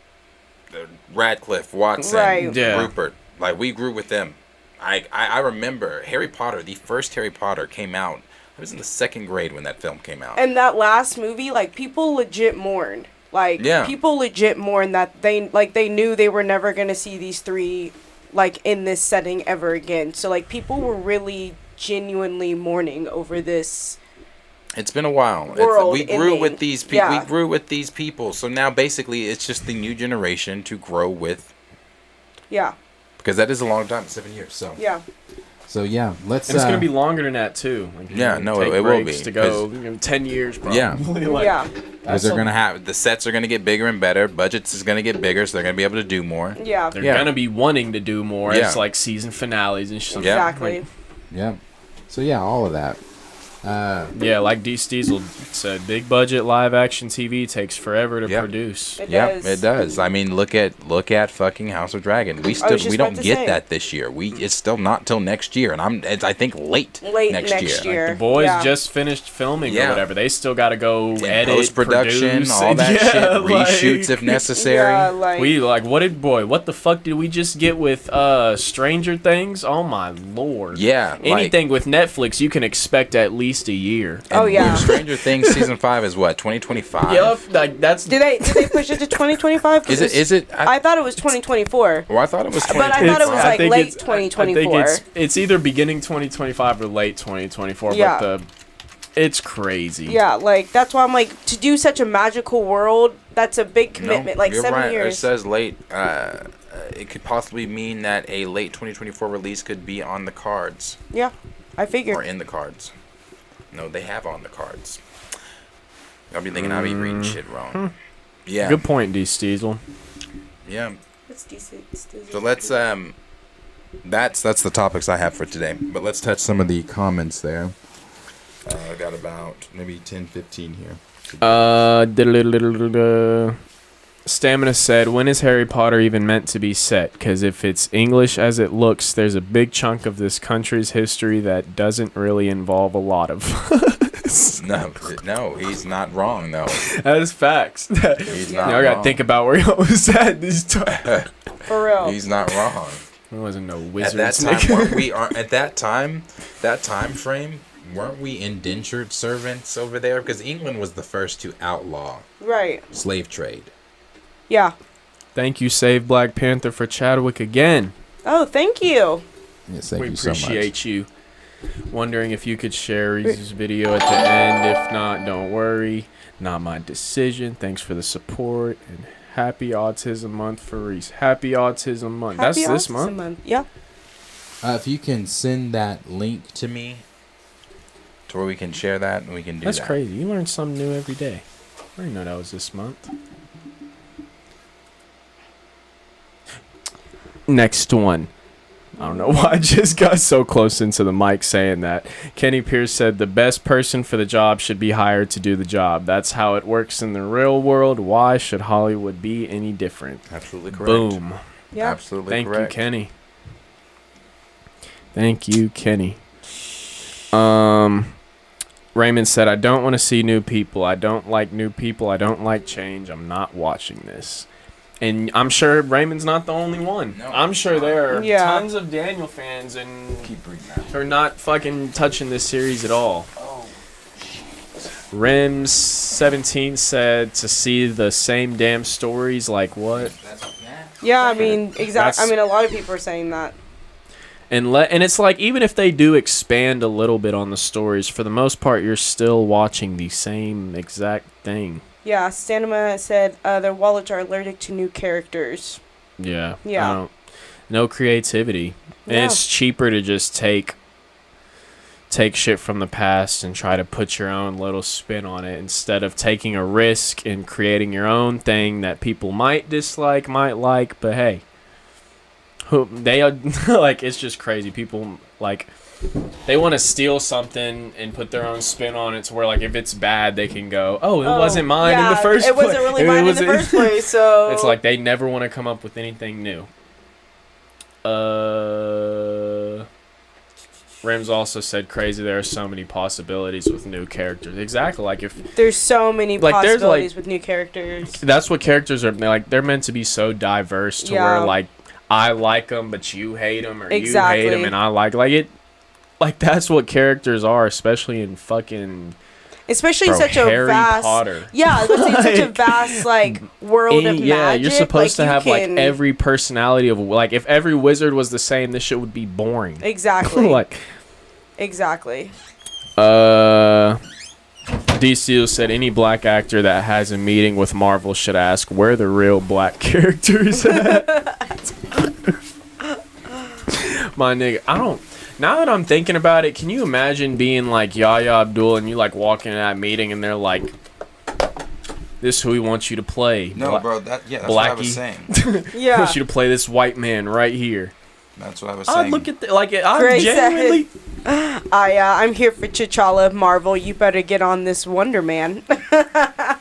Radcliffe, Watson, Rupert. Like we grew with them. I remember Harry Potter. The first Harry Potter came out. I was in the 2nd grade when that film came out. And that last movie, like people legit mourned. Like people legit mourned that they knew they were never gonna see these 3 like in this setting ever again. So like people were really genuinely mourning over this. It's been a while. We grew with these people. Yeah. We grew with these people. So now basically it's just the new generation to grow with. Yeah. Because that is a long time, 7 years. So yeah. So yeah, let's. And it's gonna be longer than that too. Like, it will be. To go 10 years probably. Yeah. Yeah. Because they're gonna have the sets are gonna get bigger and better. Budgets is gonna get bigger, so they're gonna be able to do more. Yeah. They're gonna be wanting to do more. Yeah. It's like season finales and shit. Exactly. Yeah. So yeah, all of that. Like D. Steezel said, big budget live action TV takes forever to produce. It does. It does. I mean, look at fucking House of Dragon. We don't get that this year. It's still not till next year, and I think late next year. Like the boys just finished filming or whatever. They still got to go edit, post-production, all that shit, reshoots if necessary. Yeah, what the fuck did we just get with Stranger Things? Oh my lord. Yeah. Anything with Netflix, you can expect at least a year. And Stranger Things season 5 is what, 2025? Yep, that's. Did they push it to 2025? Is it? I thought it was 2024. Well, I thought it was 2024. But I thought it was like late 2024. I think it's either beginning 2025 or late 2024. Yeah. But it's crazy. Yeah, like that's why I'm like, to do such a magical world, that's a big commitment. Like 7 years. It says late. It could possibly mean that a late 2024 release could be on the cards. Yeah, I figured. Or in the cards. No, they have on the cards. I'll be thinking I'll be reading shit wrong. Yeah. Good point, D. Steezel. Yeah. It's decent. So let's that's the topics I have for today. But let's touch some of the comments there. I got about maybe 10, 15 here. Stamina said, when is Harry Potter even meant to be set? Because if it's English as it looks, there's a big chunk of this country's history that doesn't really involve a lot of. No, he's not wrong, though. That is facts. He's not wrong. I got to think about where he was at this time. For real. He's not wrong. There wasn't no wizards. At that time, that time frame, weren't we indentured servants over there? Because England was the first to outlaw slave trade. Yeah. Thank you, Save Black Panther, for Chadwick again. Oh, thank you. Yes, thank you so much. We appreciate you. Wondering if you could share Reese's video at the end. If not, don't worry. Not my decision. Thanks for the support. And Happy Autism Month for Reese. Happy Autism Month. Happy That's this Autism month? Yeah. If you can send that link to me to where we can share that, and we can do That's that. crazy. You learn something new every day. I didn't know that was this month. Next one. I don't know why I just got so close into the mic saying that. Kenny Pierce said the best person for the job should be hired to do the job. That's how it works in the real world. Why should Hollywood be any different? Absolutely correct. Boom. Yeah. Absolutely Thank correct. you, Kenny. Thank you, Kenny. Raymond said, I don't want to see new people. I don't like new people. I don't like change. I'm not watching this. And I'm sure Raymond's not the only one. No, I'm sure there are tons of Daniel fans and who are not fucking touching this series at all. Oh. Rims17 said to see the same damn stories, like what? Yeah, I mean, exactly. I mean, a lot of people are saying that. And it's like, even if they do expand a little bit on the stories, for the most part, you're still watching the same exact thing. Yeah, Stanima said their wallets are allergic to new characters. Yeah. Yeah. No creativity. And Yeah. it's cheaper to just take shit from the past and try to put your own little spin on it instead of taking a risk and creating your own thing that people might dislike, might like, but hey. They are like, it's just crazy. People like, they want to steal something and put their own spin on it to where, like, if it's bad, they can go, oh, it wasn't mine in the first place. It wasn't really mine in the first place, so... It's like they never want to come up with anything new. Rims also said, crazy, there are so many possibilities with new characters. Exactly, like if... There's so many like, possibilities with new characters. That's what characters are, like, they're meant to be so diverse to where, like, I like them, but you hate them, or you hate them, and I like it. Like, that's what characters are, especially in fucking... Especially in such Harry a vast... Potter. Yeah, let's say in such a vast, like, world of magic. Yeah, you're supposed to have, like, can... every personality of... Like, if every wizard was the same, this shit would be boring. Exactly. Like... Exactly. DCU said, any black actor that has a meeting with Marvel should ask where the real black characters at. My nigga, I don't... Now that I'm thinking about it, can you imagine being like Yahya Abdul and you like walking in that meeting and they're like, this is who we want you to play. No, bro, that's Blackie. what I was saying. Yeah. I want you to play this white man right here. That's what I was saying. I look at I genuinely... I'm here for T'Challa, Marvel. You better get on this Wonder Man. Yeah.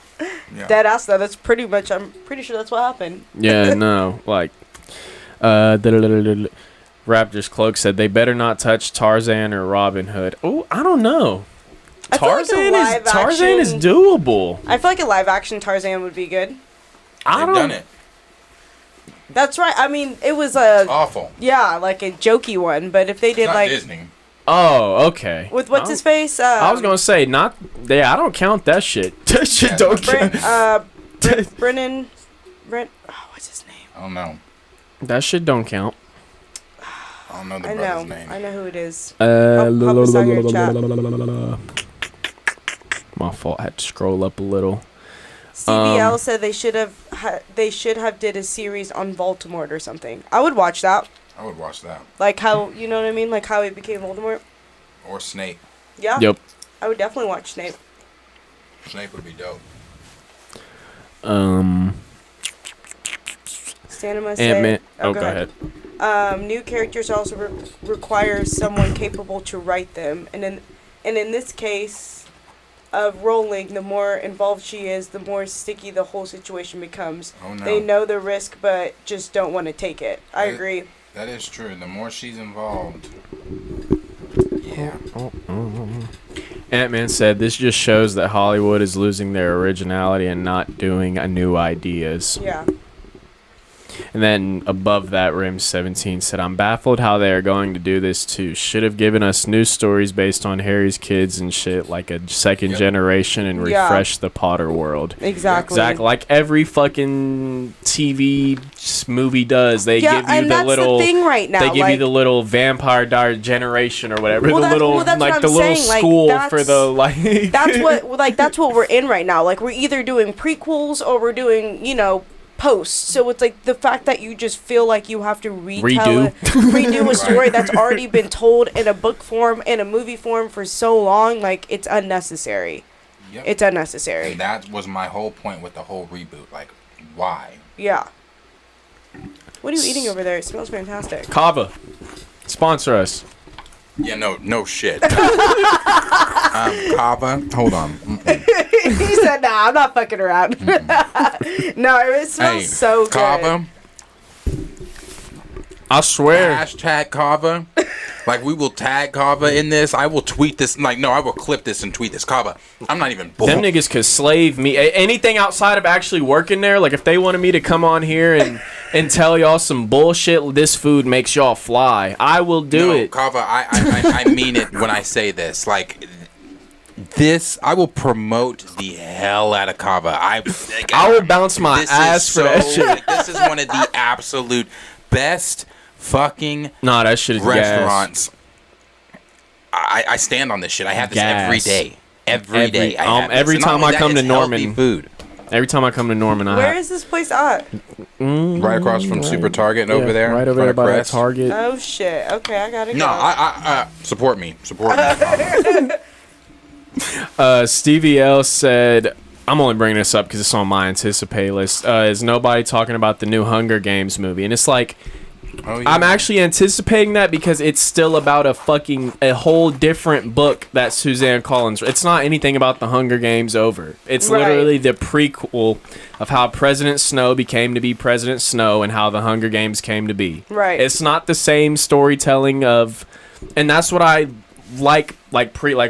Dead ass though. That's pretty much. I'm pretty sure that's what happened. Yeah, no, like, Raptor's Cloak said they better not touch Tarzan or Robin Hood. Oh, I don't know. Tarzan is doable. I feel like a live action Tarzan would be good. They've done it. That's right. I mean, it was a awful. Yeah, like a jokey one. But if they did Not like Disney. Oh, okay. With what's his face? I was gonna say not. Yeah, I don't count that shit. That shit don't count. Brennan. What's his name? I don't know. That shit don't count. I don't know the brother's name. I know who it is. My fault. I had to scroll up a little. CBL said they should have did a series on Voldemort or something. I would watch that. I would watch that. Like how, you know what I mean? Like how he became Voldemort. Or Snape. Yeah. Yep. I would definitely watch Snape. Snape would be dope. Stanima said. Go ahead. New characters also require someone capable to write them, and in this case of Rowling, the more involved she is, the more sticky the whole situation becomes. Oh, no. They know the risk, but just don't want to take it. I agree. That is true. The more she's involved, yeah. Ant-Man said, this just shows that Hollywood is losing their originality and not doing new ideas. Yeah. And then above that, Rim17 said, I'm baffled how they are going to do this too. Should have given us new stories based on Harry's kids and shit, like a second generation, and refresh the Potter world. Exactly. Like every fucking TV movie does. They give you the little thing right now. They give you the little Vampire Diary generation or whatever. Well, the little like the little saying. school like, for the like that's what we're in right now. Like we're either doing prequels or we're doing, post. So it's like the fact that you just feel like you have to redo a story that's already been told in a book form and a movie form for so long, like it's unnecessary. Yep. It's unnecessary. And that was my whole point with the whole reboot. Like, why? Yeah. What are you eating over there? It smells fantastic. Kava, sponsor us. Yeah, no shit. Kava, hold on. He said, "Nah, I'm not fucking around." No, it smells so good. Kava. I swear. Hashtag Kava. Like, we will tag Kava in this. I will tweet this. Like, no, I will clip this and tweet this. Kava, I'm not even bull. Them niggas could slave me. Anything outside of actually working there, like if they wanted me to come on here and tell y'all some bullshit, this food makes y'all fly, I will do it. Kava, I mean it when I say this. Like, this, I will promote the hell out of Kava. I will bounce my ass for that shit. Like, this is one of the absolute best fucking that shit is restaurants. I stand on this shit. I have this every day. Every day. Every time I come to Norman. Food. Every time I come to Norman, Where is this place at? Right across from Super Target over there. Right over there by that Target. Oh shit. Okay, I gotta go. No, I support me. Support me. Stevie L said, I'm only bringing this up because it's on my anticipate list. Is nobody talking about the new Hunger Games movie? And it's like, I'm actually anticipating that because it's still about a whole different book that Suzanne Collins. It's not anything about the Hunger Games over. It's literally the prequel of how President Snow became to be President Snow and how the Hunger Games came to be. Right. It's not the same storytelling of, and that's what I like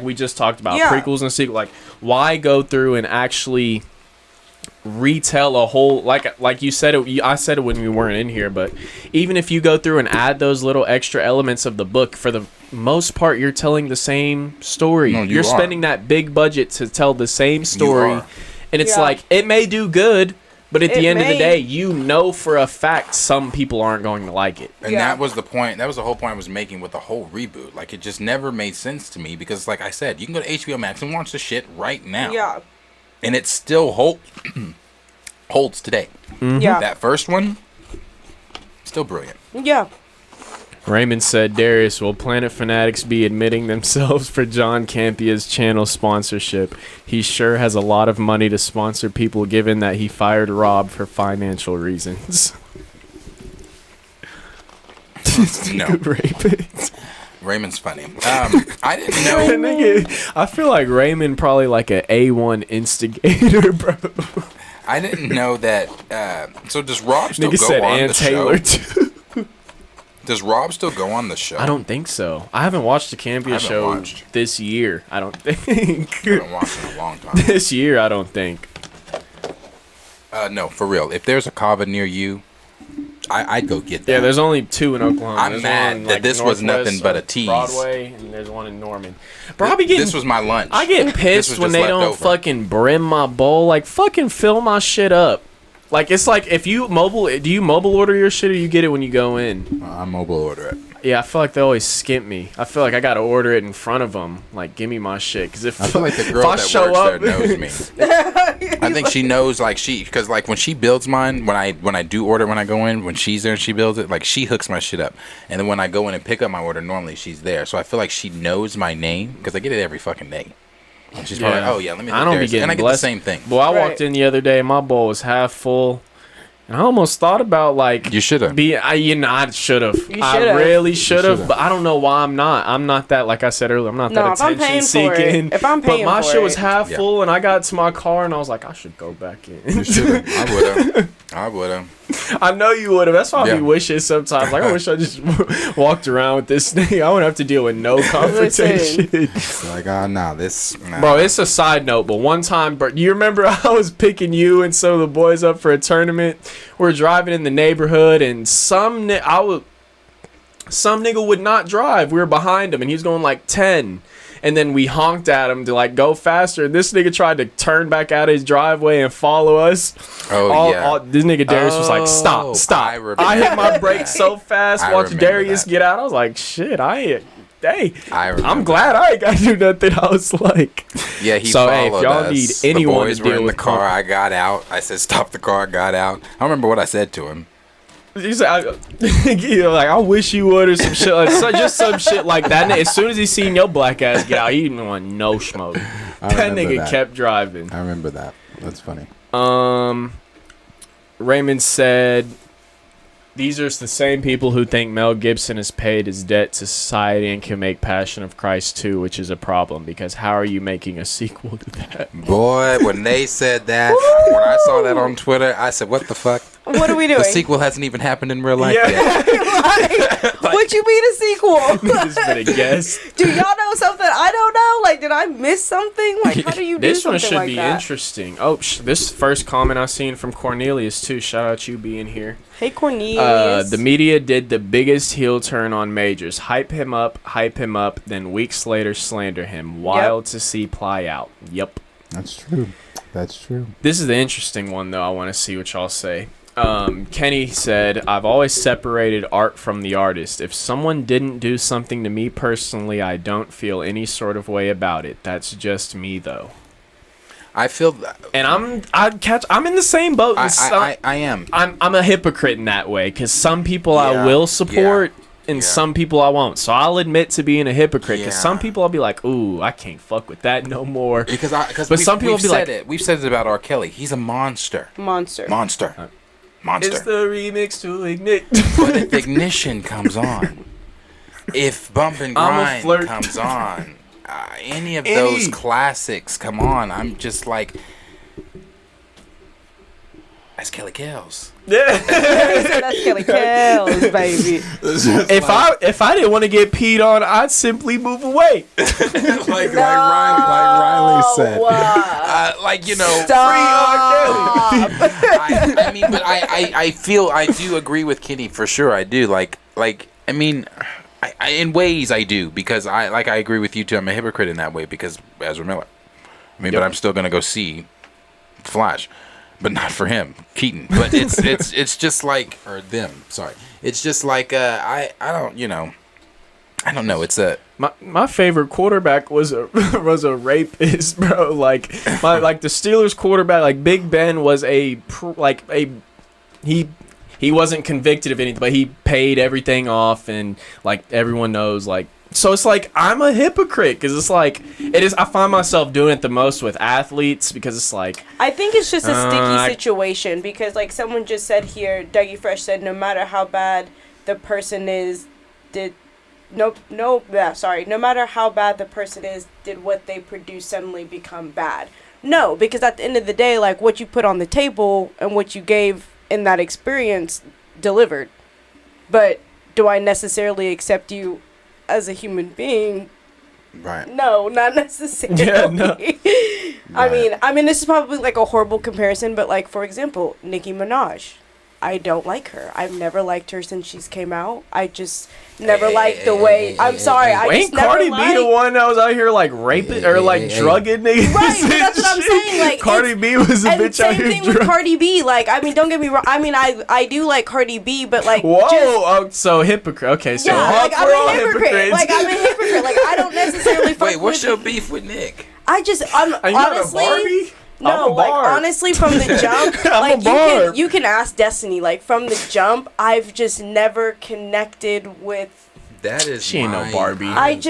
we just talked about, prequels and sequels. Like, why go through and actually retell a whole, like you said it, I said it when we weren't in here, but even if you go through and add those little extra elements of the book, for the most part you're telling the same story. You're spending that big budget to tell the same story, and it's like, it may do good, but at the end of the day, you know for a fact some people aren't going to like it. And that was the point. That was the whole point I was making with the whole reboot. Like, it just never made sense to me because, like I said, you can go to HBO Max and watch the shit right now. Yeah. And it still holds today. Mm-hmm. Yeah. That first one, still brilliant. Yeah. Raymond said, Darius, will Planet Fanatics be admitting themselves for John Campia's channel sponsorship? He sure has a lot of money to sponsor people, given that he fired Rob for financial reasons. No. Raymond's funny. I didn't know. I feel like Raymond probably like an A1 instigator, bro. I didn't know that. So does Rob still Nigga go said on Ann the Taylor show? Does Rob still go on the show? I don't think so. I haven't watched the Campia show this year. I don't think. I haven't watched it in a long time. This year, I don't think. No, for real. If there's a Kava near you, I'd go get that. Yeah, there's only 2 in Oklahoma. I'm mad that this was nothing but a tease. Broadway, and there's one in Norman. Bro, I be getting, this was my lunch. I get pissed when they don't fucking brim my bowl. Like, fucking fill my shit up. Like, it's like, if you do you mobile order your shit or you get it when you go in? I mobile order it. Yeah, I feel like they always skimp me. I feel like I gotta order it in front of them. Like, give me my shit. Because I feel like the girl that works there knows me. I think she knows, like, because like when she builds mine, when I do order when I go in, when she's there and she builds it, like, she hooks my shit up. And then when I go in and pick up my order, normally she's there. So I feel like she knows my name because I get it every fucking day. And she's probably like, oh yeah, let me. I don't be getting and I get the same thing. Well, I walked in the other day, my bowl was half full. And I almost thought about, like, you should have. I should have. I really should have, but I don't know why I'm not. I'm not that, like I said earlier, I'm not that attention seeking. If I'm paying for it. But my shit was half full, and I got to my car, and I was like, I should go back in. You should have. I would have. I know you would have. That's why I be wishing sometimes. Like, I wish I just walked around with this thing. I wouldn't have to deal with no confrontation. Like, nah. Bro, it's a side note, but one time, bro, you remember I was picking you and some of the boys up for a tournament? We're driving in the neighborhood, and some nigga would not drive. We were behind him, and he was going like 10. And then we honked at him to, like, go faster. This nigga tried to turn back out of his driveway and follow us. This nigga Darius was like, stop. I hit my brakes so fast. Watch Darius get out. I was like, shit, hey, I'm remember. glad I ain't got to do nothing. I was like, Yeah, he so hey, if followed y'all us. need anyone The boys to were deal in the with car. I got out. I said, "Stop the car." I got out. I don't remember what I said to him. You said, you know, like, I wish you would, or some shit, like, just some shit like that. And as soon as he seen your black ass get out, he didn't want no smoke. That nigga kept driving. I remember that. That's funny. Raymond said, these are the same people who think Mel Gibson has paid his debt to society and can make Passion of Christ 2, which is a problem, because how are you making a sequel to that? Boy, when they said that, when I saw that on Twitter, I said, what the fuck? What are we doing? The sequel hasn't even happened in real life yet. What you mean a sequel? It's been a guess. Do y'all know something I don't know? Like, did I miss something? Like, how do you do this something one should like be that? interesting. Oh, this first comment I seen from Cornelius too. Shout out you being here. Hey, Cornelius. The media did the biggest heel turn on Majors. Hype him up, then weeks later slander him. Wild to see play out. Yep. That's true. That's true. This is the interesting one, though. I want to see what y'all say. Kenny said, I've always separated art from the artist. If someone didn't do something to me personally, I don't feel any sort of way about it. That's just me, though. I feel and I'm in the same boat. I am. I'm a hypocrite in that way, because some people I will support and some people I won't. So I'll admit to being a hypocrite, because some people I'll be like, ooh, I can't fuck with that no more. But some people will be like, we've said it about R. Kelly. He's a monster. Monster. It's the remix to Ignite. But if Ignition comes on, if Bump and Grind comes on, any of those classics come on, I'm just like, that's Kelly Kells. Yeah. That's Kelly Kells, baby. If I didn't want to get peed on, I'd simply move away. like Riley said. Like, you know, Stop. free R. Kelly. I mean, but I do agree with Kenny for sure. I do. Like I mean, in ways I do, because I agree with you too. I'm a hypocrite in that way, because Ezra Miller. I mean, but I'm still gonna go see Flash. But not for him, Keaton. But it's just like, or them. Sorry, it's just like I don't know. It's a my favorite quarterback was a rapist, bro. Like the Steelers quarterback, like Big Ben was he wasn't convicted of anything, but he paid everything off, and like everyone knows, like. So it's like I'm a hypocrite, because it's like it is. I find myself doing it the most with athletes, because it's like I think it's just a sticky situation, because like someone just said here, Dougie Fresh said, no matter how bad the person is, no matter how bad the person is, did what they produce suddenly become bad? No, because at the end of the day, like what you put on the table and what you gave in that experience delivered. But do I necessarily accept you as a human being? Right. No, not necessarily. Yeah, no. I mean, this is probably like a horrible comparison, but like, for example, Nicki Minaj. I don't like her. I've never liked her since she's came out. I just never liked the way. I'm sorry. I just never Cardi B the one that was out here like raping or like drugging niggas? Right, but that's what I'm saying. Like Cardi B was a bitch out here. Same thing with Cardi B. Like, I mean, don't get me wrong. I mean, I do like Cardi B, but like, whoa, so hypocrite. Okay, so like I'm a hypocrite. Like I'm a hypocrite. Like I don't necessarily. Wait, what's your beef with Nick? I'm honestly. Barbie? No, like honestly, from the jump, like you can ask Destiny. Like from the jump, I've just never connected with. That is she ain't no Barbie. I'm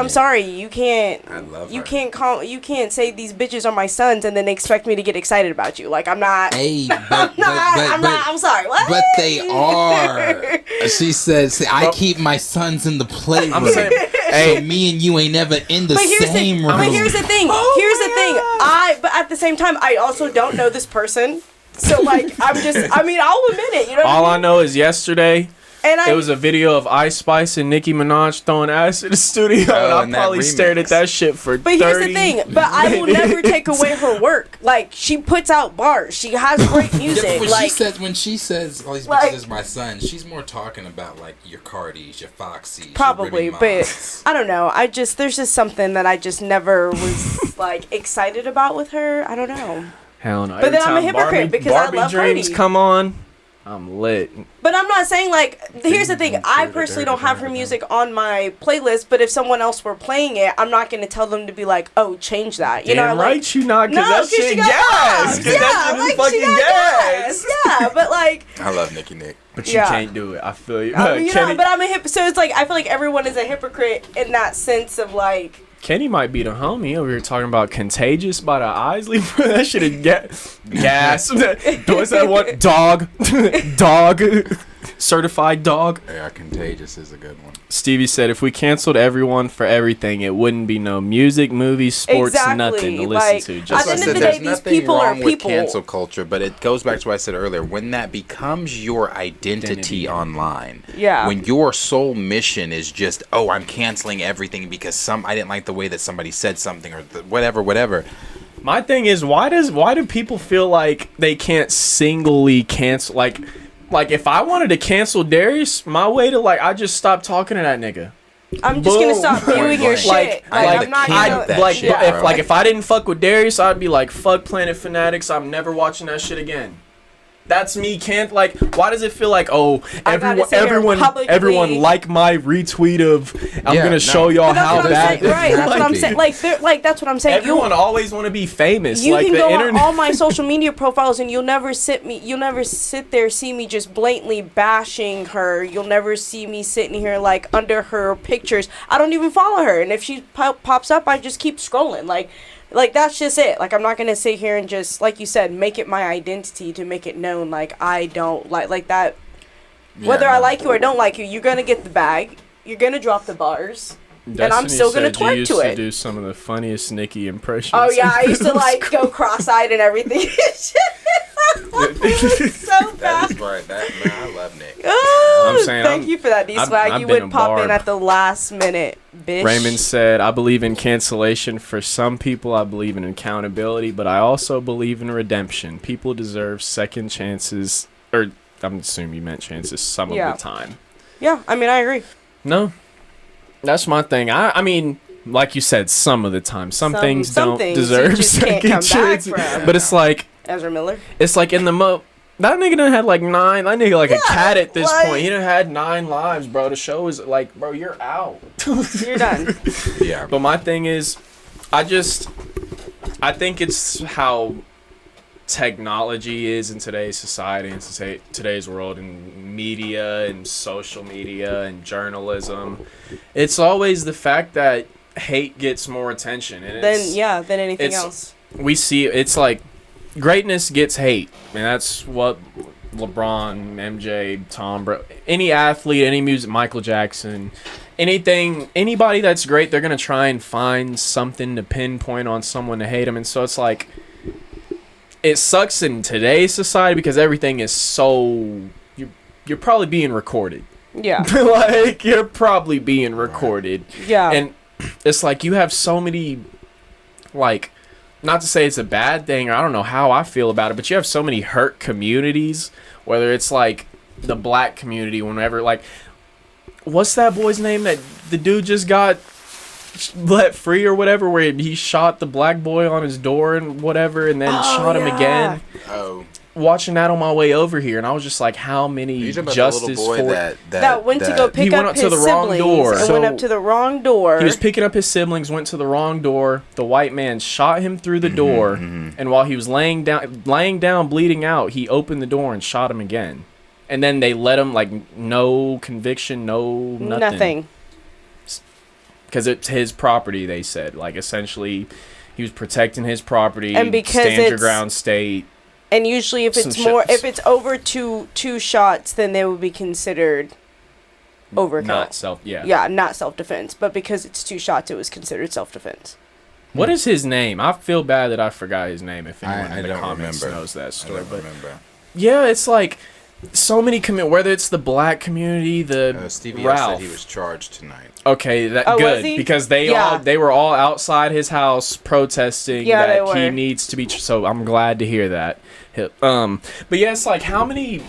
sorry. You can't. I love you her. You can't say these bitches are my sons and then expect me to get excited about you. Like I'm not. Hey, I'm sorry. What? But they are. She says, "I keep my sons in the playroom." I'm saying, hey, so me and you ain't never in the same room. But here's the thing. But at the same time, I also don't know this person. So like, I'll admit it. You know. All I know is yesterday. And it was a video of Ice Spice and Nicki Minaj throwing ass in the studio, and I probably stared at that shit for 30 But here's the thing, I will never take away her work. Like, she puts out bars. She has great music. When she says all these bitches is my son, she's more talking about like your Cardis, your Foxies, probably, your but I don't know. There's just something that I just never was like excited about with her. I don't know. Hell no. But then I'm a hypocrite because Barbie I love dreams Cardi. come on. I'm lit. But I'm not saying, like, here's the thing. I personally don't have her music on my playlist, but if someone else were playing it, I'm not going to tell them to be like, oh, change that. You Damn know, right like, you not, because that shit gas. Because that shit is fucking gas. Yeah, but like... I love Nicki Nick. But you can't do it. I feel you. I mean, you know, but I'm a hypocrite. So it's like, I feel like everyone is a hypocrite in that sense of like... Kenny might be the homie over here talking about Contagious by the Isley. That shit is gas. What's that one? Dog. Certified dog. Yeah, Contagious is a good one. Stevie said, if we canceled everyone for everything, it wouldn't be no music, movies, sports, nothing to listen to. Just at the end of the day, these people are people. With cancel culture, but it goes back to what I said earlier. When that becomes your identity online, when your sole mission is just, oh, I'm canceling everything because I didn't like the way that somebody said something or whatever. My thing is, why do people feel like they can't singly cancel? Like if I wanted to cancel Darius, my way to I just stop talking to that nigga. I'm just gonna stop viewing your shit. I'm not gonna. If I didn't fuck with Darius, I'd be like, fuck Planet Fanatics. I'm never watching that shit again. That's me. Why does it feel like, oh, everyone like my retweet of I'm gonna show y'all how bad. Right, that's what I'm saying. That's what I'm saying. Everyone always want to be famous. You can go on all my social media profiles and you'll never sit there see me just blatantly bashing her. You'll never see me sitting here under her pictures. I don't even follow her, and if she pops up, I just keep scrolling. Like that's just it. I'm not gonna sit here and just, like you said, make it my identity to make it known. I don't like that. Whether I like you or don't like you, you're gonna get the bag. You're gonna drop the bars, and I'm still gonna twerk you used to it. To do some of the funniest Nicki impressions. Oh yeah, I used to go cross-eyed and everything. It was so bad. That's right. Man, I love Nick. Oh, thank you for that, D-Swag. You would pop in at the last minute, bitch. Raymond said, I believe in cancellation. For some people, I believe in accountability, but I also believe in redemption. People deserve second chances, or I'm assuming you meant chances some of the time. Yeah, I mean, I agree. No, that's my thing. I mean, like you said, some of the time. Some things don't deserve second chances. But it's like... Ezra Miller. It's like in the that nigga done had 9. That nigga a cat at this point. He done had 9 lives, bro. The show is bro, you're out. You're done. Yeah. But my thing is, I think it's how technology is in today's society and today's world, and media and social media and journalism. It's always the fact that hate gets more attention, and than anything else. We see it's greatness gets hate, and that's what LeBron, MJ, Tom Brady, any athlete, any music, Michael Jackson, anybody that's great, they're gonna try and find something to pinpoint on someone to hate them, and so it's it sucks in today's society because everything is so you're probably being recorded. Yeah, you're probably being recorded. Yeah, and it's you have so many not to say it's a bad thing, or I don't know how I feel about it, but you have so many hurt communities, whether it's the black community, whenever, what's that boy's name that the dude just got let free or whatever, where he shot the black boy on his door and whatever, and then shot him again. Oh. Watching that on my way over here, and I was just how many justice for that went to go pick up his siblings and went up to the wrong door. He was picking up his siblings, went to the wrong door. The white man shot him through the door, and while he was laying down, bleeding out, he opened the door and shot him again. And then they let him no conviction, nothing. Because it's his property, they said. Essentially, he was protecting his property. And because stand your ground state. And usually, if it's over two shots, then they would be considered overkill. Not self-defense. But because it's 2 shots, it was considered self-defense. What is his name? I feel bad that I forgot his name. If anyone in the comments knows that story, yeah, it's so many whether it's the black community, the Stevie Ralph. Said he was charged tonight. Okay, good, because they were all outside his house protesting that he needs to be. So I'm glad to hear that. But yeah, it's how many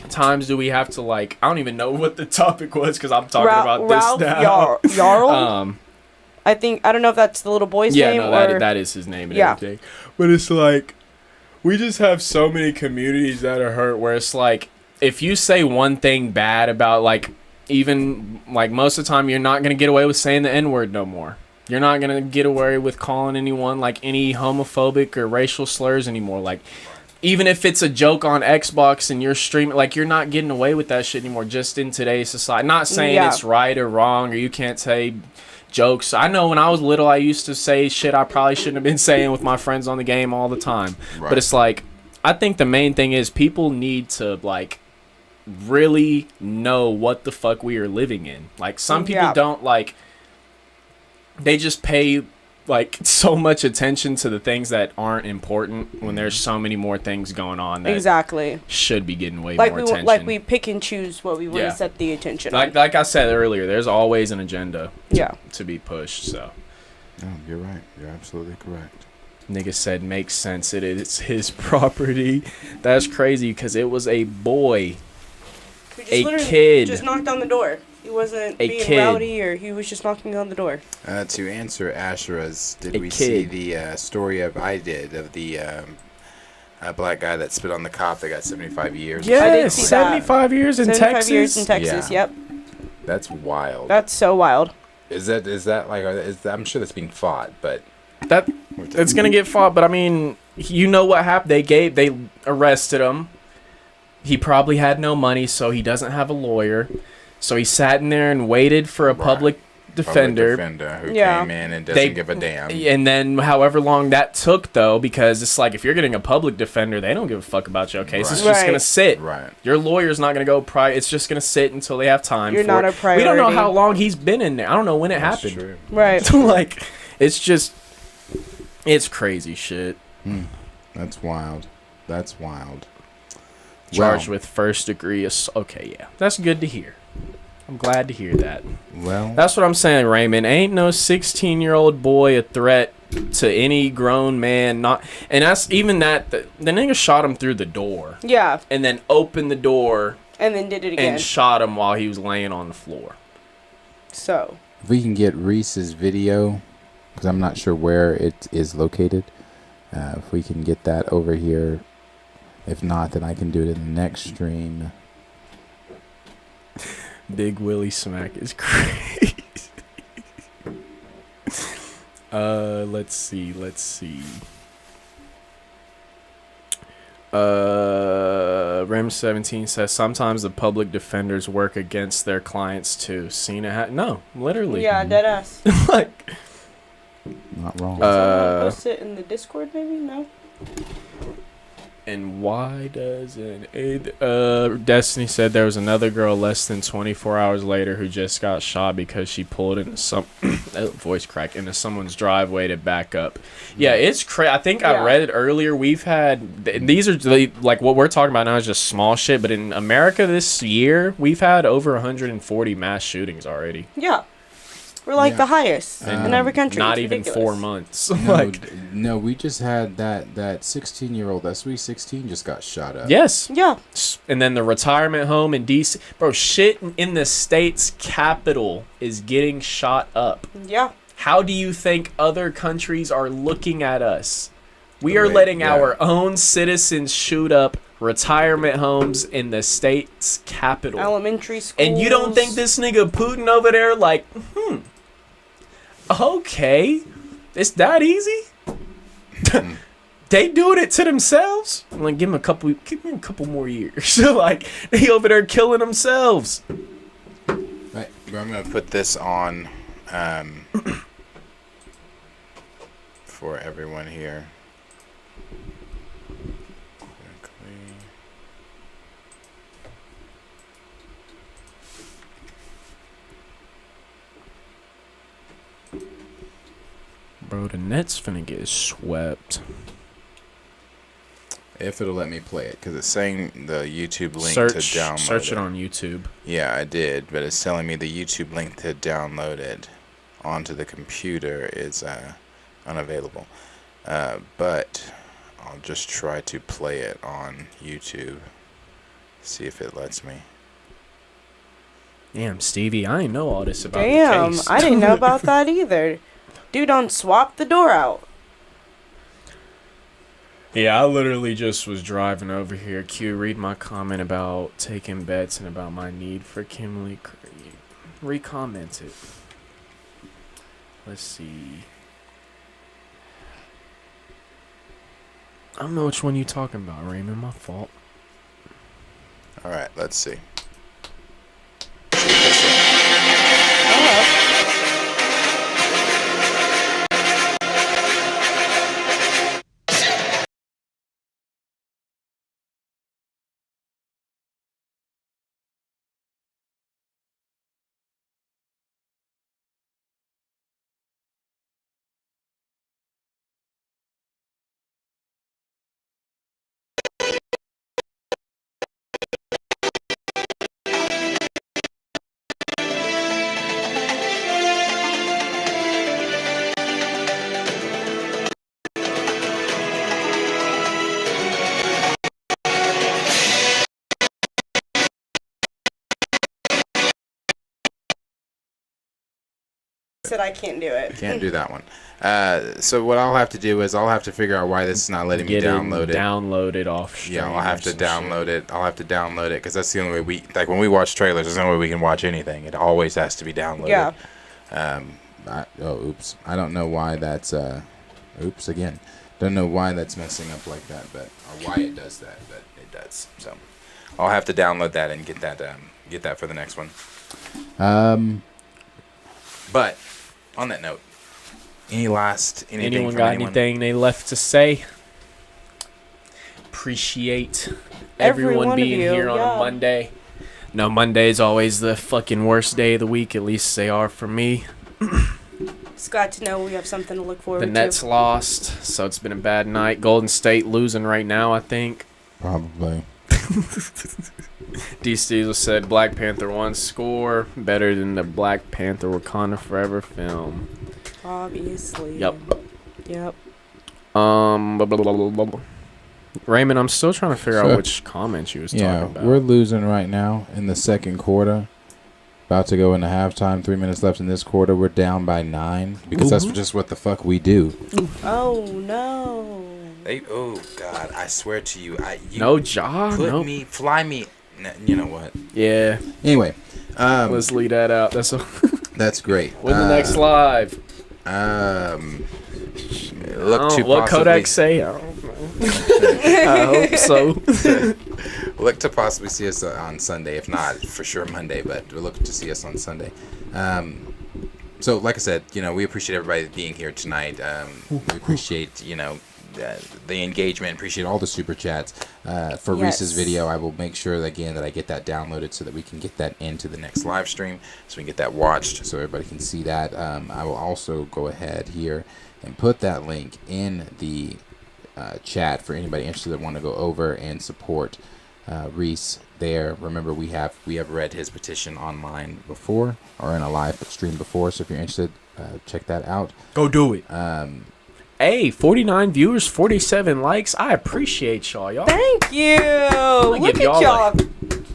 times do we have to I don't even know what the topic was because I'm talking about Ralph this now. Yarl. I don't know if that's the little boy's name. Yeah, no, that is his name and everything. But it's We just have so many communities that are hurt where it's like, if you say one thing bad about, like, even, like, most of the time, you're not going to get away with saying the N-word no more. You're not going to get away with calling anyone, like, any homophobic or racial slurs anymore. Like, even if it's a joke on Xbox and you're streaming, like, you're not getting away with that shit anymore just in today's society. Not saying it's right or wrong or you can't say jokes. I know when I was little, I used to say shit I probably shouldn't have been saying with my friends on the game all the time. Right. But it's like, I think the main thing is people need to, like, really know what the fuck we are living in. Like, some people don't, like, they just pay, like, so much attention to the things that aren't important when there's so many more things going on that should be getting way more attention. Like, we pick and choose what we want to set the attention on. Like I said earlier, there's always an agenda to be pushed, so. No, you're right. You're absolutely correct. Nigga said makes sense. It's his property. That's crazy because it was a boy. A kid. Just knocked on the door. He wasn't being rowdy, or he was just knocking on the door. To answer Ashura's, did we see the story of the black guy that spit on the cop that got 75 years? Yes, 75 years in Texas. 75 years in Texas. Yep. That's wild. That's so wild. Is that like? I'm sure that's being fought, but it's gonna get fought. But I mean, you know what happened? They arrested him. He probably had no money, so he doesn't have a lawyer. So he sat in there and waited for a public defender who came in and doesn't give a damn. And then however long that took, though, because it's like if you're getting a public defender, they don't give a fuck about your case. It's just going to sit. Right. Your lawyer's not going to go it's just going to sit until they have time You're for not it. a priority. We don't know how long he's been in there. I don't know when it happened. True. Right. Like, it's just, it's crazy shit. That's wild. That's wild. Charged with first degree assault. Okay, yeah. That's good to hear. I'm glad to hear that. Well, that's what I'm saying, Raymond. Ain't no 16-year-old boy a threat to any grown man. And that's even that. The nigga shot him through the door. Yeah. And then opened the door. And then did it again. And shot him while he was laying on the floor. So. If we can get Reese's video, because I'm not sure where it is located. If we can get that over here. If not, then I can do it in the next stream. Big Willie Smack is crazy. Let's see. Rem17 says sometimes the public defenders work against their clients too. No, literally. Yeah, deadass. Like, not wrong. Post it in the Discord, maybe? No. And why doesn't Destiny said there was another girl less than 24 hours later who just got shot because she pulled into into someone's driveway to back up. Yeah, it's crazy. I think I read it earlier. We've had these are like what we're talking about now is just small shit, but in America this year we've had over 140 mass shootings already. Yeah. We're like the highest in every country. Not even 4 months. No, we just had that 16-year-old, that sweet 16 just got shot up. Yes. Yeah. And then the retirement home in D.C. Bro, shit in the state's capital is getting shot up. Yeah. How do you think other countries are looking at us? We are letting our own citizens shoot up retirement homes in the state's capital. Elementary schools. And you don't think this nigga Putin over there like, okay, it's that easy? They doing it to themselves? I'm like, give him a couple more years. Like, they over there killing themselves. Right. I'm gonna put this on for everyone here. Bro, the net's finna get swept. If it'll let me play it, because it's saying the YouTube link to download Search it on YouTube. Yeah, I did, but it's telling me the YouTube link to download it onto the computer is unavailable. But I'll just try to play it on YouTube. See if it lets me. Damn, Stevie, I didn't know all this about the case. I didn't know about that either. Dude, swap the door out. Yeah, I literally just was driving over here. Q, read my comment about taking bets and about my need for Kimberly Creed. Recomment it. Let's see. I don't know which one you talking about, Raymond. My fault. All right, let's see. Said I can't do it. Can't do that one. So what I'll have to do is I'll have to figure out why this is not letting me download it. Downloaded off stream. Yeah, I'll have to download it. I'll have to download it because that's the only way we like when we watch trailers. There's no way we can watch anything. It always has to be downloaded. Yeah. Oops. I don't know why that's. Oops again. Don't know why that's messing up like that, but or why it does that, but it does. So I'll have to download that and get that for the next one. But on that note, anything from anyone? Anything they left to say? Appreciate everyone being here on a Monday. No, Monday is always the fucking worst day of the week. At least they are for me. It's glad to know we have something to look forward to. The Nets lost, so it's been a bad night. Golden State losing right now, I think. Probably. D. Steele said Black Panther 1 score better than the Black Panther Wakanda Forever film. Obviously. Yep. Blah, blah, blah, blah, blah. Raymond, I'm still trying to figure out which comments you was talking about. We're losing right now in the second quarter. About to go into halftime. 3 minutes left in this quarter. We're down by 9 because that's just what the fuck we do. Oh no. Oh God! I swear to you, no job. Fly me. You know what? Yeah. Anyway, let's leave that out. That's great. When the next live? What Kodak say? I don't know. I hope so. Look to possibly see us on Sunday, if not for sure Monday, but we'll look to see us on Sunday. So, like I said, we appreciate everybody being here tonight. We appreciate, the engagement. Appreciate all the super chats. For Reese's video, I will make sure again that I get that downloaded so that we can get that into the next live stream, so we can get that watched, so everybody can see that. I will also go ahead here and put that link in the chat for anybody interested that want to go over and support Reese there. Remember, we have read his petition online before, or in a live stream before, so if you're interested, check that out. Go do it. Hey, 49 viewers, 47 likes. I appreciate y'all. Thank you. Look at y'all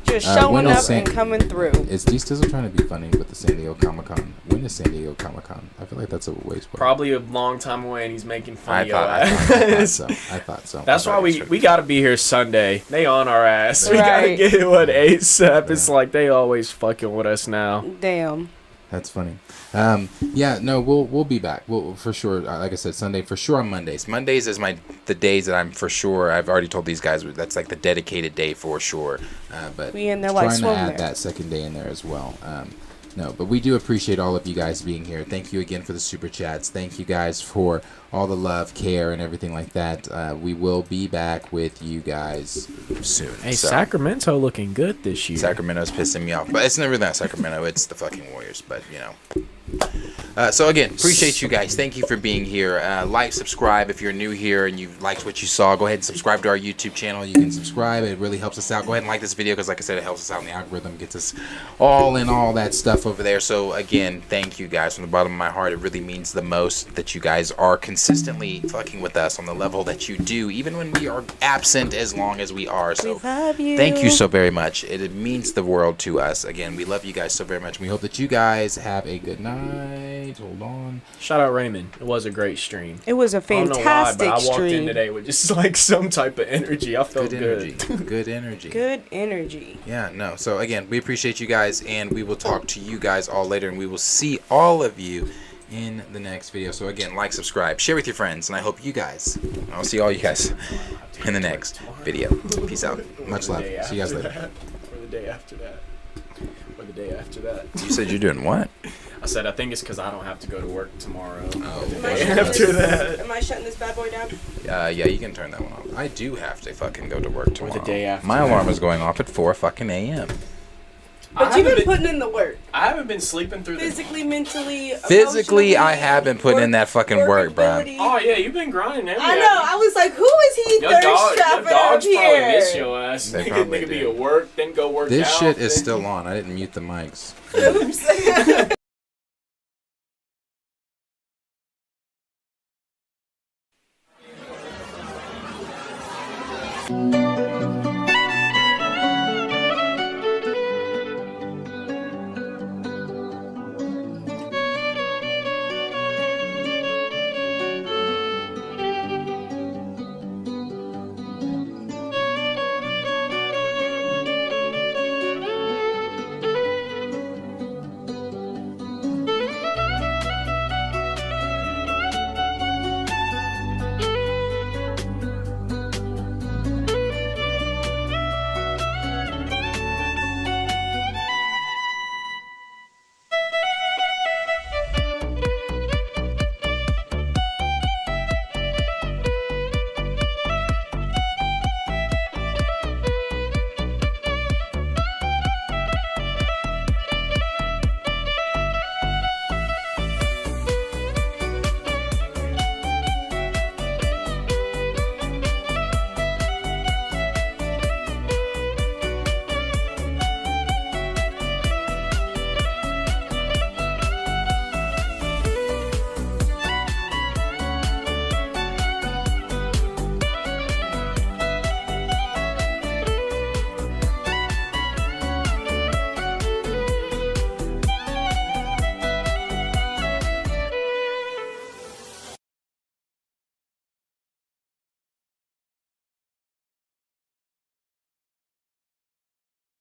just showing up and coming through. Is D Stizzle trying to be funny with the San Diego Comic-Con? When is San Diego Comic-Con? I feel like that's a waste. Probably a long time away, and he's making fun of I thought so. That's why we got to be here Sunday. They on our ass. We got to get it ASAP. It's like they always fucking with us now. Damn. That's funny. We'll be back. We'll for sure. Like I said, Sunday for sure. On Mondays. Mondays is the days that I'm for sure. I've already told these guys that's like the dedicated day for sure. But we in there trying to add that second day in there as well. But we do appreciate all of you guys being here. Thank you again for the super chats. Thank you guys for all the love, care, and everything like that. We will be back with you guys soon. Hey, Sacramento looking good this year. Sacramento's pissing me off, but it's never that Sacramento. It's the fucking Warriors. But so again, appreciate you guys. Thank you for being here. Like, subscribe if you're new here and you liked what you saw. Go ahead and subscribe to our YouTube channel. You can subscribe. It really helps us out. Go ahead and like this video because, like I said, it helps us out in the algorithm. Gets us all that stuff over there. So again, thank you guys from the bottom of my heart. It really means the most that you guys are consistently fucking with us on the level that you do, even when we are absent, as long as we are. So we love you. Thank you so very much. It means the world to us. Again, we love you guys so very much. We hope that you guys have a good night. right, hold on. Shout out Raymond. It was a great stream. It was a fantastic I don't know why, but I walked stream. in today with just like some type of energy. I felt Good energy. Good energy. Good energy. Yeah, no. So again, we appreciate you guys, and we will talk to you guys all later, and we will see all of you in the next video. So again, like, subscribe, share with your friends, and I hope you guys, I'll see all you guys in the next video. Peace out. Much love. See you guys later. Or the day after that. Or the day after that. You said you're doing what? I said I think it's because I don't have to go to work tomorrow. Oh, After that. Am I shutting this bad boy down? Yeah, you can turn that one off. I do have to fucking go to work tomorrow. Or the day after. My alarm is going off at 4 fucking a.m. But you've been putting in the work. I haven't been sleeping through physically, mentally, Physically, I have been putting in that fucking work, bro. Oh yeah, you've been grinding. I know. I was like, who is he Your thirst dog, trapping your dogs up probably here? miss your ass. They Nigga probably be do. at work, then go work This out. shit is still on. I didn't mute the mics. Oops.